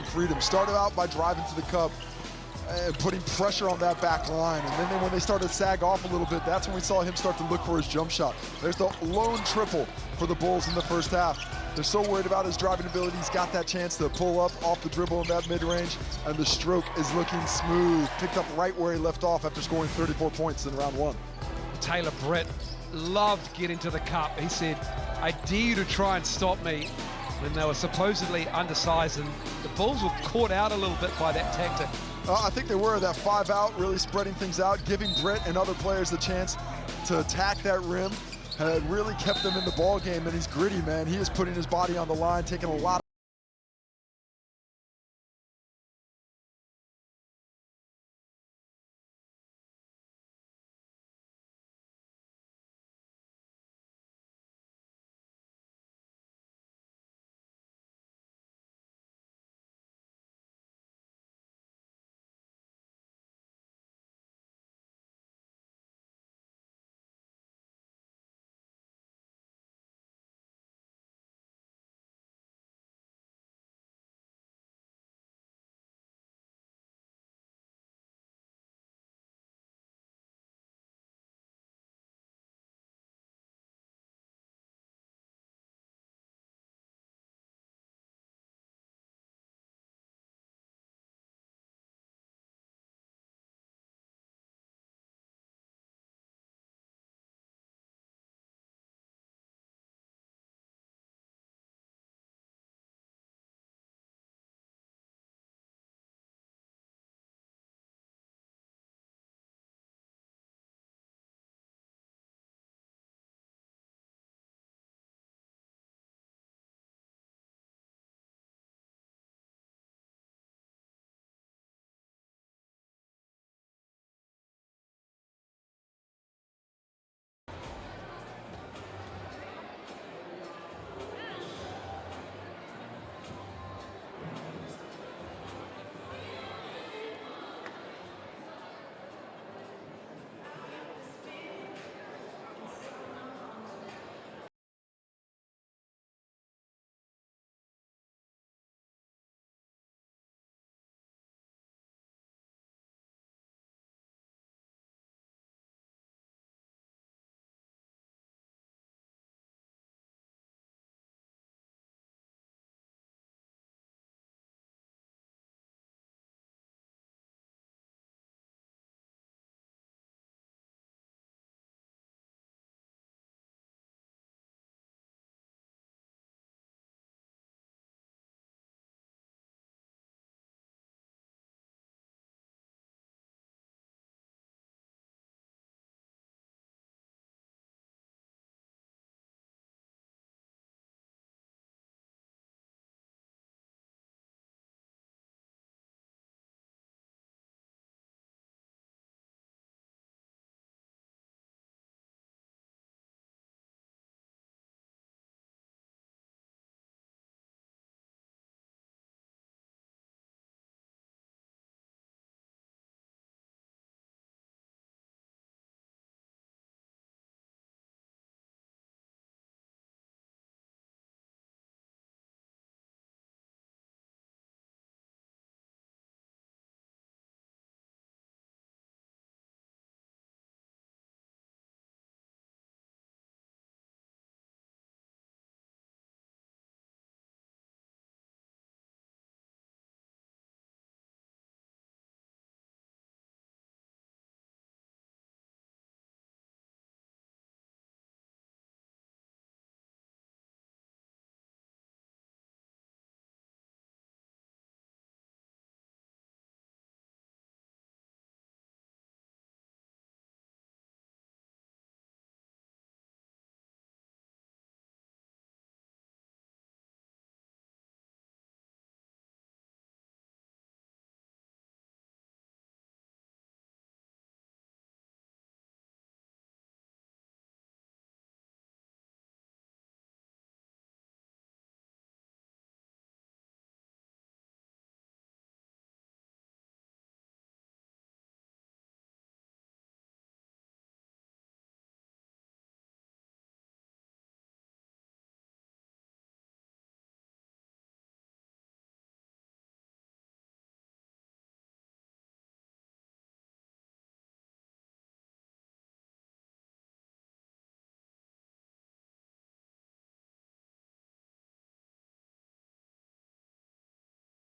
freedom. Started out by driving to the cup and putting pressure on that back line. And then when they started to sag off a little bit, that's when we saw him start to look for his jump shot. There's the lone triple for the Bulls in the first half. They're so worried about his driving ability. He's got that chance to pull up off the dribble in that mid-range, and the stroke is looking smooth. Picked up right where he left off after scoring 34 points in round one. Taylor Britt loved getting to the cup. He said, I dare you to try and stop me, when they were supposedly undersized, and the Bulls were caught out a little bit by that tactic. I think they were, that 5 out, really spreading things out, giving Britt and other players the chance to attack that rim, had really kept them in the ball game, and he's gritty, man. He is putting his body on the line, taking a lot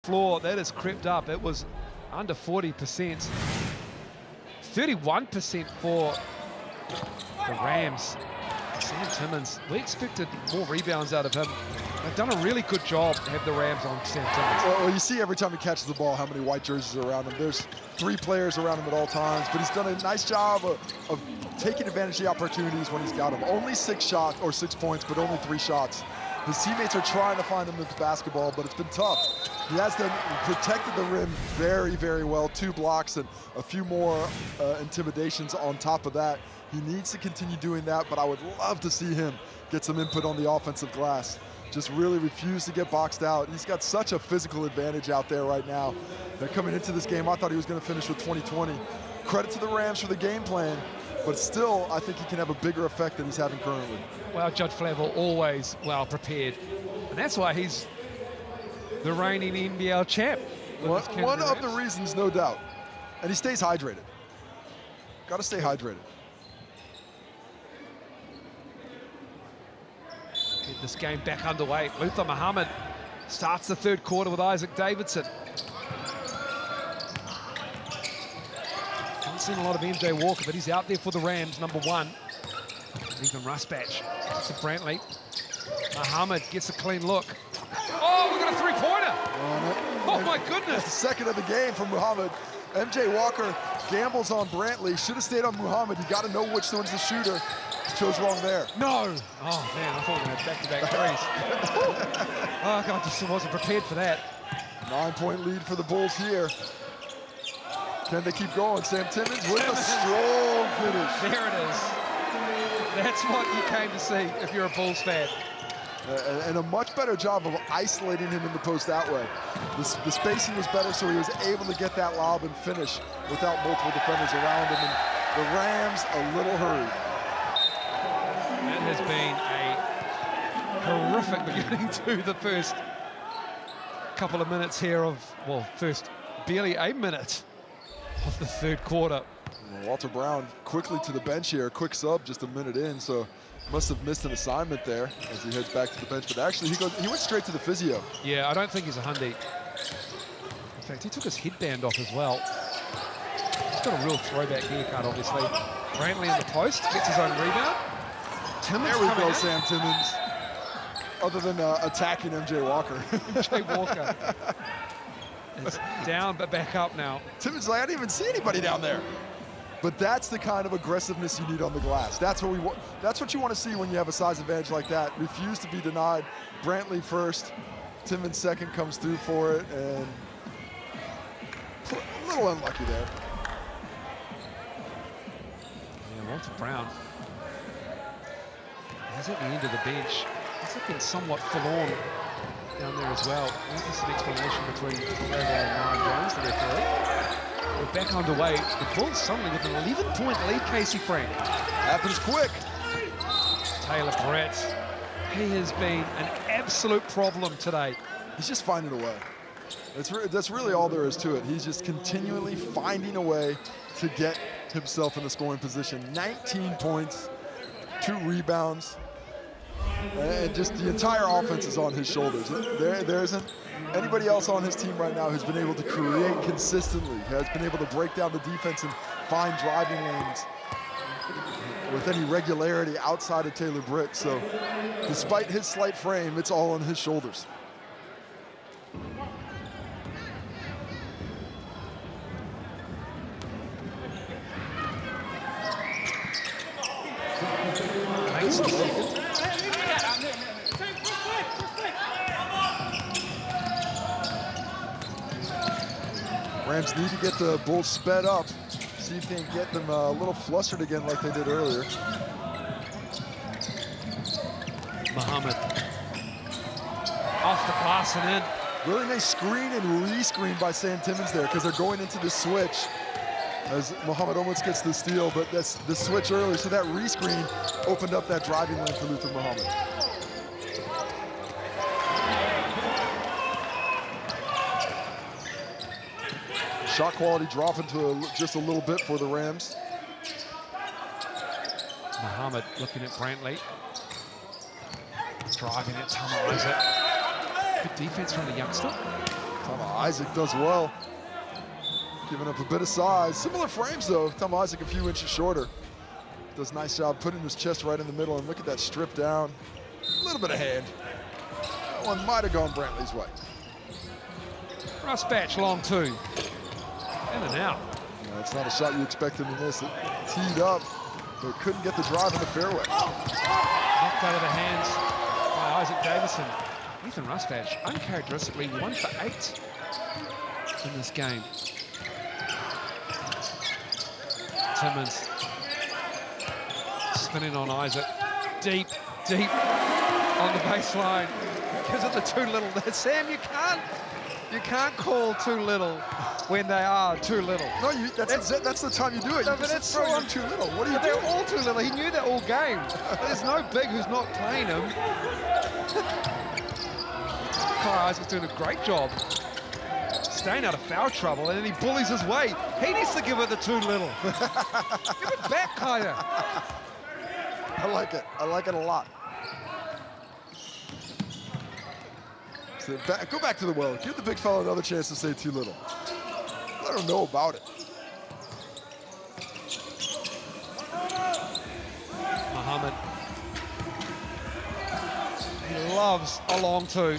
floor, that has crept up. It was under 40%. 31% for the Rams. Sam Timmins, we expected more rebounds out of him. They've done a really good job to have the Rams on Sam Timmins. Well, you see every time he catches the ball how many white jerseys are around him. There's 3 players around him at all times, but he's done a nice job of taking advantage of the opportunities when he's got them. Only 6 shots, or 6 points, but only 3 shots. His teammates are trying to find him with the basketball, but it's been tough. He has protected the rim very, very well. 2 blocks and a few more intimidations on top of that. He needs to continue doing that, but I would love to see him get some input on the offensive glass. Just really refuse to get boxed out. He's got such a physical advantage out there right now. They're coming into this game, I thought he was going to finish with 20-20. Credit to the Rams for the game plan, but still, I think he can have a bigger effect than he's having currently. Well, Judge Flavel always well prepared, and that's why he's the reigning NBL champ. One of the reasons, no doubt. And he stays hydrated. Got to stay hydrated. Get this game back underway. Luther Muhammad starts the 3rd quarter with Isaac Davidson. Haven't seen a lot of MJ Walker, but he's out there for the Rams, number 1. Ethan Rusbatch to Brantley. Muhammad gets a clean look. Oh, we got a 3-pointer. Oh my goodness. The 2nd of the game from Muhammad. MJ Walker gambles on Brantley. Should have stayed on Muhammad. You got to know which one's the shooter. Chose wrong there. No. Oh man, I thought we had back-to-back threes. Oh God, just wasn't prepared for that. 9-point lead for the Bulls here. Can they keep going? Sam Timmins with a strong finish. There it is. That's what you came to see if you're a Bulls fan. And a much better job of isolating him in the post that way. The spacing was better, so he was able to get that lob and finish without multiple defenders around him. And the Rams a little hurried. That has been a horrific beginning to the first couple of minutes here of, well, first barely a minute of the 3rd quarter. Well, Walter Brown quickly to the bench here, quick sub just a minute in, so must have missed an assignment there as he heads back to the bench. But actually, he went straight to the physio. Yeah, I don't think he's a Hundy. In fact, he took his headband off as well. He's got a real throwback haircut, obviously. Brantley in the post, gets his own rebound. Timmins there we go, out. Sam Timmins. Other than attacking MJ Walker. MJ Walker is down but back up now. Timmins like, I didn't even see anybody down there. But that's the kind of aggressiveness you need on the glass. That's what we want. That's what you want to see when you have a size advantage like that. Refuse to be denied. Brantley first, Timmins second comes through for it, and a little unlucky there. Yeah, Walter Brown. He's at the end of the bench. He's looking somewhat forlorn down there as well. Maybe there's an explanation between Flavel and Ryan Jones, the referee. We're back underway. The Bulls suddenly with an 11-point lead, Casey Frank. Happens quick. Taylor Brett, he has been an absolute problem today. He's just finding a way. That's really all there is to it. He's just continually finding a way to get himself in the scoring position. 19 points, 2 rebounds, and just the entire offense is on his shoulders. There isn't anybody else on his team right now who's been able to create consistently, has been able to break down the defense and find driving lanes with any regularity outside of Taylor Britt. So despite his slight frame, it's all on his shoulders. Rams need to get the Bulls sped up, see if they can get them a little flustered again like they did earlier. Muhammad off the glass and in. Really nice screen and re-screen by Sam Timmins there because they're going into the switch as Muhammad almost gets the steal, but that's the switch earlier. So that re-screen opened up that driving lane for Luther Muhammad. Shot quality dropping to just a little bit for the Rams. Muhammad looking at Brantley. Driving it, summarize it. Good defense from the youngster. Isaac does well. Giving up a bit of size. Similar frames, though. Isaac a few inches shorter. Does a nice job putting his chest right in the middle, and look at that strip down. A little bit of hand. That one might have gone Brantley's way. Rusbatch, long two. In and out. Yeah, it's not a shot you expect him to miss. It teed up, but couldn't get the drive in the fairway. Knocked out of the hands by Isaac Davison. Ethan Rusbatch, uncharacteristically 1 for 8 in this game. Timmins spinning on Isaac. Deep on the baseline. Gives it the too little. Sam, you can't call too little when they are too little. No, that's the time you do it. No, but it's so too little. What are you doing? They're all too little. He knew that all game. There's no big who's not playing him. Kyle Isaac's doing a great job staying out of foul trouble, and then he bullies his way. He needs to give it the too little. Give it back, Kaya. I like it. I like it a lot. So go back to the well. Give the big fella another chance to say too little. Let him know about it. Muhammad. He loves a long two.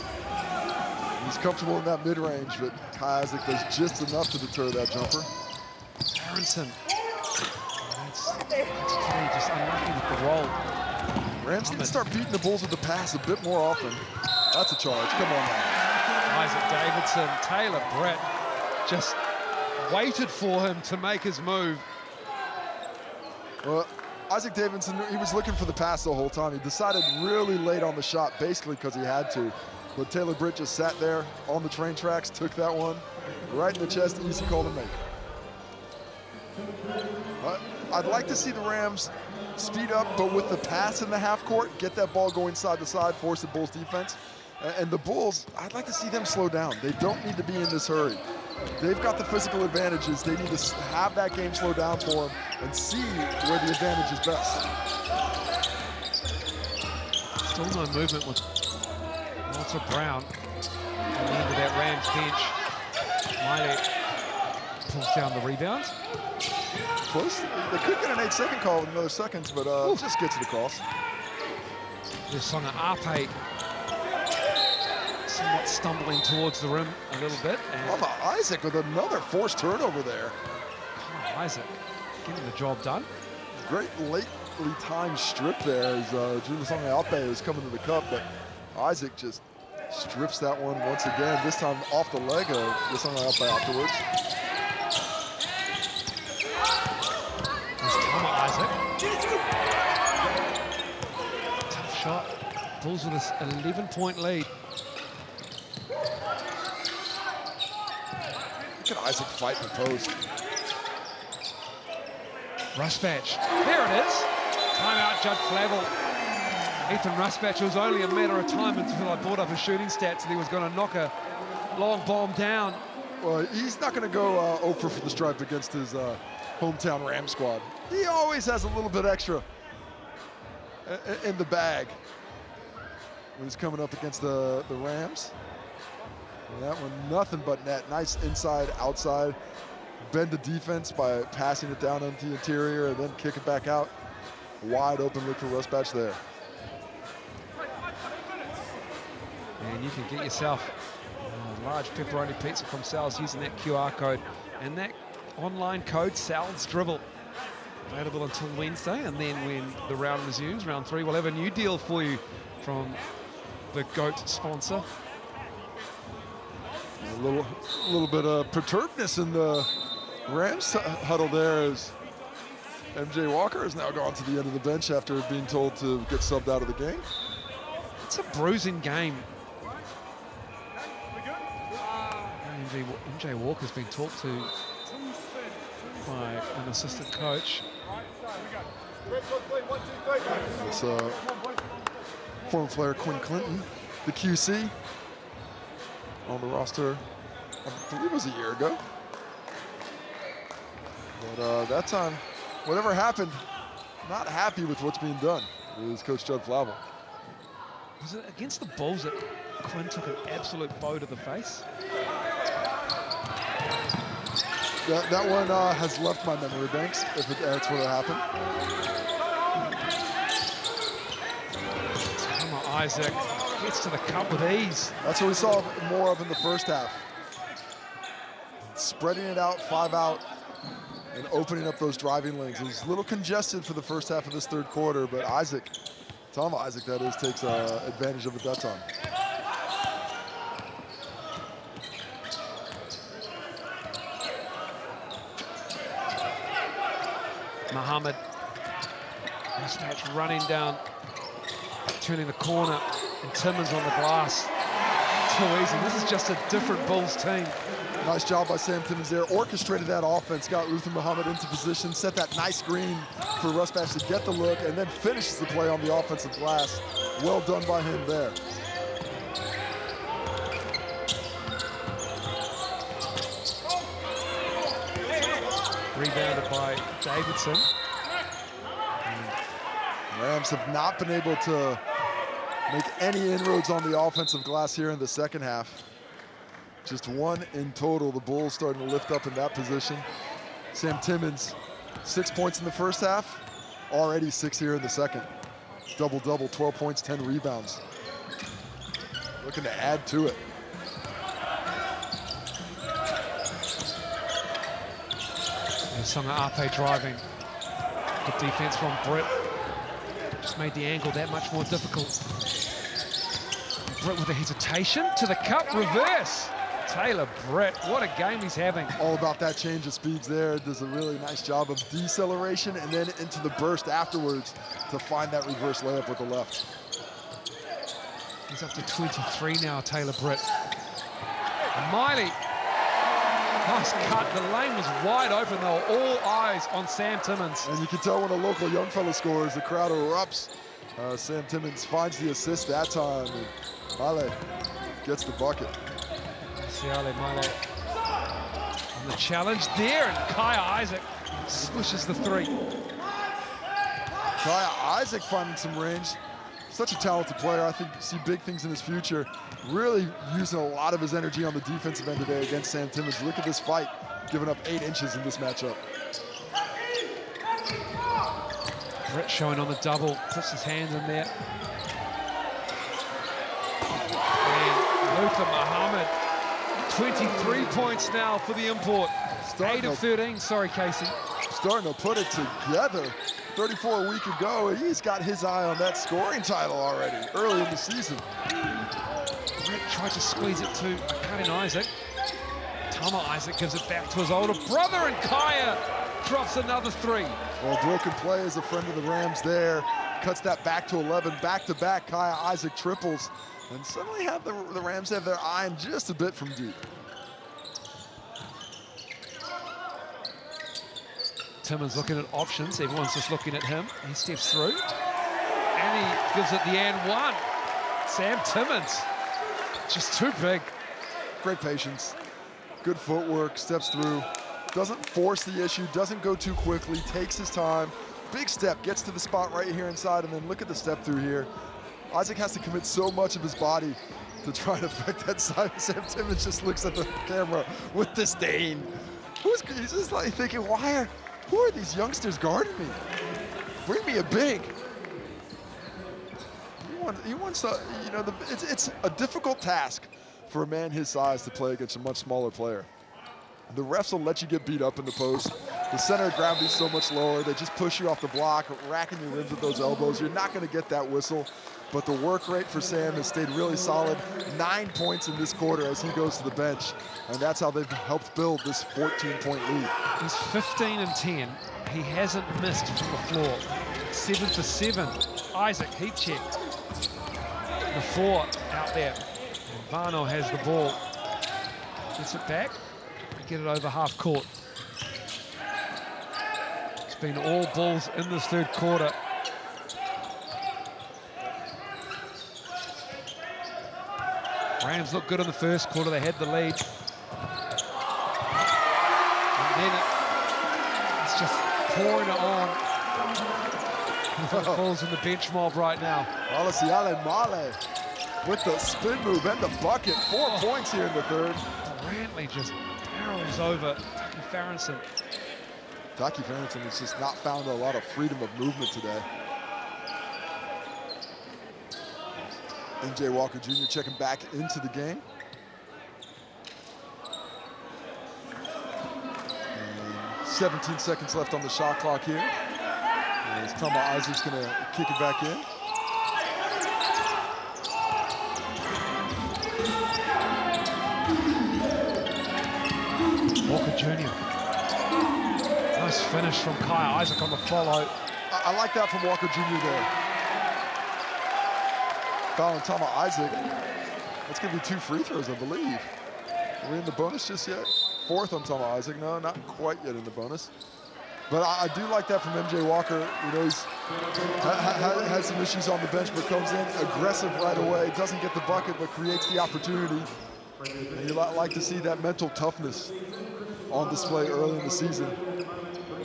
He's comfortable in that mid-range, but Kai Isaac does just enough to deter that jumper. Aronson. That's Kenny just unlucky with the roll. Rams need to start beating the Bulls with the pass a bit more often. That's a charge. Come on now. Isaac Davidson, Taylor Brett just waited for him to make his move. Well, Isaac Davidson, he was looking for the pass the whole time. He decided really late on the shot, basically because he had to. But Taylor Britt just sat there on the train tracks, took that one right in the chest, easy call to make. I'd like to see the Rams speed up, but with the pass in the half court, get that ball going side to side, force the Bulls defense. And the Bulls, I'd like to see them slow down. They don't need to be in this hurry. They've got the physical advantages. They need to have that game slow down for them and see where the advantage is best. Still no movement with Walter Brown on the end of that Rams bench. Miley pulls down the rebound. Close. They could get an 8-second call with another seconds, but just gets it across. There's Songa Ape somewhat stumbling towards the rim a little bit. And how about Isaac with another forced turnover there? Oh, Isaac getting the job done. Great lately timed strip there as Songa Ape is coming to the cup, but Isaac just strips that one once again, this time off the leg of Songa Ape afterwards. Isaac. Tough shot. Bulls with this 11-point lead. Look at Isaac fight in the post. Rusbatch. There it is. Timeout, Judge Flavel. Ethan Rusbatch, it was only a matter of time until I brought up his shooting stats and he was going to knock a long bomb down. Well, he's not going to go 0 for the stripe against his hometown Ram squad. He always has a little bit extra in the bag when he's coming up against the Rams. And that one, nothing but net. Nice inside, outside. Bend the defense by passing it down into the interior and then kick it back out. Wide open look for Rusbatch there. And you can get yourself a large pepperoni pizza from Sal's using that QR code. And that online code, Sal's Dribble, available until Wednesday. And then when the round resumes, round 3, we'll have a new deal for you from the GOAT sponsor. A little bit of perturbedness in the Rams huddle there as MJ Walker has now gone to the end of the bench after being told to get subbed out of the game. It's a bruising game. MJ Walker's been talked to by an assistant coach. It's former player Quinn Clinton, the QC, on the roster, I believe it was a year ago. But that time, whatever happened, not happy with what's being done with Coach Judd Flavel. Was it against the Bulls that Quinn took an absolute blow to the face? That one has left my memory banks, if that's what happened. Isaac gets to the cup with ease. That's what we saw more of in the first half. Spreading it out, 5 out, and opening up those driving lanes. It was a little congested for the first half of this third quarter, but Tom Isaac that is, takes advantage of it that time. Muhammad, mismatch running down, turning the corner, and Timmons on the glass. Too easy. This is just a different Bulls team. Nice job by Sam Timmons there. Orchestrated that offense, got Luther Muhammad into position, set that nice screen for Russ Bash to get the look, and then finishes the play on the offensive glass. Well done by him there. Rebounded by Davidson. Rams have not been able to make any inroads on the offensive glass here in the second half. Just one in total. The Bulls starting to lift up in that position. Sam Timmons, 6 points in the first half, already 6 here in the second. Double-double, 12 points, 10 rebounds. Looking to add to it. Songa Ape driving. Good defense from Britt. Just made the angle that much more difficult. Britt with a hesitation to the cup, reverse. Taylor Britt, what a game he's having. All about that change of speeds there. Does a really nice job of deceleration and then into the burst afterwards to find that reverse layup with the left. He's up to 23 now, Taylor Britt. And Miley. Nice cut. The lane was wide open. They were all eyes on Sam Timmons. And you can tell when a local young fella scores, the crowd erupts. Sam Timmons finds the assist that time. And Miley gets the bucket. Siale Miley on the challenge there, and Kaya Isaac swishes the three. Kaya Isaac finding some range. Such a talented player. I think you see big things in his future. Really using a lot of his energy on the defensive end today against Sam Timmons. Look at this fight, giving up 8 inches in this matchup. Britt showing on the double, puts his hands in there. And Luther Muhammad, 23 points now for the import. 8 of 13, sorry Casey. Starting to put it together. 34 a week ago, and he's got his eye on that scoring title already, early in the season. Britt tried to squeeze it to Karin Isaac. Tama Isaac gives it back to his older brother, and Kaya drops another three. Well, broken play is a friend of the Rams there. Cuts that back to 11, back-to-back. Kaya Isaac triples, and suddenly have the Rams have their eye on just a bit from deep. Timmons looking at options. Everyone's just looking at him. He steps through, and he gives it the and one. Sam Timmons, just too big. Great patience, good footwork, steps through, doesn't force the issue, doesn't go too quickly, takes his time. Big step, gets to the spot right here inside, and then look at the step through here. Isaac has to commit so much of his body to try to affect that side. Sam Timmons just looks at the camera with disdain. He's just like thinking, who are these youngsters guarding me? Bring me a big. He wants to, you know, it's a difficult task for a man his size to play against a much smaller player. The refs will let you get beat up in the post. The center of gravity is so much lower. They just push you off the block, racking your ribs with those elbows. You're not going to get that whistle. But the work rate for Sam has stayed really solid. 9 points in this quarter as he goes to the bench. And that's how they've helped build this 14-point lead. He's 15 and 10. He hasn't missed from the floor. 7 for 7. Isaac, heat checked. The 4 out there. And Vano has the ball. Gets it back. Get it over half court. It's been all Bulls in this third quarter. Rams looked good in the first quarter. They had the lead. And then it's just pouring it on. The Bulls in the bench mob right now. Siale Male with the spin move and the bucket. 4 points here in the third. Brantley just barrels over Taki Farrington. Taki Farrington has just not found a lot of freedom of movement today. MJ Walker Jr. checking back into the game. And 17 seconds left on the shot clock here. As Tama Isaac's gonna kick it back in. Walker Jr. Nice finish from Kai Isaac on the follow. I like that from Walker Jr. there. Fouling Tama Isaac. That's gonna be 2 free throws, I believe. Are we in the bonus just yet? 4th on Tama Isaac. No, not quite yet in the bonus. But I do like that from MJ Walker. You know, he's had some issues on the bench, but comes in aggressive right away. Doesn't get the bucket, but creates the opportunity. And you like to see that mental toughness on display early in the season.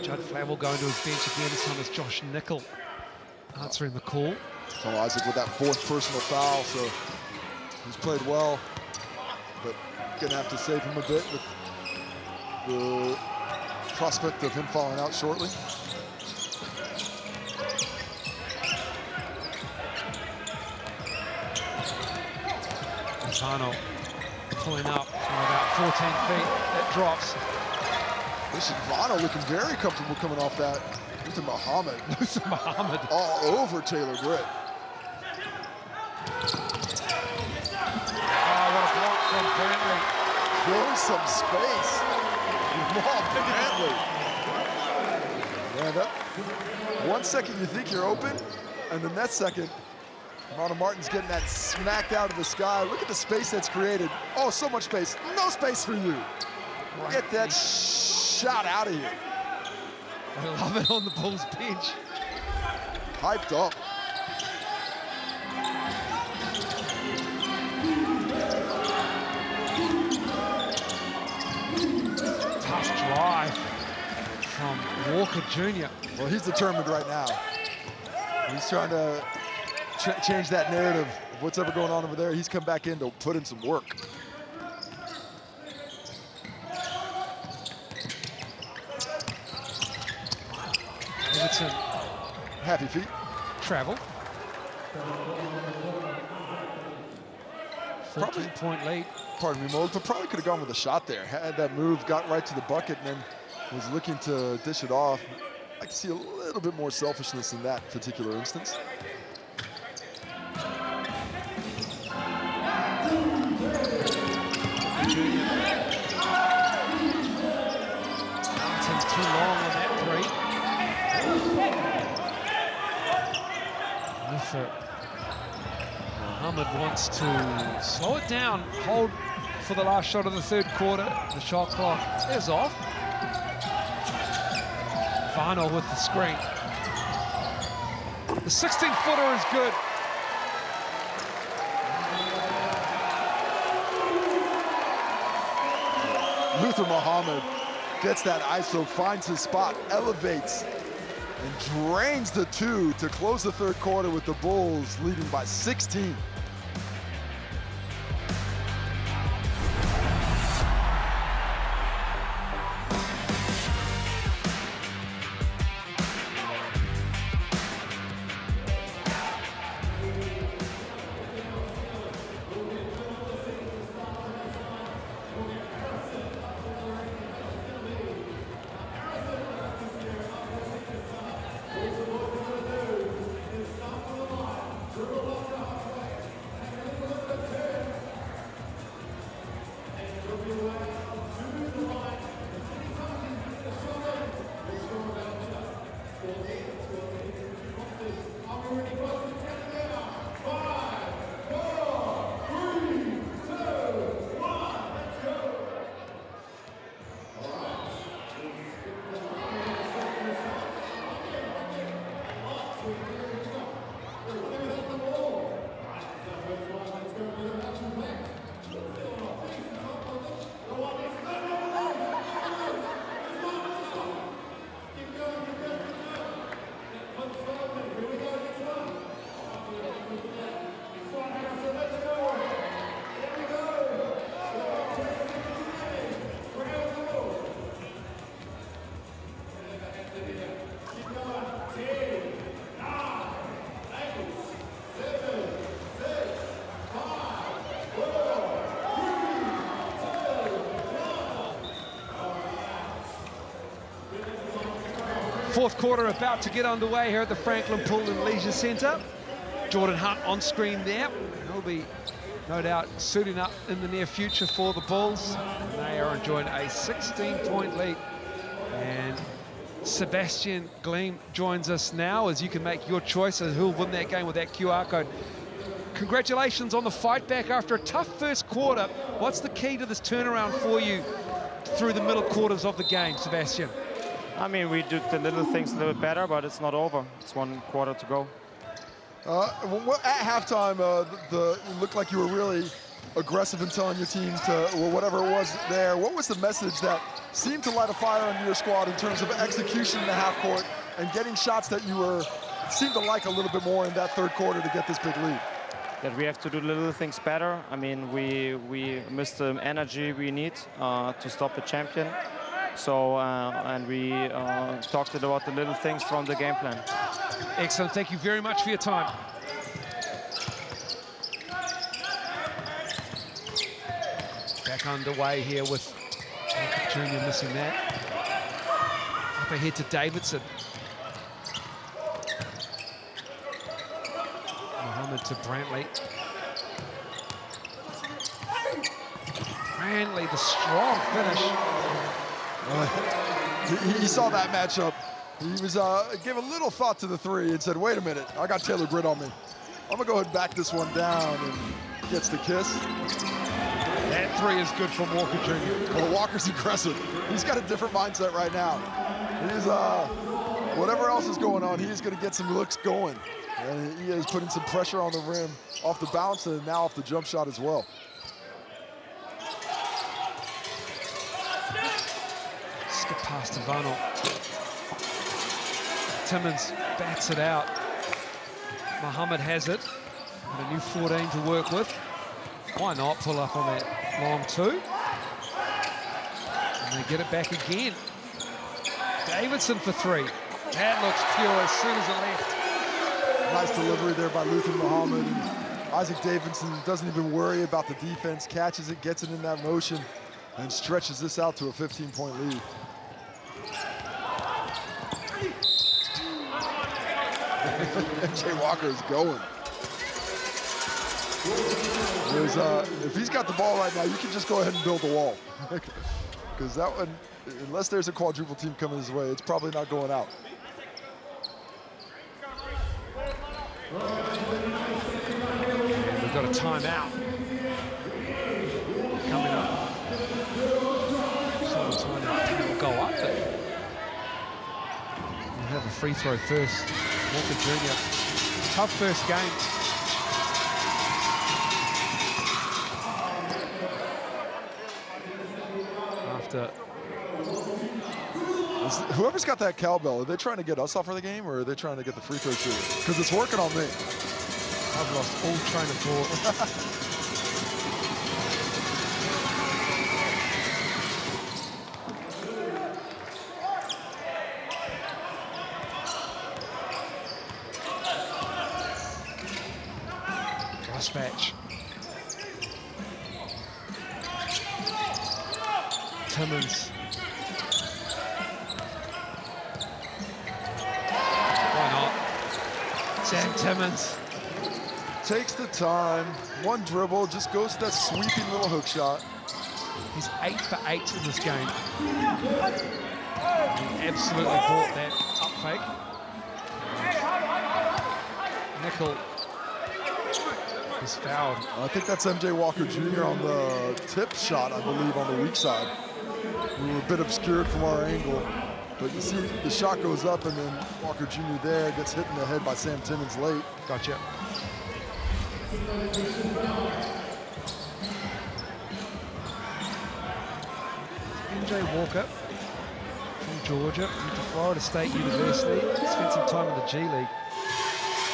Judd Flavel going to his bench again. This time it's Josh Nickel answering the call. Tama Isaac with that 4th personal foul, so he's played well, but gonna have to save him a bit with the prospect of him falling out shortly. Vano pulling up from about 14 feet. It drops. This is Vano looking very comfortable coming off that. Into Muhammad. Muhammad. All over Taylor Britt. Oh, what a block from Brantley. Showing some space. Brantley. Man, that 1 second you think you're open, and the next second, Ronald Martin's getting that smacked out of the sky. Look at the space that's created. Oh, so much space. No space for you. Get that shot out of here. I love it on the Bulls bench. Hyped up. Tough drive from Walker Jr. Well, he's determined right now. He's trying to change that narrative of what's ever going on over there. He's come back in to put in some work. Everton. Happy feet. Travel. 14-point lead. Pardon me, Mo, but probably could have gone with a shot there. Had that move, got right to the bucket, and then was looking to dish it off. I can see a little bit more selfishness in that particular instance. Too long on that 3. Muhammad wants to slow it down, hold for the last shot of the 3rd quarter. The shot clock is off. Vano with the screen. The 16-footer is good. Luther Muhammad gets that ISO, finds his spot, elevates, and drains the 2 to close the 3rd quarter with the Bulls leading by 16. Fourth quarter about to get underway here at the Franklin Pool&Leisure Centre. Jordan Hunt on screen there. He'll be, no doubt, suiting up in the near future for the Bulls. And they are enjoying a 16-point lead. And Sebastian Gleam joins us now, as you can make your choice as who'll win that game with that QR code. Congratulations on the fight back after a tough first quarter. What's the key to this turnaround for you through the middle quarters of the game, Sebastian? I mean, we did the little things a little bit better, but it's not over. It's 1 quarter to go. At halftime, it looked like you were really aggressive in telling your team to, or whatever it was there. What was the message that seemed to light a fire under your squad in terms of execution in the half court and getting shots that you seemed to like a little bit more in that third quarter to get this big lead? That we have to do little things better. I mean, we missed the energy we need to stop the champion. So, and we talked about the little things from the game plan. Excellent, thank you very much for your time. Back underway here with Junior missing that. Up ahead to Davidson. Mohammed to Brantley. Brantley, the strong finish. He saw that matchup. He was gave a little thought to the three and said, wait a minute, I got Taylor Britt on me. I'm gonna go ahead and back this one down, and gets the kiss. That three is good from Walker Jr. Well, Walker's aggressive. He's got a different mindset right now. He's, whatever else is going on, he is gonna get some looks going. And he is putting some pressure on the rim off the bounce and now off the jump shot as well. Skip past Ivano. Timmons bats it out. Mohammed has it. And a new 14 to work with. Why not pull up on that long two? And they get it back again. Davidson for three. That looks pure as soon as it left. Nice delivery there by Luther Muhammad. And Isaac Davidson doesn't even worry about the defense, catches it, gets it in that motion, and stretches this out to a 15-point lead. MJ Walker is going. If he's got the ball right now, you can just go ahead and build the wall. Because that one, unless there's a quadruple team coming his way, it's probably not going out. And we've got a timeout coming up. So the timeout will go up, but we'll have a free throw first. Walker Jr. Tough first game. Whoever's got that cowbell, are they trying to get us off of the game, or are they trying to get the free throw shooter? Because it's working on me. I've lost all train of thought. Last match. Timmons. Sam Timmons takes the time, one dribble, just goes to that sweeping little hook shot. He's 8 for 8 in this game. He absolutely bought that up fake. Nickel is fouled. I think that's MJ Walker Jr. on the tip shot, I believe, on the weak side. We were a bit obscured from our angle. But you see the shot goes up, and then Walker Jr. there gets hit in the head by Sam Timmons late. Gotcha. MJ Walker from Georgia, went to Florida State University, spent some time in the G League.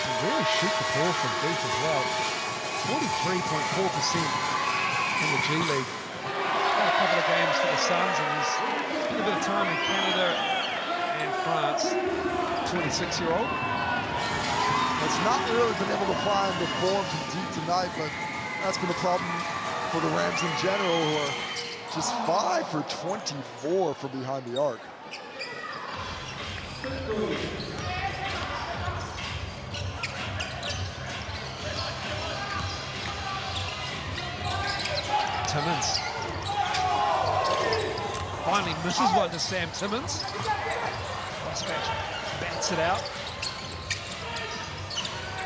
Can really shoot the ball from deep as well. 43.4% in the G League. Got a couple of games for the Suns, and he's spent a bit of time in Canada and France, 26-year-old. It's not really been able to find the form from deep tonight, but that's been a problem for the Rams in general, who are just 5 for 24 from behind the arc. Timmins. Finally misses one to Sam Timmins. Rosbach bats it out.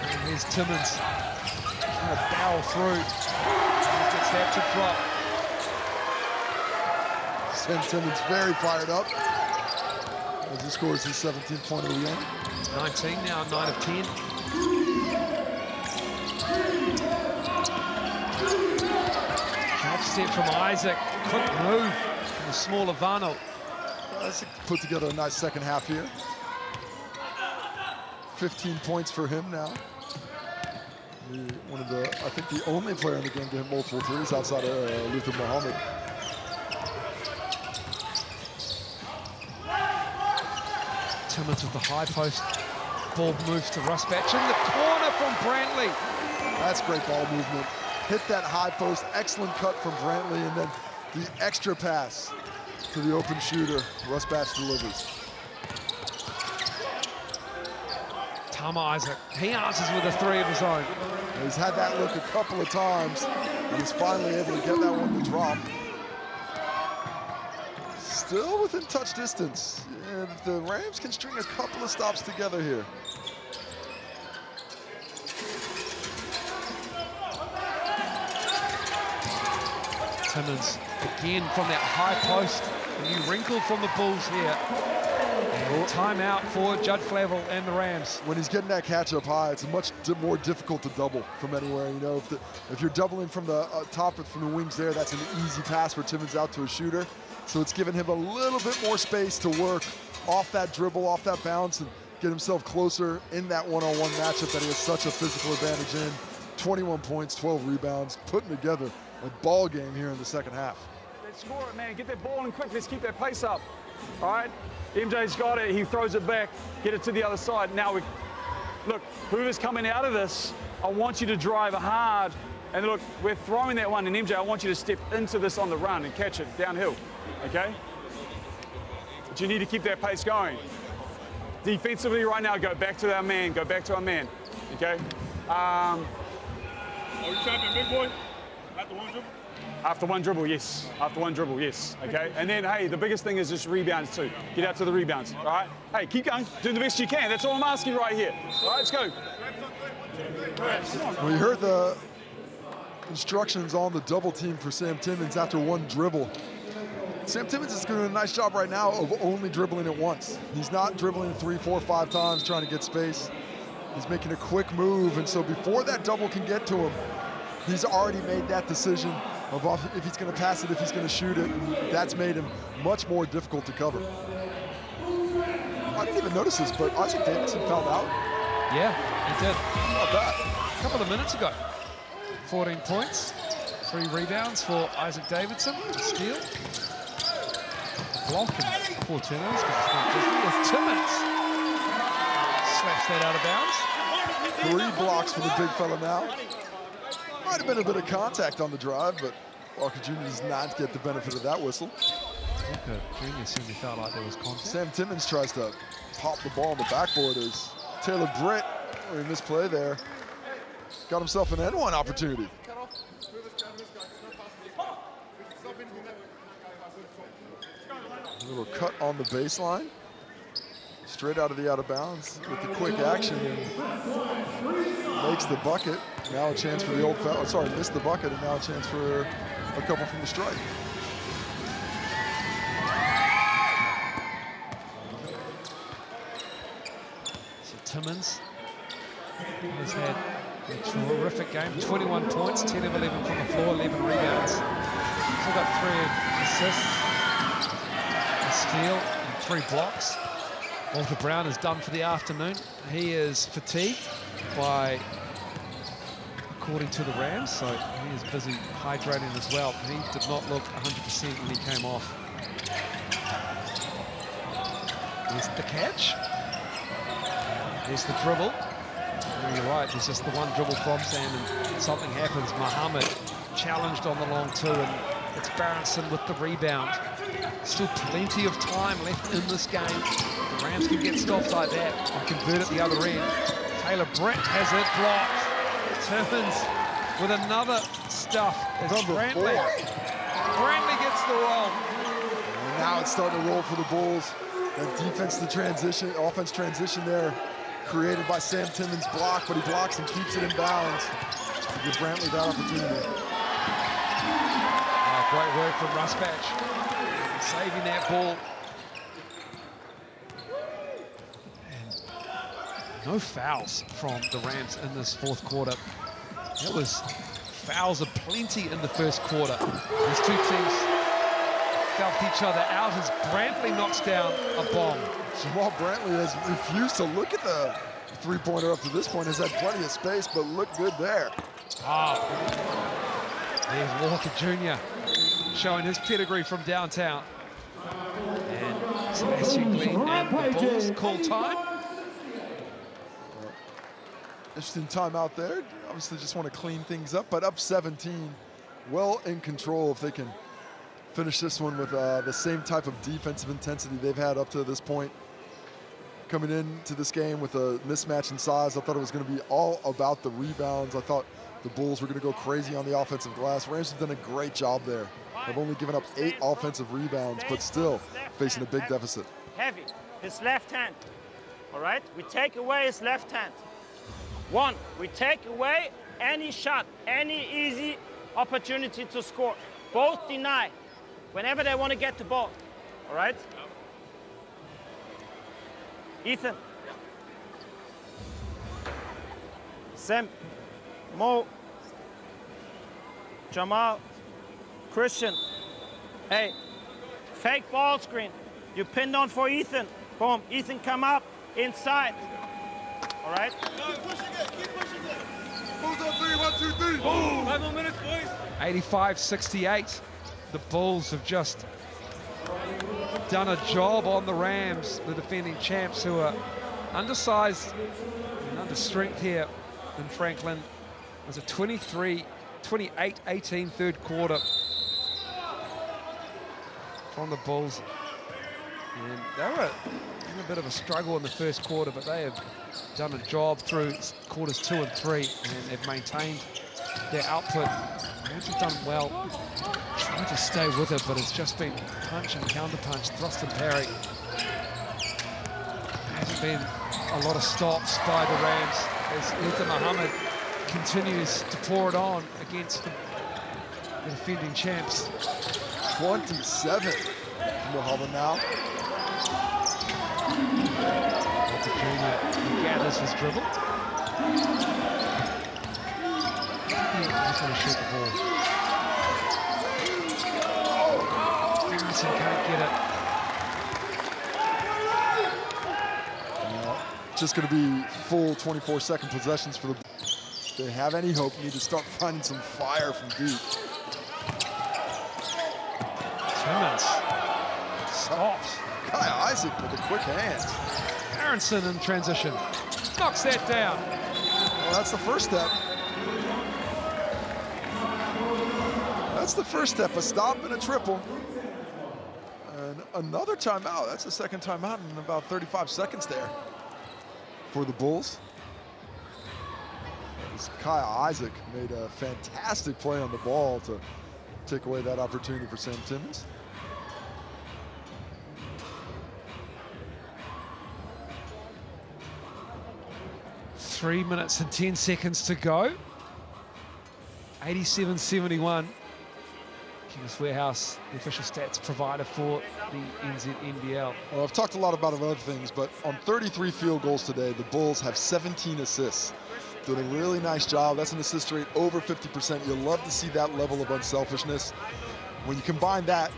And there's Timmins. Trying to barrel through. He gets that to drop. Sam Timmins very fired up as he scores his 17th point of the game. 19 now, 9 of 10. Catch set from Isaac. Quick move from the smaller Varno. Isaac put together a nice second half here. 15 points for him now. One of the, I think the only player in the game to hit multiple threes outside of Luther Muhammad. Timmins with the high post. Ball moves to Rosbach in the corner from Brantley. That's great ball movement. Hit that high post, excellent cut from Brantley, and then the extra pass to the open shooter. Rosbach delivers. Tama Isaac, he answers with a three of his own. He's had that look a couple of times, and he's finally able to get that one to drop. Still within touch distance. And the Rams can string a couple of stops together here. Timmins again from that high post. A new wrinkle from the Bulls here. And timeout for Judd Flavel and the Rams. When he's getting that catch up high, it's much more difficult to double from anywhere. You know, if you're doubling from the top from the wings there, that's an easy pass for Timmins out to a shooter. So it's given him a little bit more space to work off that dribble, off that bounce, and get himself closer in that one-on-one matchup that he has such a physical advantage in. 21 points, 12 rebounds, putting together a ball game here in the second half. Let's score it, man. Get that ball in quick. Let's keep that pace up. All right? MJ's got it. He throws it back. Get it to the other side. Now, look, whoever's coming out of this, I want you to drive hard. And look, we're throwing that one. And MJ, I want you to step into this on the run and catch it downhill. Okay? But you need to keep that pace going. Defensively right now, go back to our man. Go back to our man. Okay? Are you trapping, big boy? After one dribble? After one dribble, yes. After one dribble, yes. Okay? And then, hey, the biggest thing is just rebounds too. Get out to the rebounds. All right? Hey, keep going. Do the best you can. That's all I'm asking right here. All right, let's go. We heard the instructions on the double team for Sam Timmins after one dribble. Sam Timmins is doing a nice job right now of only dribbling it once. He's not dribbling 3, 4, 5 times trying to get space. He's making a quick move, and so before that double can get to him, he's already made that decision of if he's going to pass it, if he's going to shoot it. That's made him much more difficult to cover. I didn't even notice this, but Isaac Davidson fouled out. Yeah, he did. Not bad. A couple of minutes ago. 14 points, 3 rebounds for Isaac Davidson. Steal. Block and 4 turnovers because it's not Disney. With Timmins. Slaps that out of bounds. 3 blocks for the big fella now. Might have been a bit of contact on the drive, but Walker Jr. does not get the benefit of that whistle. Walker Jr. certainly felt like there was contact. Sam Timmins tries to pop the ball on the backboard as Taylor Britt, in this play there, got himself an N1 opportunity. A little cut on the baseline. Straight out of the out of bounds with the quick action and makes the bucket. Now a chance for the old fella. Sorry, missed the bucket and now a chance for a couple from the strike. So Timmins has had a terrific game. 21 points, 10 of 11 from the floor, 11 rebounds. He's got 3 assists, a steal, and 3 blocks. Walter Brown is done for the afternoon. He is fatigued by, according to the Rams, so he is busy hydrating as well. He did not look 100% when he came off. There's the catch. There's the dribble. And you're right, there's just the one dribble from Sam and something happens. Muhammad challenged on the long 2 and it's Berenson with the rebound. Still plenty of time left in this game. The Rams can get stops like that and convert at the other end. Taylor Brett has it blocked. Timmins with another stuff as Brantley. Brantley gets the roll. And now it's starting to roll for the Bulls. That defense to transition, offense transition there, created by Sam Timmins' block, but he blocks and keeps it in bounds to give Brantley that opportunity. Great work from Rusbatch, saving that ball. And no fouls from the Rams in this fourth quarter. It was fouls aplenty in the first quarter. These two teams felt each other out as Brantley knocks down a bomb. Jamal Brantley has refused to look at the three-pointer up to this point, has had plenty of space, but looked good there. There's Walker Jr. showing his pedigree from downtown. And Sebastian Glenn and the Bulls call time. Interesting timeout there. Obviously just want to clean things up, but up 17, well in control if they can finish this one with the same type of defensive intensity they've had up to this point. Coming into this game with a mismatch in size, I thought it was going to be all about the rebounds. I thought the Bulls were going to go crazy on the offensive glass. Rams have done a great job there. They've only given up 8 offensive rebounds, but still facing a big deficit. Heavy, his left hand, all right? We take away his left hand. 1, we take away any shot, any easy opportunity to score. Both deny whenever they want to get the ball, all right? Ethan. Sam. Mo, Jamal, Christian. Hey, fake ball screen. You pinned on for Ethan. Boom, Ethan come up, inside. All right? Keep pushing it. Bulls on 3, 1, 2, 3. Boom. 5 more minutes, boys. 85-68. The Bulls have just done a job on the Rams, the defending champs, who are undersized and under strength here in Franklin. It was a 28-18 third quarter from the Bulls. And they were in a bit of a struggle in the first quarter, but they have done a job through quarters 2 and 3, and they've maintained their output. Rams have done well, trying to stay with it, but it's just been punch and counter-punch, thrust and parry. There hasn't been a lot of stops by the Rams as Luther Muhammad continues to pour it on against the defending champs. 27. Muhammad now. Walker Jr. gathers his dribble. He just want to shoot the ball. Stevenson can't get it. Just going to be full 24-second possessions for the. If they have any hope, need to start finding some fire from deep. Timmins stops. Kai Isaac with the quick hands. Aronson in transition. Knocks that down. Well, that's the first step. That's the first step, a stop and a triple. And another timeout. That's the second timeout in about 35 seconds there for the Bulls. As Kai Isaac made a fantastic play on the ball to take away that opportunity for Sam Timmins. Three minutes and 10 seconds to go. 87-71. Kings Warehouse, the official stats provider for the NZNBL. Well, I've talked a lot about other things, but on 33 field goals today, the Bulls have 17 assists. Did a really nice job. That's an assist rate over 50%. You'll love to see that level of unselfishness. When you combine that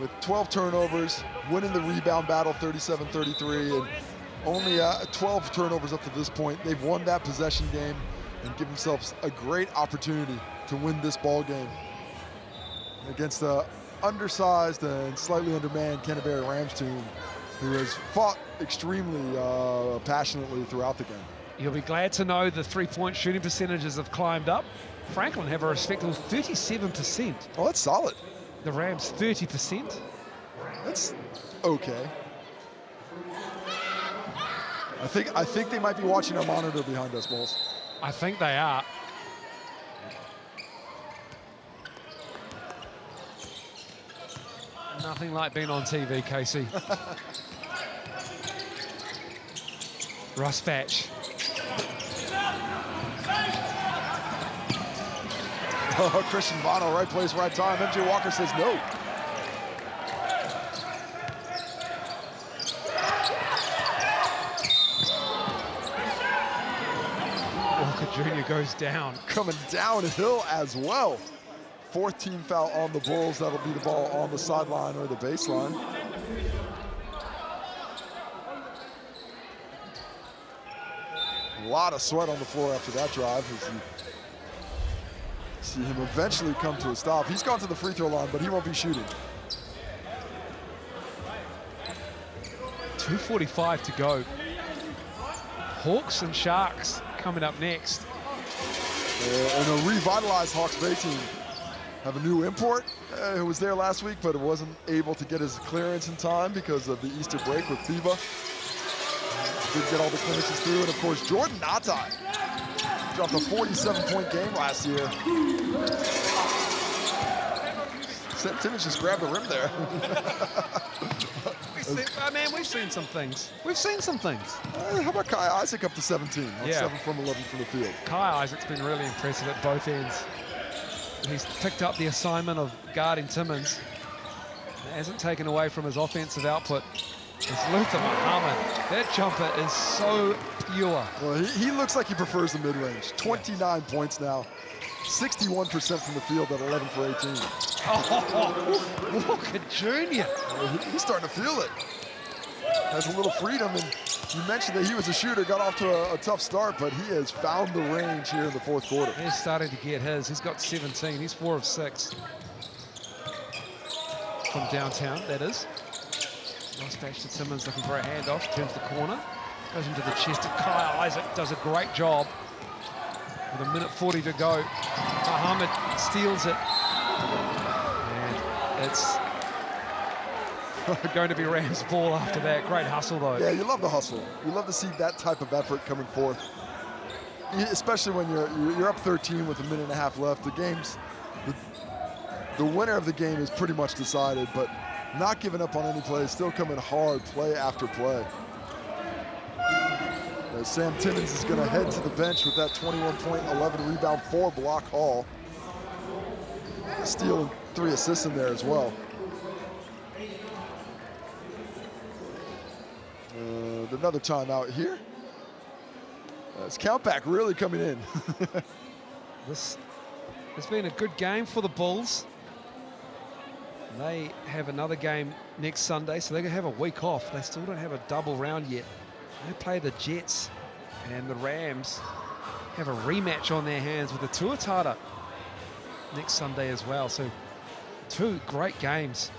with 12 turnovers, winning the rebound battle 37-33, and only 12 turnovers up to this point, they've won that possession game and give themselves a great opportunity to win this ball game against the undersized and slightly undermanned Canterbury Rams team, who has fought extremely passionately throughout the game. You'll be glad to know the three-point shooting percentages have climbed up. Franklin have a respectable 37%. Oh, that's solid. The Rams 30%. That's okay. I think they might be watching our monitor behind us, Balls. I think they are. Nothing like being on TV, Casey. Russ Batch. Oh, Christian Bono, right place, right time. MJ Walker says no. Jr. goes down. Coming downhill as well. 4th team foul on the Bulls. That'll be the ball on the sideline or the baseline. A lot of sweat on the floor after that drive. As you see him eventually come to a stop. He's gone to the free throw line, but he won't be shooting. 2:45 to go. Hawks and Sharks coming up next. And a revitalized Hawks Bay team have a new import who was there last week, but wasn't able to get his clearance in time because of the Easter break with FIBA. Did get all the clearances through, and of course, Jordan Atai dropped a 47-point game last year. Timmons just grabbed the rim there. We've seen some things. We've seen some things. How about Kai Isaac up to 17? On 7 from 11 from the field. Kai Isaac's been really impressive at both ends. He's picked up the assignment of guarding Timmons. It hasn't taken away from his offensive output. It's Luther Muhammad. That jumper is so pure. Well, he looks like he prefers the mid-range. 29 points now. 61% from the field at 11 for 18. Oh, Walker Jr. He's starting to feel it. Has a little freedom, and you mentioned that he was a shooter, got off to a tough start, but he has found the range here in the 4th quarter. He's starting to get his. He's got 17. He's 4 of 6. From downtown, that is. Nice patch to Timmons, looking for a handoff. Turns the corner. Goes into the chest of Kai Isaac. Does a great job. With a minute 40 to go. Muhammad steals it. And it's going to be Rams ball after that. Great hustle, though. Yeah, you love the hustle. You love to see that type of effort coming forth. Especially when you're up 13 with a minute and a half left. The game's, the winner of the game is pretty much decided, but not giving up on any plays, still coming hard play after play. Sam Timmons is going to head to the bench with that 21-point, 11-rebound, 4-block haul. Steal and 3 assists in there as well. Another timeout here. It's countback really coming in. This has been a good game for the Bulls. They have another game next Sunday, so they're going to have a week off. They still don't have a double round yet. They play the Jets, and the Rams have a rematch on their hands with the Tuatara next Sunday as well. So 2 great games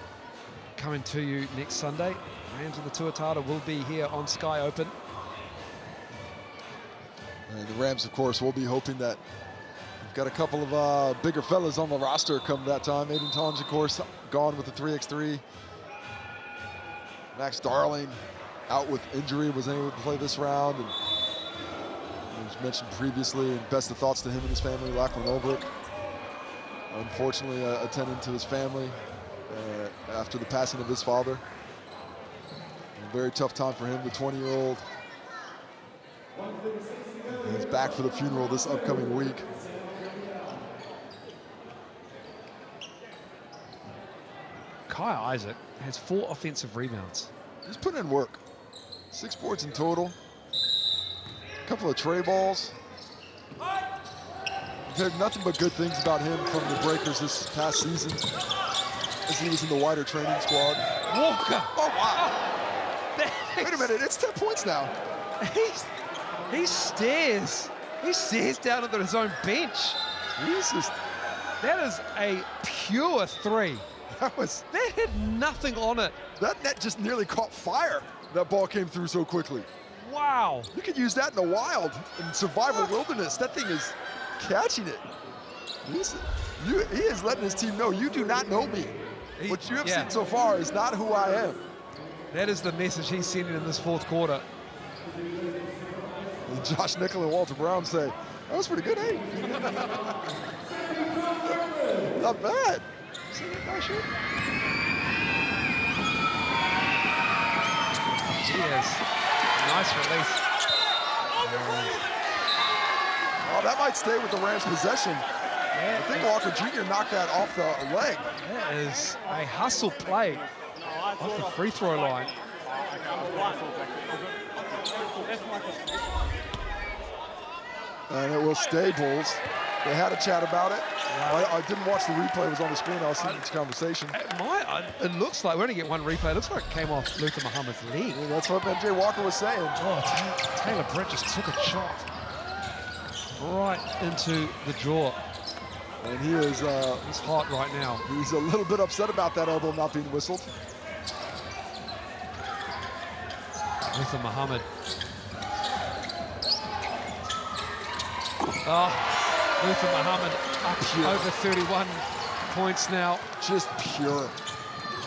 coming to you next Sunday. Rams and the Tuatara will be here on Sky Open. And the Rams, of course, will be hoping that we've got a couple of bigger fellas on the roster come that time. Aiden Tonge, of course, gone with the 3x3. Max Darling out with injury, was able to play this round. And as mentioned previously, and best of thoughts to him and his family, Lachlan Ulbrich. Unfortunately, attending to his family after the passing of his father. A very tough time for him, the 20-year-old. He's back for the funeral this upcoming week. Kai Isaac has 4 offensive rebounds. He's putting in work. 6 boards in total. A couple of tray balls. I've heard nothing but good things about him from the Breakers this past season, as he was in the wider training squad. Walker! Oh, wow. Wait a minute, it's 10 points now. He stares. He stares down at his own bench. Jesus. That is a pure 3. That had nothing on it. That net just nearly caught fire. That ball came through so quickly. Wow. You could use that in the wild, in survival wilderness. That thing is catching it. He is letting his team know, you do not know me. What you have seen so far is not who I am. That is the message he's sending in this 4th quarter. And Josh Nickel and Walter Brown say, that was pretty good, hey? Not bad. See that guy shoot? Cheers. Nice release. Oh, that might stay with the Rams' possession. Yeah, I think Walker Jr. knocked that off the leg. That is a hustle play off the free throw line. And it will stay Bulls. They had a chat about it. I didn't watch the replay. It was on the screen. I was seeing this conversation. It looks like, we only get one replay. It looks like it came off Luther Muhammad's leg. Yeah, that's what MJ Walker was saying. Oh, Taylor Britt just took a shot right into the jaw. And he is he's hot right now. He's a little bit upset about that elbow not being whistled. Luther Muhammad. Oh, Luther Muhammad up over 31 points now. Just pure.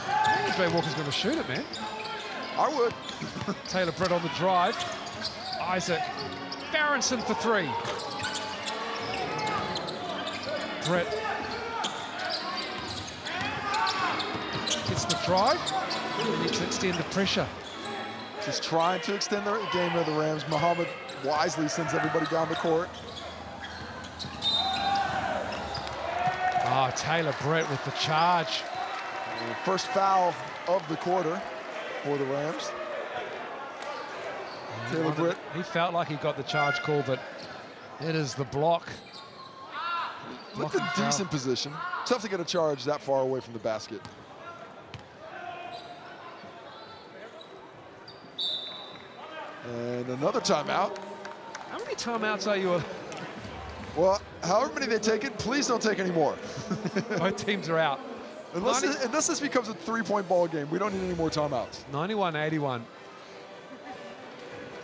MJ Walker's going to shoot it, man. I would. Taylor Britt on the drive. Isaac Barronson for three. Britt gets the drive. They need to extend the pressure. Just trying to extend the game of the Rams. Muhammad wisely sends everybody down the court. Oh, Taylor Britt with the charge. First foul of the quarter for the Rams. Taylor Britt. He felt like he got the charge call, but it is the block. Looked in decent position. Tough to get a charge that far away from the basket. And another timeout. How many timeouts are you? Well, however many they take it, please don't take any more. Both teams are out. Unless this becomes a three-point ball game, we don't need any more timeouts. 91-81.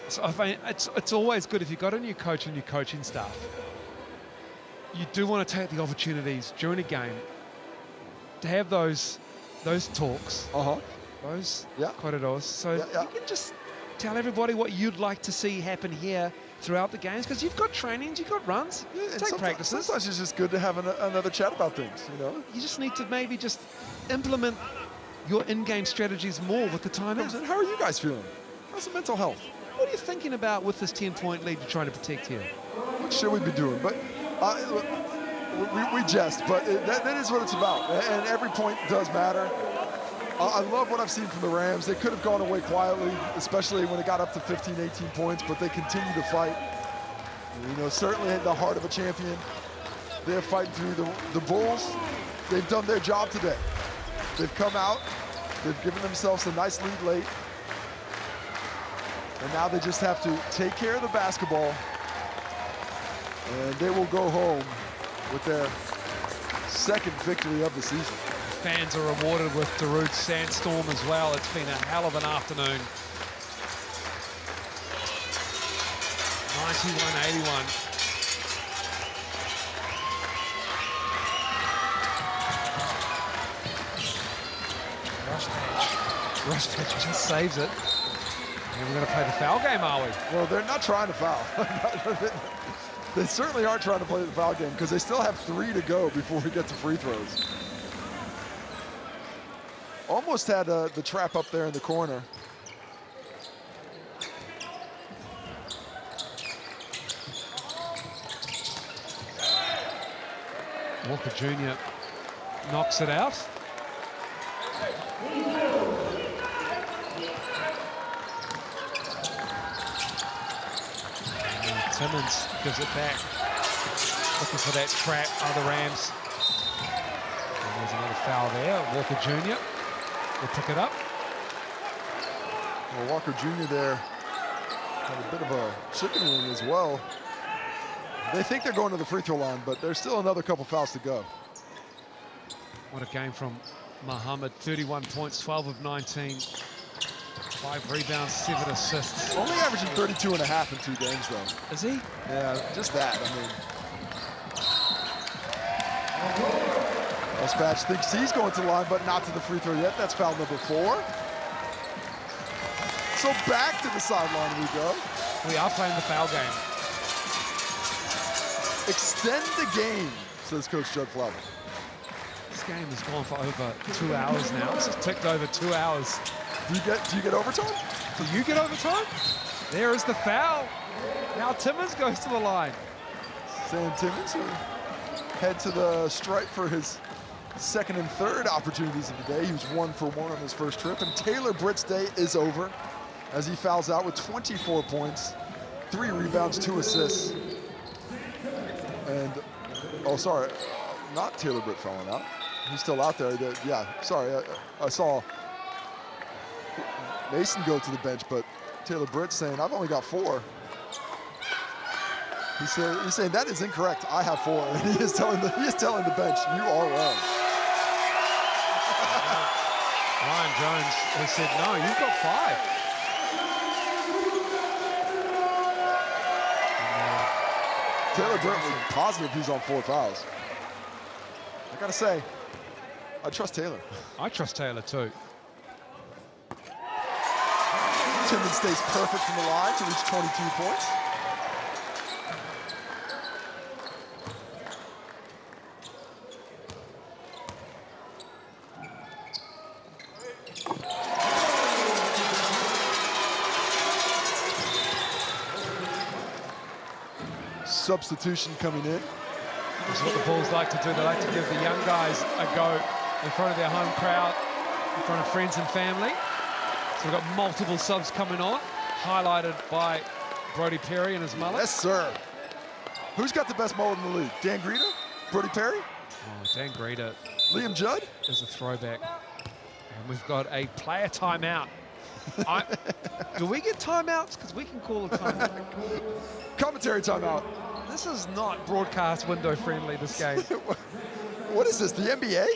So I mean, it's always good if you've got a new coach and your coaching staff. You do want to take the opportunities during a game to have those talks, those corridors, so you can just tell everybody what you'd like to see happen here throughout the games, because you've got trainings, you've got runs, take practices. Sometimes it's just good to have another chat about things, you know? You just need to maybe just implement your in-game strategies more with the timeouts. And how are you guys feeling? How's the mental health? What are you thinking about with this 10-point lead you're trying to protect here? What should we be doing? But we jest, but that is what it's about. And every point does matter. I love what I've seen from the Rams. They could have gone away quietly, especially when it got up to 15, 18 points, but they continue to fight. And, you know, certainly at the heart of a champion. They're fighting through the Bulls. They've done their job today. They've come out. They've given themselves a nice lead late. And now they just have to take care of the basketball. And they will go home with their second victory of the season. Fans are rewarded with Darude Sandstorm as well. It's been a hell of an afternoon. 91-81. Rushpatch just saves it. And we're going to play the foul game, are we? Well, they're not trying to foul. They certainly aren't trying to play the foul game because they still have 3 to go before we get to free throws. Almost had the trap up there in the corner. Walker Jr. knocks it out. And Timmons gives it back. Looking for that trap, the Rams. And there's another foul there. Walker Jr. will pick it up. Well, Walker Jr. there had a bit of a chicken wing as well. They think they're going to the free throw line, but there's still another couple fouls to go. What a game from Muhammad. 31 points, 12 of 19. 5 rebounds, 7 assists. Only averaging 32 and a half in 2 games, though. Is he? Yeah, just that. I mean, Dispatch thinks he's going to the line, but not to the free throw yet. That's foul number 4. So back to the sideline we go. We are playing the foul game. Extend the game, says Coach Judd Flower. This game has gone for over 2 hours now. This has ticked over 2 hours. Do you get overtime? Do you get overtime? There is the foul. Now Timmons goes to the line. Sam Timmons will head to the stripe for his second and third opportunities of the day. He was 1 for 1 on his first trip. And Taylor Britt's day is over as he fouls out with 24 points, 3 rebounds, 2 assists. And, oh, sorry, not Taylor Britt fouling out. He's still out there. Yeah, sorry, I saw Mason go to the bench, but Taylor Britt saying, I've only got 4. He's saying that is incorrect. I have 4. And he is telling the bench, you are wrong. Ryan Jones has said, no, you've got 5. Taylor Britt was positive he's on 4 fouls. I gotta say, I trust Taylor. I trust Taylor too. Timmons stays perfect from the line to reach 22 points. Substitution coming in. This is what the Bulls like to do. They like to give the young guys a go in front of their home crowd, in front of friends and family. So we've got multiple subs coming on, highlighted by Brody Perry and his mullet. Yes, sir. Who's got the best mullet in the league? Dan Greta? Brody Perry? Oh, Dan Greta. Liam Judd? Is a throwback. And we've got a player timeout. Do we get timeouts? Because we can call a timeout. Commentary timeout. This is not broadcast window friendly, this game. What is this, the NBA?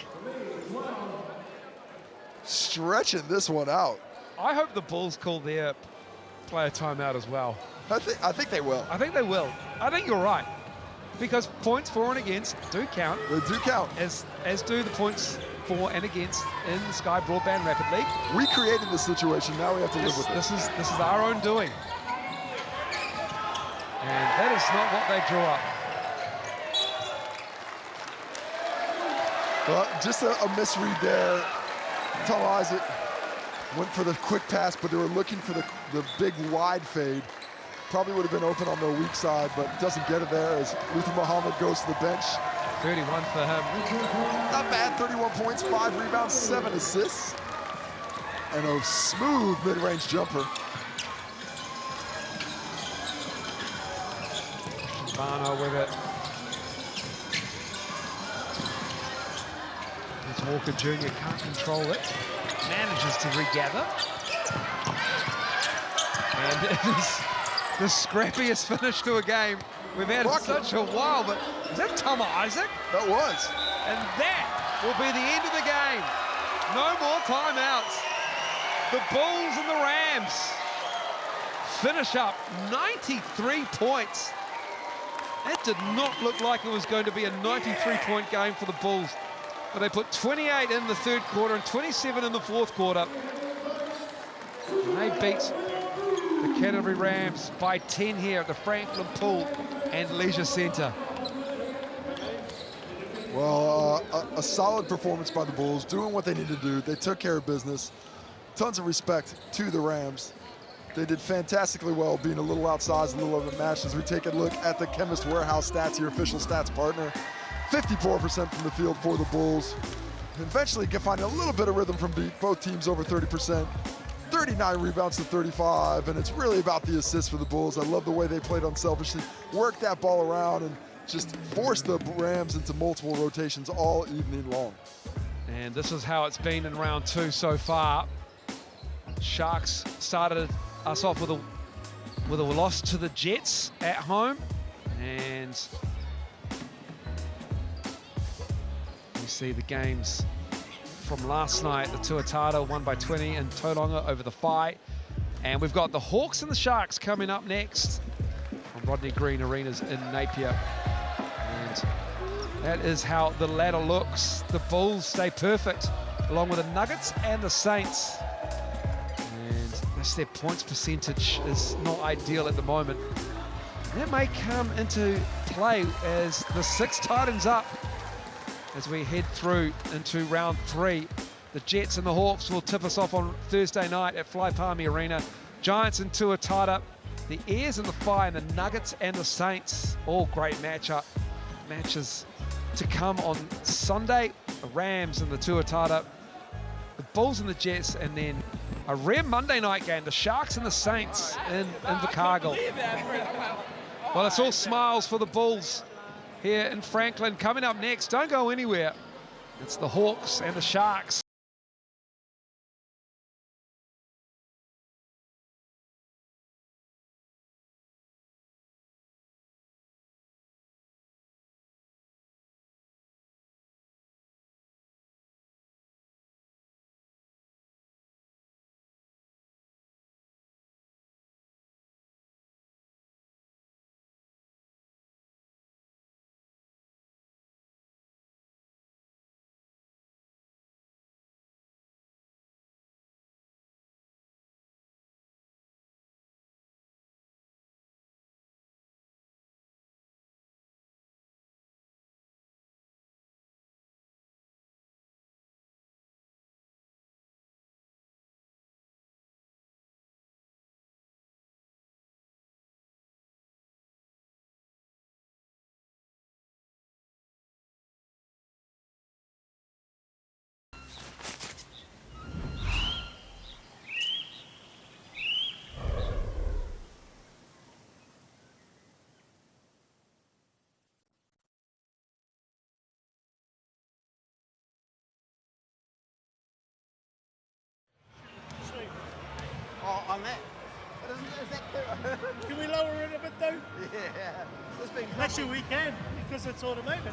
Stretching this one out. I hope the Bulls call their player timeout as well. I think they will. I think they will. I think you're right. Because points for and against do count. They do count. As do the points for and against in the Sky Broadband Rapid League. We created this situation, now we have to live with it. This is our own doing. And that is not what they drew up. Well, just a misread there. Tom Isaac went for the quick pass, but they were looking for the big wide fade. Probably would have been open on the weak side, but doesn't get it there as Luther Muhammad goes to the bench. 31 for him. Not bad, 31 points, 5 rebounds, 7 assists. And a smooth mid-range jumper. Barno with it. As Walker Jr. can't control it. Manages to regather. And it is the scrappiest finish to a game we've had in such a while. But is that Tom Isaac? That was. And that will be the end of the game. No more timeouts. The Bulls and the Rams finish up 93 points. That did not look like it was going to be a 93-point game for the Bulls. But they put 28 in the third quarter and 27 in the fourth quarter. And they beat the Canterbury Rams by 10 here at the Franklin Pool and Leisure Centre. Well, a solid performance by the Bulls, doing what they need to do. They took care of business. Tons of respect to the Rams. They did fantastically well, being a little outsized, a little overmatched. As we take a look at the Chemist Warehouse stats, your official stats partner, 54% from the field for the Bulls. Eventually can find a little bit of rhythm from both teams over 30%. 39 rebounds to 35, and it's really about the assists for the Bulls. I love the way they played unselfishly, worked that ball around, and just forced the Rams into multiple rotations all evening long. And this is how it's been in round 2 so far. Sharks started us off with a loss to the Jets at home, and we see the games from last night. The Tuatara won by 20 and Tauranga over the Phi, and we've got the Hawks and the Sharks coming up next from Rodney Green Arenas in Napier, and that is how the ladder looks. The Bulls stay perfect along with the Nuggets and the Saints. Just their points percentage is not ideal at the moment. That may come into play as the 6 tightens up as we head through into round 3. The Jets and the Hawks will tip us off on Thursday night at Fly Palmy Arena. Giants and Tua tied up. The Airs and the Fire, and the Nuggets and the Saints, all great matches to come on Sunday. The Rams and the Tua tied up. The Bulls and the Jets, and then a rare Monday night game, the Sharks and the Saints in Invercargill. Well, it's all smiles for the Bulls here in Franklin. Coming up next, don't go anywhere. It's the Hawks and the Sharks. Oh, on that. Is that clear? Can we lower it a bit though? Yeah. Actually we can, because it's automated.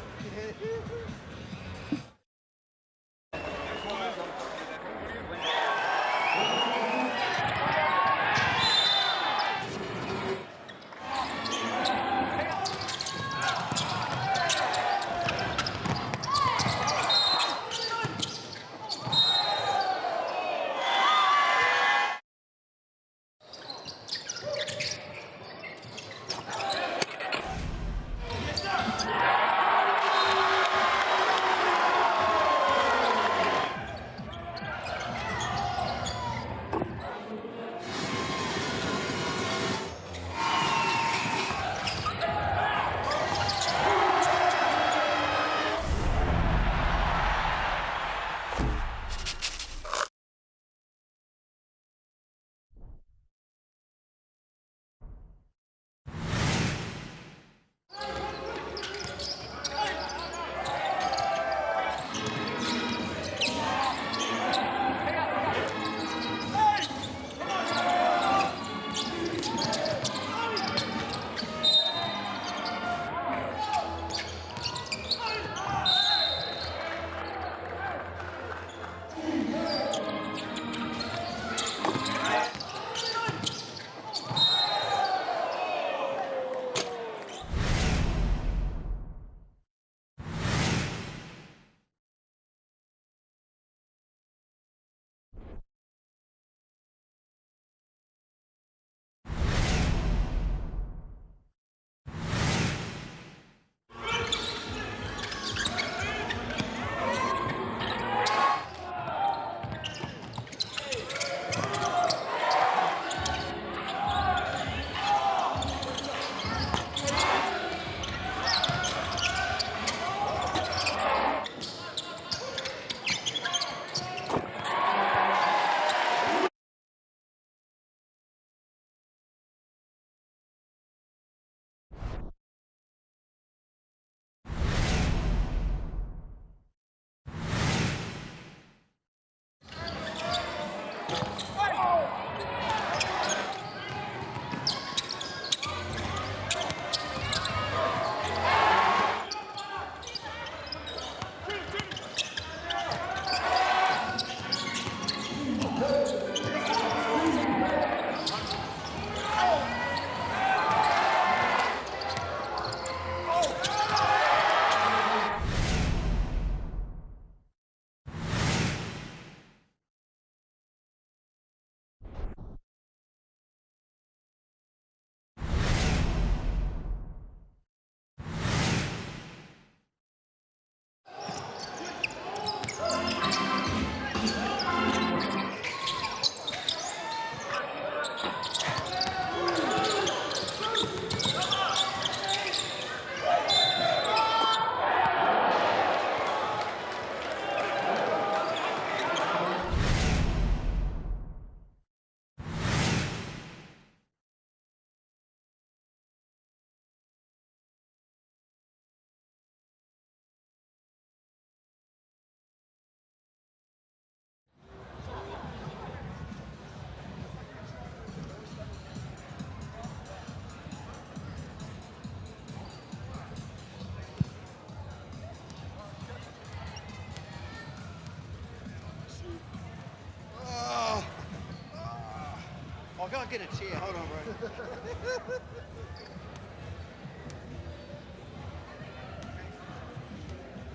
I can't get a chair. Hold on, bro.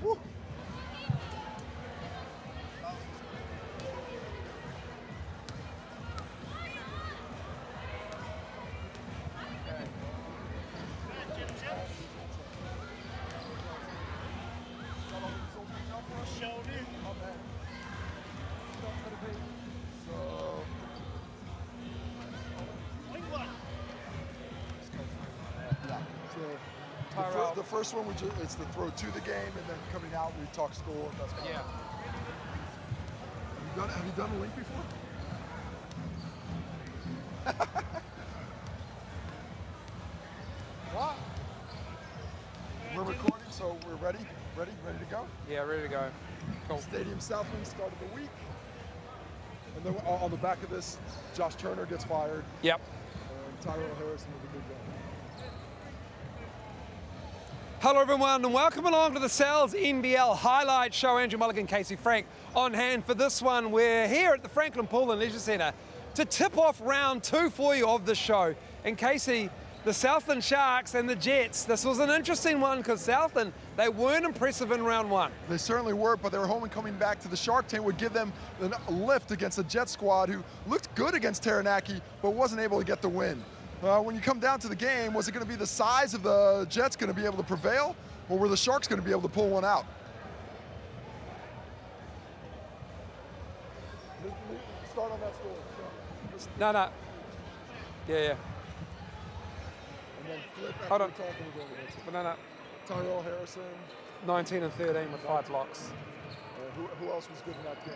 Woo. The first one, it's the throw to the game, and then coming out, we talk score. That's kind Yeah. Have you done a link before? What? We're recording, so we're ready to go. Yeah, ready to go. Cool. Stadium Southland start of the week. And then on the back of this, Josh Turner gets fired. Yep. And Tyrell Harrison with a big game. Hello everyone and welcome along to the Sal's NBL Highlight Show. Andrew Mulligan, Casey Frank on hand for this one. We're here at the Franklin Pool and Leisure Centre to tip off round 2 for you of the show. And Casey, the Southland Sharks and the Jets, this was an interesting one because Southland, they weren't impressive in round 1. They certainly were, but they were home and coming back to the Shark team would give them a lift against the Jet squad who looked good against Taranaki but wasn't able to get the win. When you come down to the game, was it going to be the size of the Jets going to be able to prevail, or were the Sharks going to be able to pull one out? Start on that score. No. Yeah. And then flip after Hold on. talking again. No. Tyrell Harrison. 19 and 13 with 5 blocks. Who else was good in that game?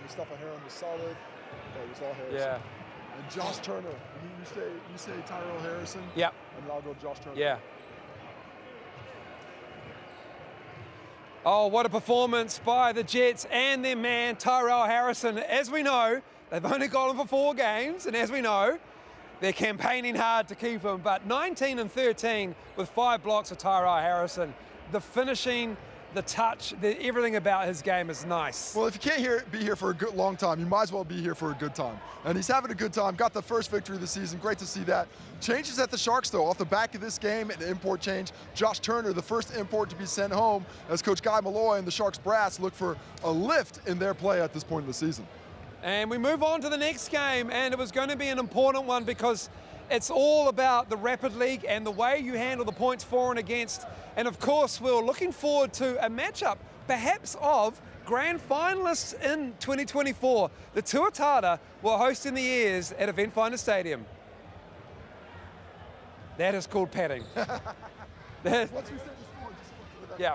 Mustafa Heron was solid. It was all Harrison. Yeah. And Josh Turner. You say Tyrell Harrison. Yep. And then I'll go Josh Turner. Yeah. Oh, what a performance by the Jets and their man, Tyrell Harrison. As we know, they've only got him for 4 games, and as we know, they're campaigning hard to keep him. But 19 and 13 with 5 blocks of Tyrell Harrison. The finishing, the touch, everything about his game is nice. Well, if you can't be here for a good long time, you might as well be here for a good time. And he's having a good time. Got the first victory of the season. Great to see that. Changes at the Sharks, though. Off the back of this game, an import change. Josh Turner, the first import to be sent home, as Coach Guy Malloy and the Sharks brass look for a lift in their play at this point in the season. And we move on to the next game, and it was going to be an important one because it's all about the Rapid League and the way you handle the points for and against. And of course, we're looking forward to a matchup, perhaps of grand finalists in 2024. The Tuatara will host in the Airs at Event Finder Stadium. That is called padding. Once we said the score, just look at that. Yeah.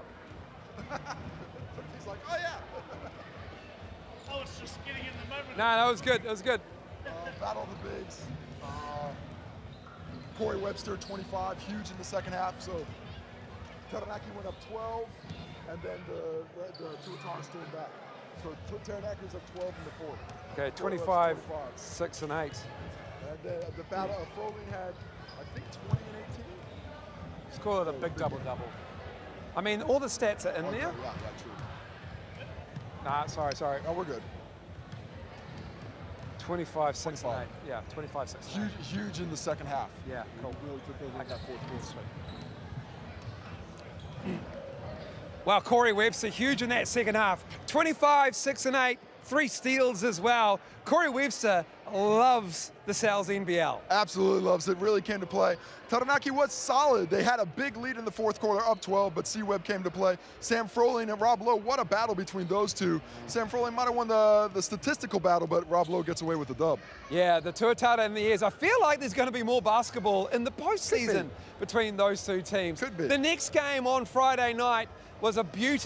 He's like, oh yeah. I was just getting in the moment. No, that was good. That was good. Battle of the bigs. Corey Webster, 25, huge in the second half. So Taranaki went up 12, and then the Tuatara turned back. So Taranaki was up 12 in the fourth. Okay, 25, 6 and 8. And then the battle of Froling had, I think, 20 and 18. Let's call it a big double-double. I mean, all the stats are in there. Yeah, true. Nah, sorry. No, we're good. 25, 6 and 8. 25. Yeah, 25, 6 and 8. Huge in the second half. Yeah, cool. Really took over in that fourth quarter. Well, Corey Webster, huge in that second half. 25, 6 and 8, 3 steals as well. Corey Webster loves the Sal's NBL. Absolutely loves it, really came to play. Taranaki was solid. They had a big lead in the fourth quarter, up 12, but C-Web came to play. Sam Froling and Rob Lowe, what a battle between those two. Sam Froling might have won the statistical battle, but Rob Lowe gets away with the dub. Yeah, the Tuatara in the Airs. I feel like there's going to be more basketball in the postseason between those two teams. Could be. The next game on Friday night was a beauty.